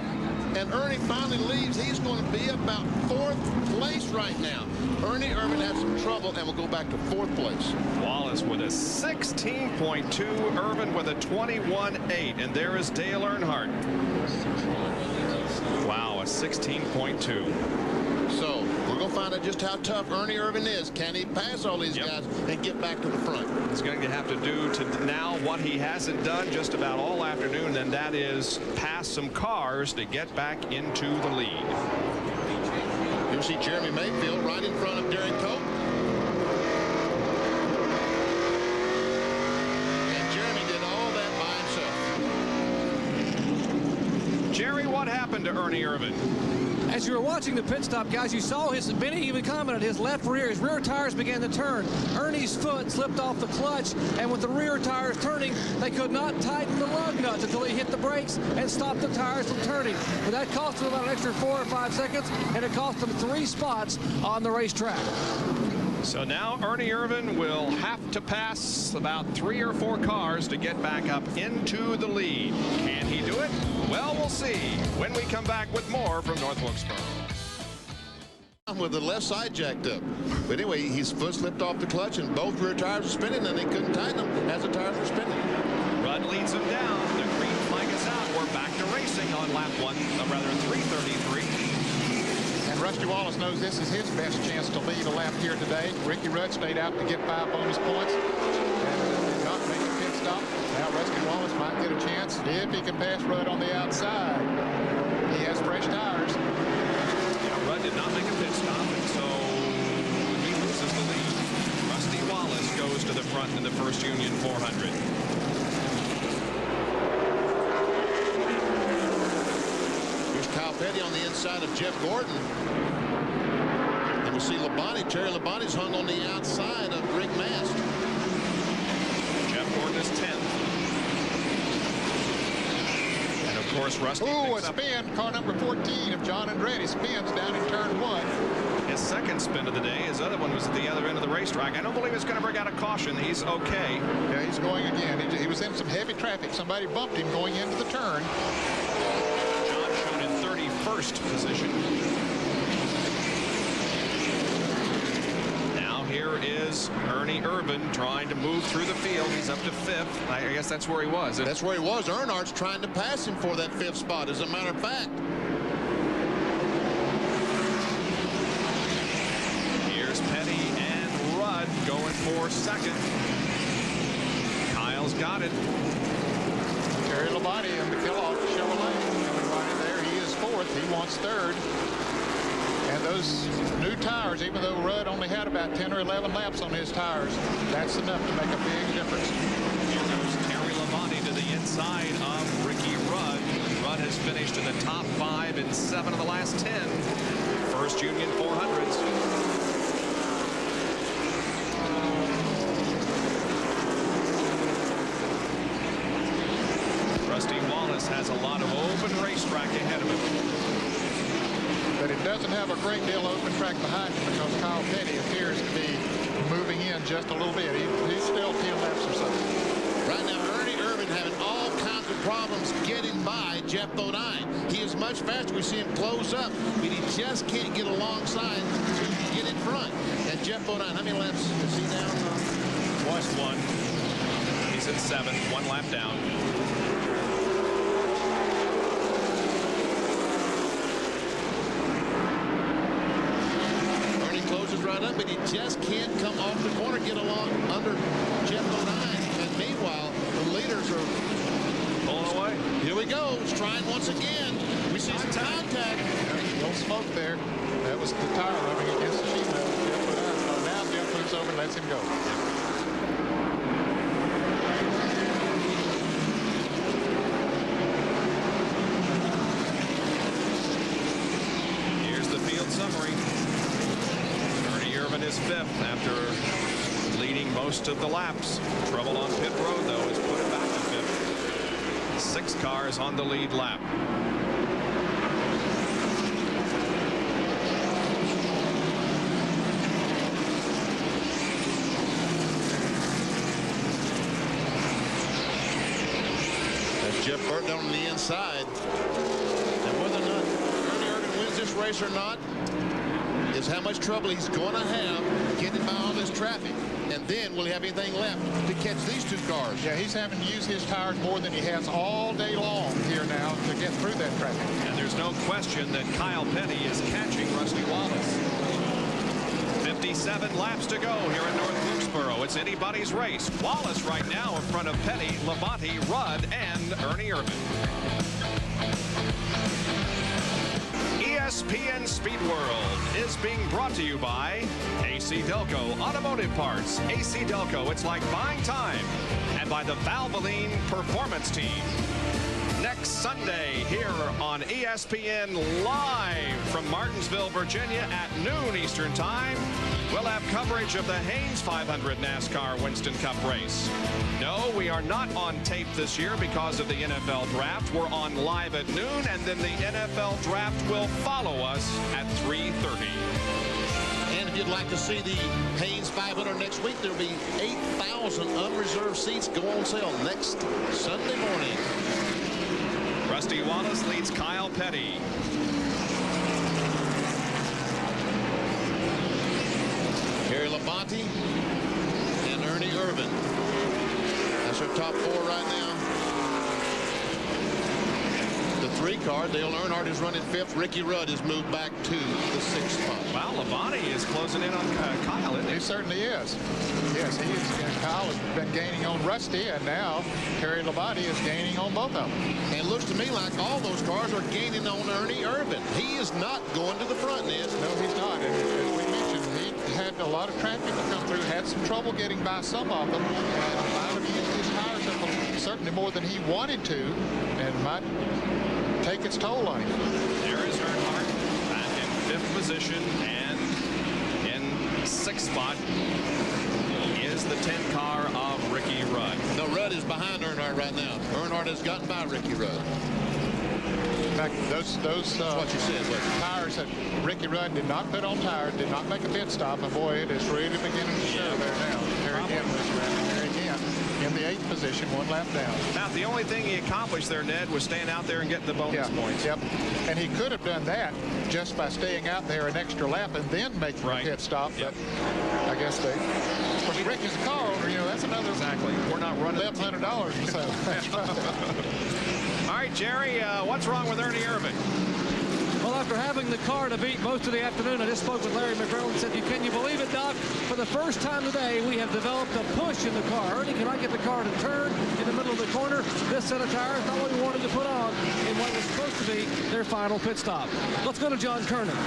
and Ernie finally leaves. He's going to be about 4th place right now. Ernie Irvan had some trouble and will go back to 4th place. Wallace with a 16.2, Irvan with a 21.8, and there is Dale Earnhardt. Wow, a 16.2. So we're going to find out just how tough Ernie Irvan is. Can he pass all these guys and get back to the front? He's going to have to do now what he hasn't done just about all afternoon, and that is pass some cars to get back into the lead. You'll see Jeremy Mayfield right in front of Derrike. And Jeremy did all that by himself. Jerry, what happened to Ernie Irvan? As you were watching the pit stop, guys, you saw Benny even commented, his left rear, his rear tires began to turn. Ernie's foot slipped off the clutch, and with the rear tires turning, they could not tighten the lug nuts until he hit the brakes and stopped the tires from turning. But that cost him about an extra 4 or 5 seconds, and it cost him 3 spots on the racetrack. So now Ernie Irvan will have to pass about 3 or 4 cars to get back up into the lead. Can he do it? Well, we'll see when we come back with more from North Wilkesboro. With the left side jacked up. But anyway, his foot slipped off the clutch and both rear tires were spinning, and they couldn't tighten them as the tires were spinning. Rudd leads him down. The green flag is out. We're back to racing on lap 333. And Rusty Wallace knows this is his best chance to lead a lap here today. Ricky Rudd stayed out to get 5 bonus points and did not make a pit stop. Now Rusty Wallace might get a chance if he can pass Rudd on the outside. He has fresh tires. Yeah, Rudd did not make a pit stop, and so he to the front in the first Union 400. Here's Kyle Petty on the inside of Jeff Gordon. And we see Labonte. Terry Labonte's hung on the outside of Rick Mast. Jeff Gordon is 10th. And of course, Rusty picks up. Spin. Car number 14 of John Andretti spins down in turn 1. His second spin of the day. His other one was at the other end of the racetrack. I don't believe it's going to bring out a caution. He's okay. Yeah, he's going again. He was in some heavy traffic. Somebody bumped him going into the turn. John shown in 31st position. Now here is Ernie Irvan trying to move through the field. He's up to 5th. I guess that's where he was. That's where he was. Earnhardt's trying to pass him for that 5th spot, as a matter of fact. Here's Petty and Rudd going for 2nd. Kyle's got it. Terry Labonte and the Kellogg Chevrolet coming right in there. He is 4th. He wants 3rd. And those new tires, even though Rudd only had about 10 or 11 laps on his tires, that's enough to make a big difference. Here goes Terry Labonte to the inside of Ricky Rudd. Rudd has finished in the top 5 in 7 of the last 10. First Union 400s. Rusty Wallace has a lot of open racetrack ahead of him. But it doesn't have a great deal of open track behind him because Kyle Petty appears to be moving in just a little bit. He's still 10 laps or so. Right now, Ernie Irvan having all kinds of problems getting by Jeff Bodine. He is much faster. We see him close up, but he just can't get alongside to get in front. And Jeff Bodine, how many laps is he down? Plus 1. He's in 7th, 1 lap down. Right up, but he just can't come off the corner, get along under Jeff Bodine. And meanwhile, the leaders are pulling away. Here we go. It's trying once again. We see some contact. No smoke there. That was the tire rubbing against the sheet metal. Jeff Bodine. So now Jeff moves over and lets him go. Here's the field summary. Is 5th after leading most of the laps. Trouble on pit road, though, has put it back to 5th. 6 cars on the lead lap. That's Jeff Burton on the inside. And whether or not Ernie Irvan wins this race or not is how much trouble he's going to have getting by all this traffic. And then will he have anything left to catch these 2 cars? Yeah, he's having to use his tires more than he has all day long here now to get through that traffic. And there's no question that Kyle Petty is catching Rusty Wallace. 57 laps to go here in North Wilkesboro. It's anybody's race. Wallace right now in front of Petty, Labonte, Rudd, and Ernie Irvan. ESPN Speed World is being brought to you by AC Delco Automotive Parts. AC Delco, it's like buying time. And by the Valvoline Performance Team. Next Sunday here on ESPN live from Martinsville, Virginia at noon Eastern Time. We'll have coverage of the Haynes 500 NASCAR Winston Cup race. No, we are not on tape this year because of the NFL draft. We're on live at noon, and then the NFL draft will follow us at 3:30. And if you'd like to see the Haynes 500 next week, there'll be 8,000 unreserved seats go on sale next Sunday morning. Rusty Wallace leads Kyle Petty. Terry Labonte and Ernie Irvan. That's our top 4 right now. The 3 car, Dale Earnhardt is running 5th. Ricky Rudd has moved back to the 6th spot. Well, Labonte is closing in on Kyle, isn't he? He certainly is. Yes, he is. And Kyle has been gaining on Rusty, and now Terry Labonte is gaining on both of them. And it looks to me like all those cars are gaining on Ernie Irvan. He is not going to the front, Ned. No, he's not. And as we mentioned, he had a lot of traffic to come through. Had some trouble getting by some of them, and might have used his tires up certainly more than he wanted to, and might take its toll on him. There is Earnhardt back in 5th position, and in 6th spot is the 10 car of Ricky Rudd. No, Rudd is behind Earnhardt right now. Earnhardt has gotten by Ricky Rudd. In fact, those what you said, tires that Ricky Rudd did not put on tires, did not make a pit stop, and boy, it is really beginning to show there now. There again, there again, in the 8th position, 1 lap down. Now, the only thing he accomplished there, Ned, was staying out there and getting the bonus points. Yep, and he could have done that just by staying out there an extra lap and then making a pit stop, but I guess they... Of course, Ricky's a car owner, you know, that's another... Exactly. We're not running... $1,100 or so. That's right. All right, Jerry, what's wrong with Ernie Irvan? Well, after having the car to beat most of the afternoon, I just spoke with Larry McGraw and said, can you believe it, Doc? For the first time today, we have developed a push in the car. Ernie cannot get the car to turn in the middle of the corner. This set of tires, not what we wanted to put on in what was supposed to be their final pit stop. Let's go to John Kernan.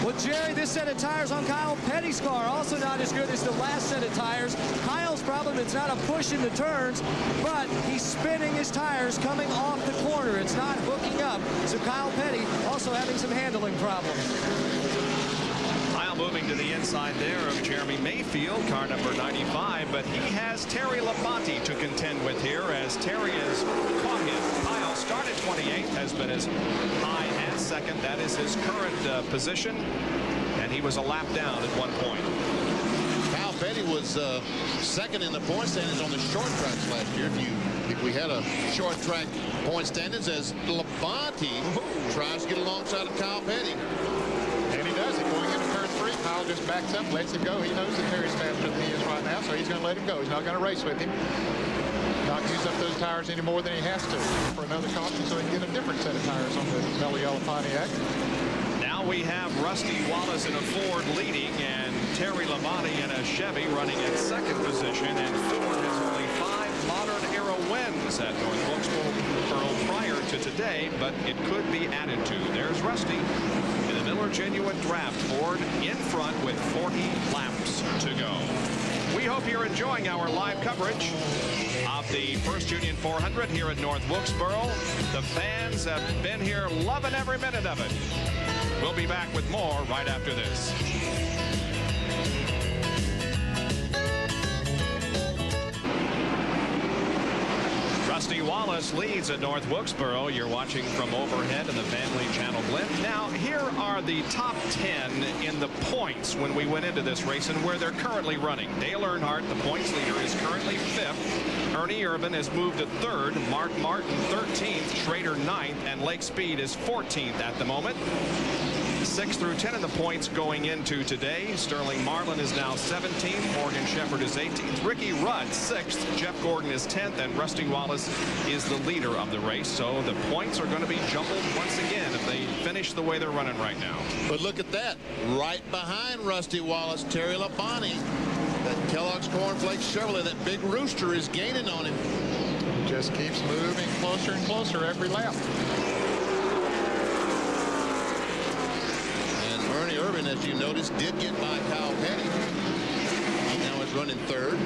Well, Jerry, this set of tires on Kyle Petty's car also not as good as the last set of tires. Kyle's problem, it's not a push in the turns, but he's spinning his tires coming off the corner. It's not hooking up. So Kyle Petty also having some handling problems. Kyle moving to the inside there of Jeremy Mayfield, car number 95, but he has Terry Labonte to contend with here as Terry has caught him. Kyle started 28th, has been as high as 2nd. That is his current position, and he was a lap down at one point. Kyle Petty was 2nd in the point standings on the short tracks last year. If we had a short track point standings, as Labonte tries to get alongside of Kyle Petty. And he does it going into turn 3. Kyle just backs up, lets him go. He knows that Terry's faster than he is right now, so he's going to let him go. He's not going to race with him. Not use up those tires any more than he has to for another caution, so he can get a different set of tires on the mellow yellow Pontiac. Now we have Rusty Wallace in a Ford leading, and Terry Labonte in a Chevy running in 2nd position, and Ford has only 5 modern era wins at North Wilkesboro prior to today, but it could be added to. There's Rusty in the Miller Genuine Draft Ford in front with 40 laps to go. We hope you're enjoying our live coverage of the First Union 400 here at North Wilkesboro. The fans have been here loving every minute of it. We'll be back with more right after this. Rusty Wallace leads at North Wilkesboro. You're watching from overhead in the Family Channel Blimp. Now, here are the top 10 in the points when we went into this race and where they're currently running. Dale Earnhardt, the points leader, is currently 5th. Ernie Irvan has moved to 3rd. Mark Martin, 13th. Schrader, 9th. And Lake Speed is 14th at the moment. 6 through 10 in the points going into today. Sterling Marlin is now 17th. Morgan Shepherd is 18th. Ricky Rudd 6th. Jeff Gordon is 10th. And Rusty Wallace is the leader of the race. So the points are going to be jumbled once again if they finish the way they're running right now. But look at that. Right behind Rusty Wallace, Terry Labonte. That Kellogg's Cornflakes Chevrolet, that big rooster, is gaining on him. Just keeps moving closer and closer every lap. Ernie Irvan, as you noticed, did get by Kyle Petty. He now is running 3rd.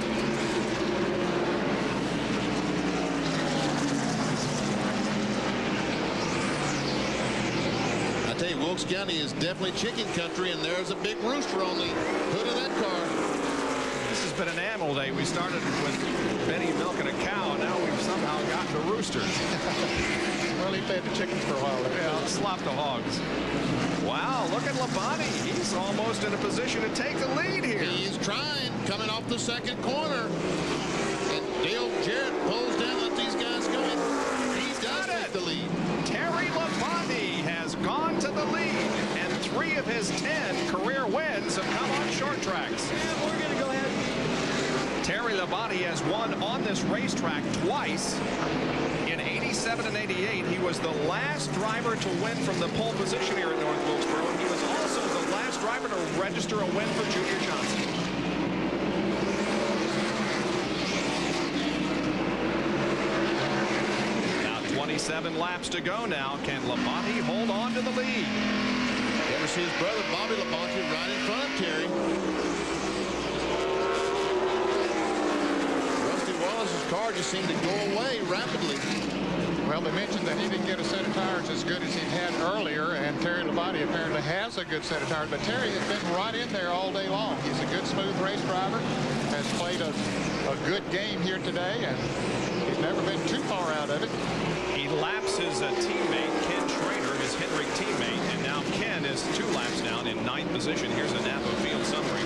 I tell you, Wilkes County is definitely chicken country, and there's a big rooster on the hood of that car. This has been an animal day. We started with Benny milking a cow. Now we've somehow gotten to roosters. Well, he fed the chickens for a while. Yeah, slop the hogs. Wow, look at Labonte. He's almost in a position to take the lead here. He's trying, coming off the 2nd corner. And Dale Jarrett pulls down, let these guys go in. He's got the lead. Terry Labonte has gone to the lead, and 3 of his 10 career wins have come on short tracks. Yeah, we're going to go ahead. Terry Labonte has won on this racetrack twice. In 87 and 88, he was the last driver to win from the pole position here at North Wilkesboro. He was also the last driver to register a win for Junior Johnson. Now 27 laps to go now. Can Labonte hold on to the lead? There's his brother, Bobby Labonte, right in front of Terry. car just seemed to go away rapidly. Well, they mentioned that he didn't get a set of tires as good as he had earlier, and Terry Labonte apparently has a good set of tires, but Terry has been right in there all day long. He's a good, smooth race driver, has played a good game here today, and he's never been too far out of it. He laps his teammate, Ken Schrader, his Hendrick teammate, and now Ken is 2 laps down in 9th position. Here's a Napa field summary.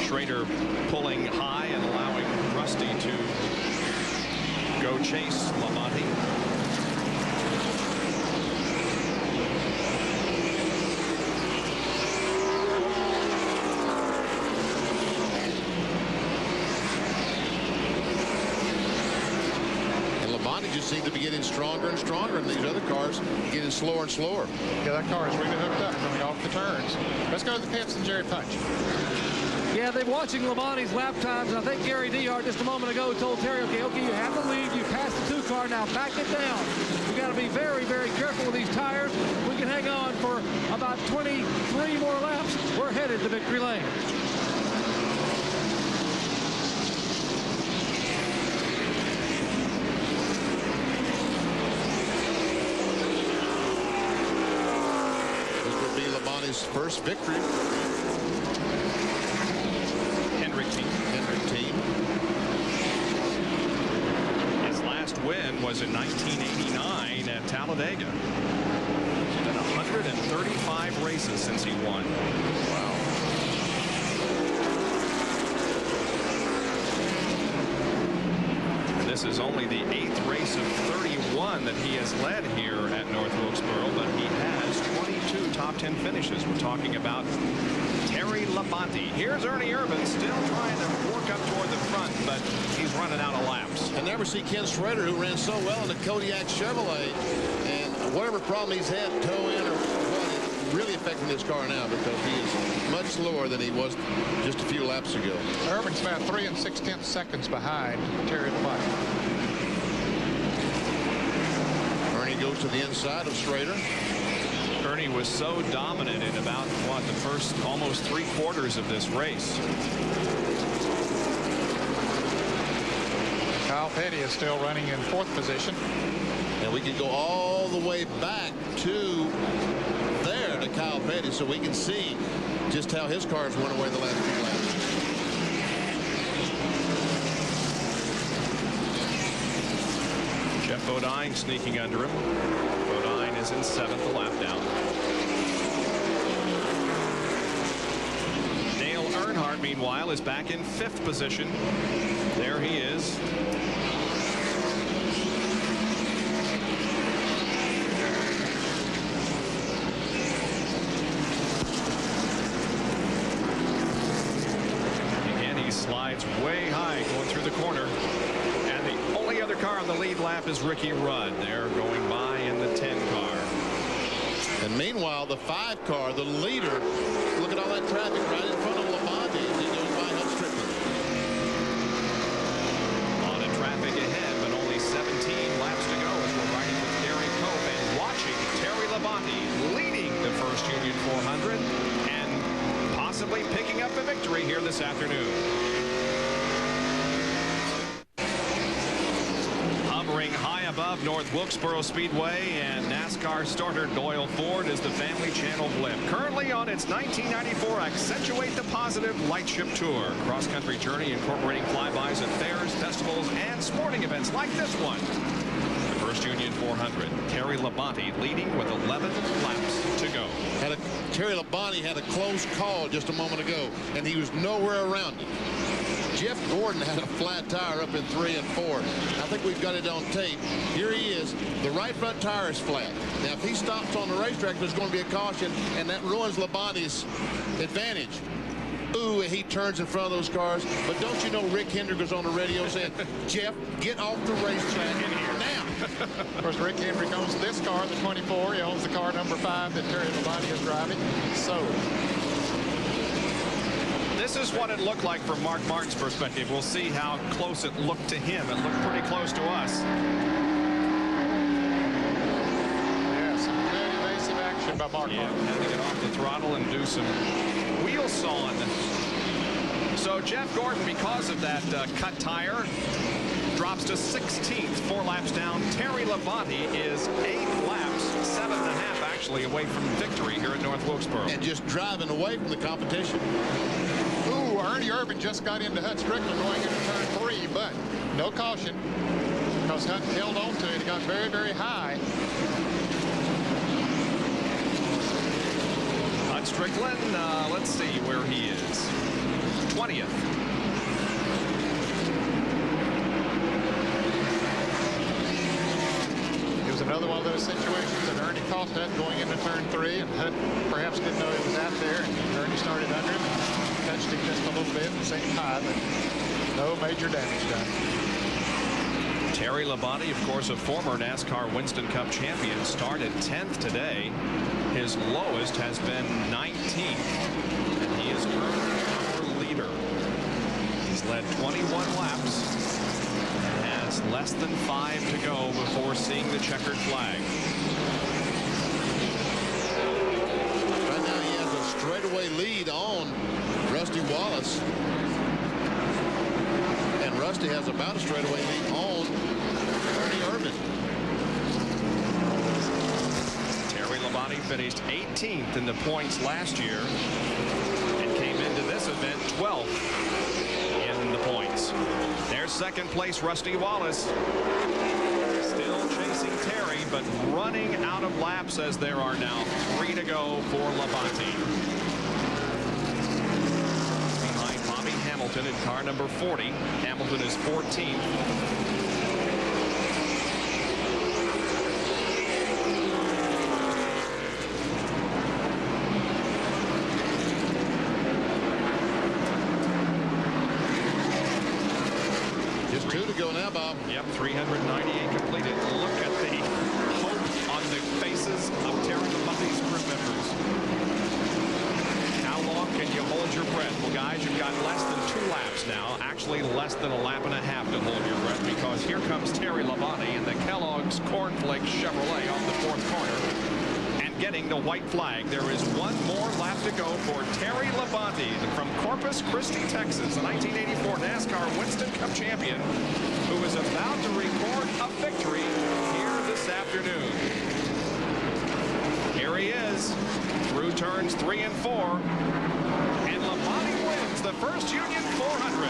Schrader pulling high and allowing Rusty to go chase Labonte. And Labonte just seemed to be getting stronger and stronger, and these other cars getting slower and slower. Yeah, that car is really hooked up coming off the turns. Let's go to the pits and Jerry Punch. Yeah, they're watching Labonte's lap times, and I think Gary Dehart just a moment ago told Terry, okay, you have the lead, you passed the 2 car, now back it down. You got to be very, very careful with these tires. We can hang on for about 23 more laps. We're headed to victory lane. This will be Labonte's first victory. Hendrick team. His last win was in 1989 at Talladega. He's done 135 races since he won. Wow. This is only the 8th race of 31 that he has led here at North Wilkesboro, but he has 22 top 10 finishes. We're talking about Terry Labonte. Here's Ernie Irvan still trying to work up toward the front, but he's running out of laps. I never see Ken Schrader, who ran so well in the Kodiak Chevrolet, and whatever problem he's had, toe in or what, it's really affecting this car now because he is much slower than he was just a few laps ago. Irvan's about 3 6/10 seconds behind Terry Labonte. Ernie goes to the inside of Schrader. Ernie was so dominant in about, what, the first almost 3/4 of this race. Kyle Petty is still running in 4th position. And we can go all the way back to there to Kyle Petty so we can see just how his cars went away the last few laps. Geoff Bodine sneaking under him. Bodine is in 7th, a lap down. Dale Earnhardt, meanwhile, is back in 5th position. There he is. Again, he slides way high going through the corner. And the only other car on the lead lap is Ricky Rudd. They're going by in the 10 car. And meanwhile, the 5 car, the leader, look at all that traffic right in front of Labonte as he goes by Hut Stricklin. A lot of traffic ahead, but only 17 laps to go as we're riding with Gary Cope and watching Terry Labonte leading the First Union 400 and possibly picking up the victory here this afternoon. High above North Wilkesboro Speedway and NASCAR starter Doyle Ford is the Family Channel Blimp. Currently on its 1994 Accentuate the Positive Lightship Tour. Cross-country journey incorporating flybys at fairs, festivals, and sporting events like this one. The First Union 400. Terry Labonte leading with 11 laps to go. Terry Labonte had a close call just a moment ago, and he was nowhere around it. Jeff Gordon had a flat tire up in 3 and 4. I think we've got it on tape. Here he is. The right front tire is flat. Now, if he stops on the racetrack, there's going to be a caution, and that ruins Labonte's advantage. Ooh, he turns in front of those cars. But don't you know Rick Hendrick was on the radio saying, Jeff, get off the racetrack in here now. Of course, Rick Hendrick owns this car, the 24. He owns the car number 5 that Terry Labonte is driving. So this is what it looked like from Mark Martin's perspective. We'll see how close it looked to him. It looked pretty close to us. Yeah, some good evasive action by Mark Martin. Had to get off the throttle and do some wheel sawing. So Jeff Gordon, because of that cut tire, drops to 16th, 4 laps down. Terry Labonte is 8 laps, 7.5 actually, away from victory here at North Wilkesboro. And just driving away from the competition. Ooh, Ernie Irvan just got into Hut Stricklin going into turn 3, but no caution because Hut held on to it. It got very, very high. Hut Stricklin, let's see where he is. 20th. It was another one of those situations that Ernie caught Hut going into turn 3, and Hut perhaps didn't know he was out there, and Ernie started under him and touched him just a little bit and same high, but no major damage done. Terry Labonte, of course, a former NASCAR Winston Cup champion, started 10th today. His lowest has been 19th, and he is currently our leader. He's led 21 laps and has less than 5 to go before seeing the checkered flag. Right now he has a straightaway lead on Rusty Wallace. And Rusty has about a straightaway lead on Ernie Irvan. Terry Labonte finished 18th in the points last year and came into this event 12th in the points. There's second place Rusty Wallace. Still chasing Terry, but running out of laps as there are now 3 to go for Labonte. Behind Bobby Hamilton in car number 40. Hamilton is 14th. Just 2 to go now, Bob. Yep, 398 completed. Look at the hope on the faces of Terry Labonte's crew members. How long can you hold your breath? Well, guys, you've got less than 2 laps now. Actually, less than a lap and a half to hold your breath, because here comes Terry Labonte in the Kellogg's Cornflakes Chevrolet off the 4th corner. Getting the white flag. There is 1 more lap to go for Terry Labonte from Corpus Christi, Texas, a 1984 NASCAR Winston Cup champion who is about to record a victory here this afternoon. Here he is through turns 3 and 4, and Labonte wins the first Union 400.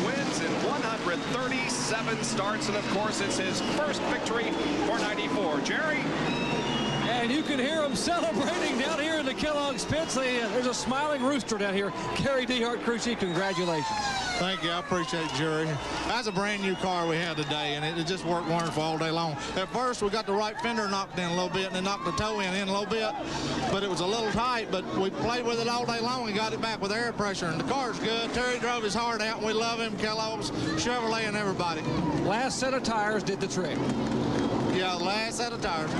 Wins in 137 starts, and of course it's his first victory for 94. Jerry? And you can hear them celebrating down here in the Kellogg's pits. There's a smiling rooster down here. Gary DeHart, crew chief, congratulations. Thank you. I appreciate it, Jerry. That's a brand new car we had today, and it just worked wonderful all day long. At first, we got the right fender knocked in a little bit, and then knocked the toe in a little bit, but it was a little tight, but we played with it all day long and got it back with air pressure, and the car's good. Terry drove his heart out, and we love him, Kellogg's, Chevrolet, and everybody. Last set of tires did the trick. Yeah, last set of tires.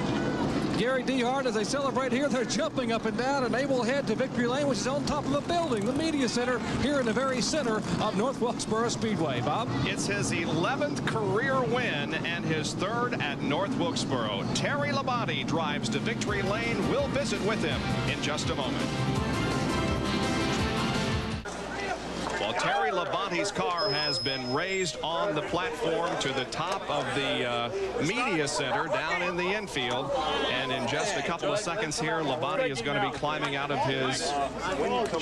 Gary DeHart, as they celebrate here, they're jumping up and down, and they will head to Victory Lane, which is on top of a building, the media center, here in the very center of North Wilkesboro Speedway. Bob? It's his 11th career win and his 3rd at North Wilkesboro. Terry Labonte drives to Victory Lane. We'll visit with him in just a moment. Well, Terry Labonte's car has been raised on the platform to the top of the media center down in the infield. And in just a couple of seconds here, Labonte is going to be climbing out of his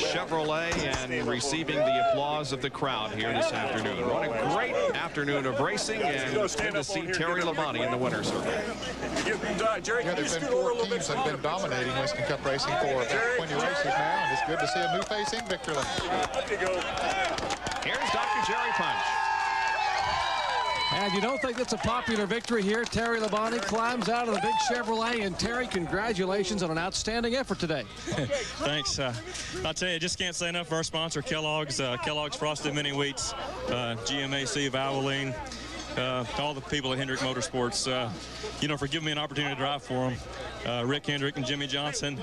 Chevrolet and receiving the applause of the crowd here this afternoon. What a great afternoon of racing, and good to see Terry Labonte in the winner's circle. Yeah, there's been 4 teams that have been dominating Winston Cup racing for about 20 races now, and it's good to see a new face in victory lane. Here's Dr. Jerry Punch. And you don't think that's a popular victory here. Terry Labonte climbs out of the big Chevrolet. And Terry, congratulations on an outstanding effort today. Thanks. I'll tell you, I just can't say enough for our sponsor, Kellogg's, Kellogg's Frosted Mini Wheats, GMAC, Valvoline, all the people at Hendrick Motorsports, you know, for giving me an opportunity to drive for them. Rick Hendrick and Jimmy Johnson,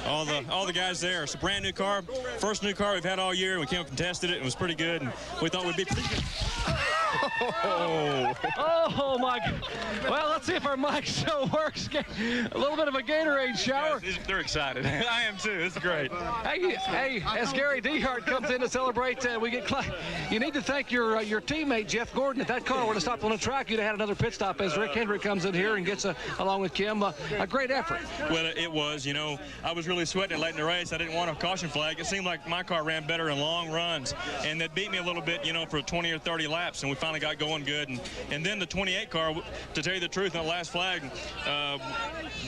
all the guys there. It's a brand new car, first new car we've had all year. We came up and tested it, and it was pretty good, and we thought we'd be pretty good. Oh, my God. Well, let's see if our mic still works. A little bit of a Gatorade shower. Yes, they're excited. I am too. It's great. Hey, as Gary Dehart comes in to celebrate, you need to thank your teammate, Jeff Gordon. If that car would have stopped on the track, you'd have had another pit stop as Rick Hendrick comes in here and gets, along with Kim, a great effort. Well, it was. You know, I was really sweating it late in the race. I didn't want a caution flag. It seemed like my car ran better in long runs, and that beat me a little bit, you know, for 20 or 30 laps, and we finally got going good. And then the 28 car, to tell you the truth, on the last flag,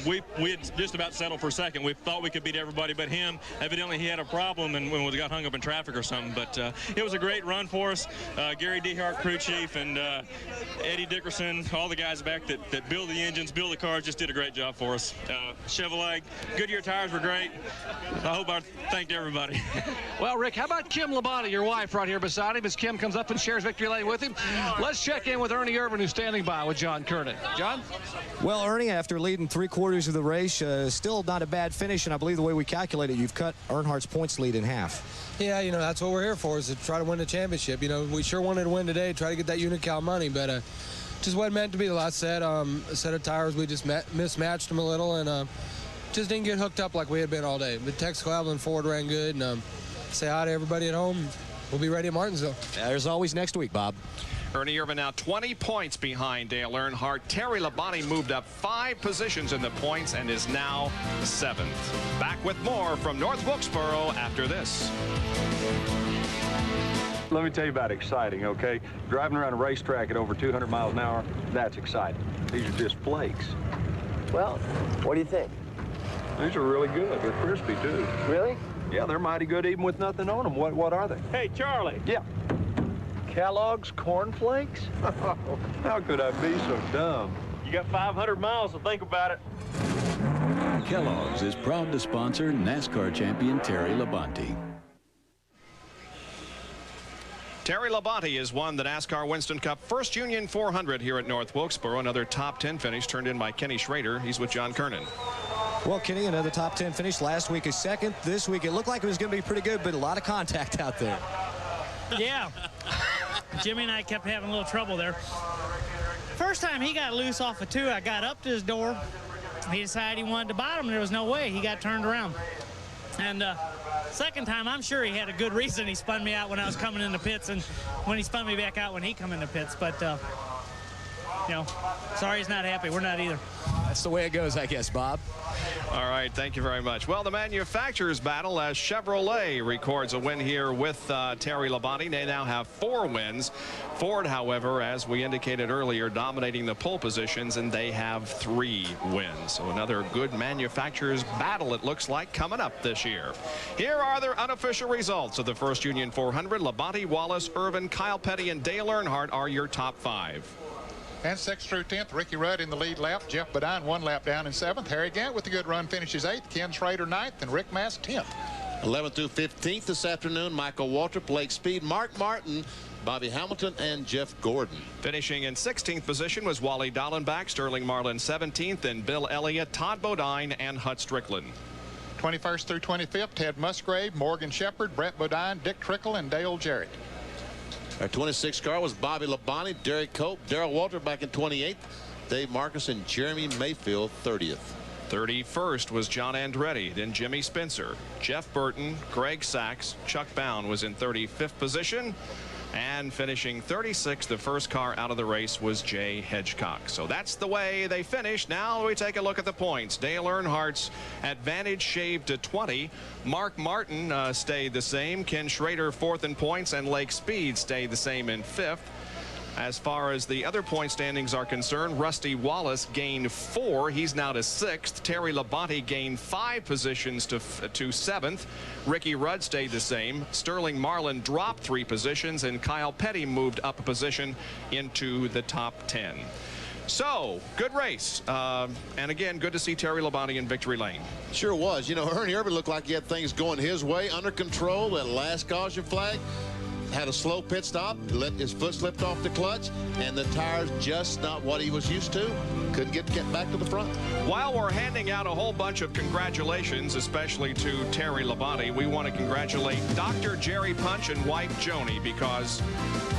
we had just about settled for second. We thought we could beat everybody but him. Evidently, he had a problem and we got hung up in traffic or something. But it was a great run for us. Gary Dehart, crew chief, and Eddie Dickerson, all the guys back that build the engines, build the cars, just did a great job for us. Chevrolet, Goodyear tires were great. I hope I thanked everybody. Well, Rick, how about Kim Labonte, your wife, right here beside him, as Kim comes up and shares victory lane with him? Let's check in with Ernie Irvan, who's standing by with John Kernan. John? Well, Ernie, after leading 3/4 of the race, still not a bad finish, and I believe the way we calculate it, you've cut Earnhardt's points lead in half. Yeah, you know, that's what we're here for, is to try to win the championship. You know, we sure wanted to win today, try to get that Unical money, but just wasn't meant to be. Like I said, a set of tires, we just mismatched them a little, and just didn't get hooked up like we had been all day. But Texaco Avalon Ford ran good, and say hi to everybody at home. We'll be ready at Martinsville. There's always next week, Bob. Ernie Irvan now 20 points behind Dale Earnhardt. Terry Labonte moved up 5 positions in the points and is now 7th. Back with more from North Wilkesboro after this. Let me tell you about exciting, okay? Driving around a racetrack at over 200 miles an hour, that's exciting. These are just flakes. Well, what do you think? These are really good. They're crispy, too. Really? Yeah, they're mighty good even with nothing on them. What are they? Hey, Charlie. Yeah. Kellogg's Corn Flakes? How could I be so dumb? You got 500 miles to think about it. Kellogg's is proud to sponsor NASCAR champion Terry Labonte. Terry Labonte has won the NASCAR Winston Cup First Union 400 here at North Wilkesboro. Another top 10 finish turned in by Kenny Schrader. He's with John Kernan. Well, Kenny, another top 10 finish. Last week is second. This week it looked like it was going to be pretty good, but a lot of contact out there. Yeah. Jimmy and I kept having a little trouble there. First time he got loose off of 2, I got up to his door. He decided he wanted to bottom. There was no way. He got turned around. And second time, I'm sure he had a good reason he spun me out when I was coming in the pits, and when he spun me back out when he come in the pits. But, you know, sorry he's not happy. We're not either. That's the way it goes, I guess, Bob. All right, thank you very much. Well, the manufacturers battle as Chevrolet records a win here with Terry Labonte. They now have 4 wins. Ford, however, as we indicated earlier, dominating the pole positions, and they have 3 wins. So another good manufacturers battle, it looks like, coming up this year. Here are their unofficial results of the First Union 400. Labonte, Wallace, Irvan, Kyle Petty, and Dale Earnhardt are your top 5. And 6th through 10th, Ricky Rudd in the lead lap. Geoff Bodine 1 lap down in 7th. Harry Gant with a good run finishes 8th. Ken Schrader 9th, and Rick Mast 10th. 11th through 15th this afternoon, Michael Waltrip, Lake Speed, Mark Martin, Bobby Hamilton, and Jeff Gordon. Finishing in 16th position was Wally Dallenbach, Sterling Marlin 17th, and Bill Elliott, Todd Bodine, and Hut Stricklin. 21st through 25th, Ted Musgrave, Morgan Shepherd, Brett Bodine, Dick Trickle, and Dale Jarrett. Our 26th car was Bobby Labonte, Derrike Cope, Darrell Waltrip back in 28th, Dave Marcus, and Jeremy Mayfield 30th. 31st was John Andretti, then Jimmy Spencer, Jeff Burton, Greg Sachs, Chuck Bound was in 35th position, and finishing 36th, the first car out of the race was Jay Hedgecock. So that's the way they finished. Now we take a look at the points. Dale Earnhardt's advantage shaved to 20. Mark Martin stayed the same. Ken Schrader 4th in points, and Lake Speed stayed the same in 5th. As far as the other point standings are concerned, Rusty Wallace gained 4. He's now to 6th. Terry Labonte gained 5 positions to 7th. Ricky Rudd stayed the same. Sterling Marlin dropped 3 positions, and Kyle Petty moved up a position into the top 10. So, good race. And again, good to see Terry Labonte in victory lane. Sure was. You know, Ernie Irvan looked like he had things going his way, under control. That last caution flag, had a slow pit stop, let his foot slipped off the clutch, and the tire's just not what he was used to. Couldn't get back to the front. While we're handing out a whole bunch of congratulations, especially to Terry Labonte, we want to congratulate Dr. Jerry Punch and wife Joni, because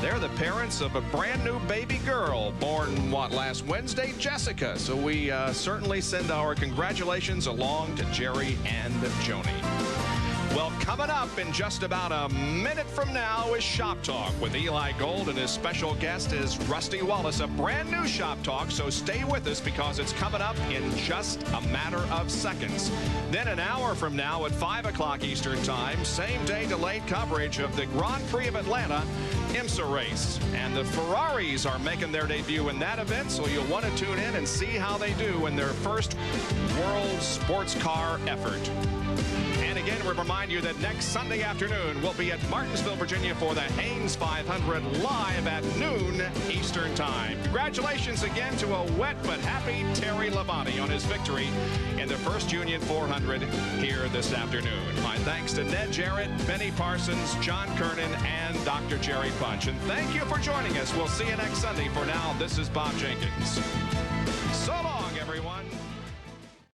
they're the parents of a brand new baby girl born, last Wednesday, Jessica. So we certainly send our congratulations along to Jerry and Joni. Well, coming up in just about a minute from now is Shop Talk with Eli Gold, and his special guest is Rusty Wallace, a brand new Shop Talk, so stay with us because it's coming up in just a matter of seconds. Then an hour from now at 5 o'clock Eastern Time, same day delayed coverage of the Grand Prix of Atlanta IMSA race. And the Ferraris are making their debut in that event, so you'll want to tune in and see how they do in their first World Sports Car effort. And again, we remind you that next Sunday afternoon we'll be at Martinsville, Virginia for the Haynes 500 live at noon Eastern Time. Congratulations again to a wet but happy Terry Labonte on his victory in the first Union 400 here this afternoon. My thanks to Ned Jarrett, Benny Parsons, John Kernan, and Dr. Jerry Punch. And thank you for joining us. We'll see you next Sunday. For now, this is Bob Jenkins. So long.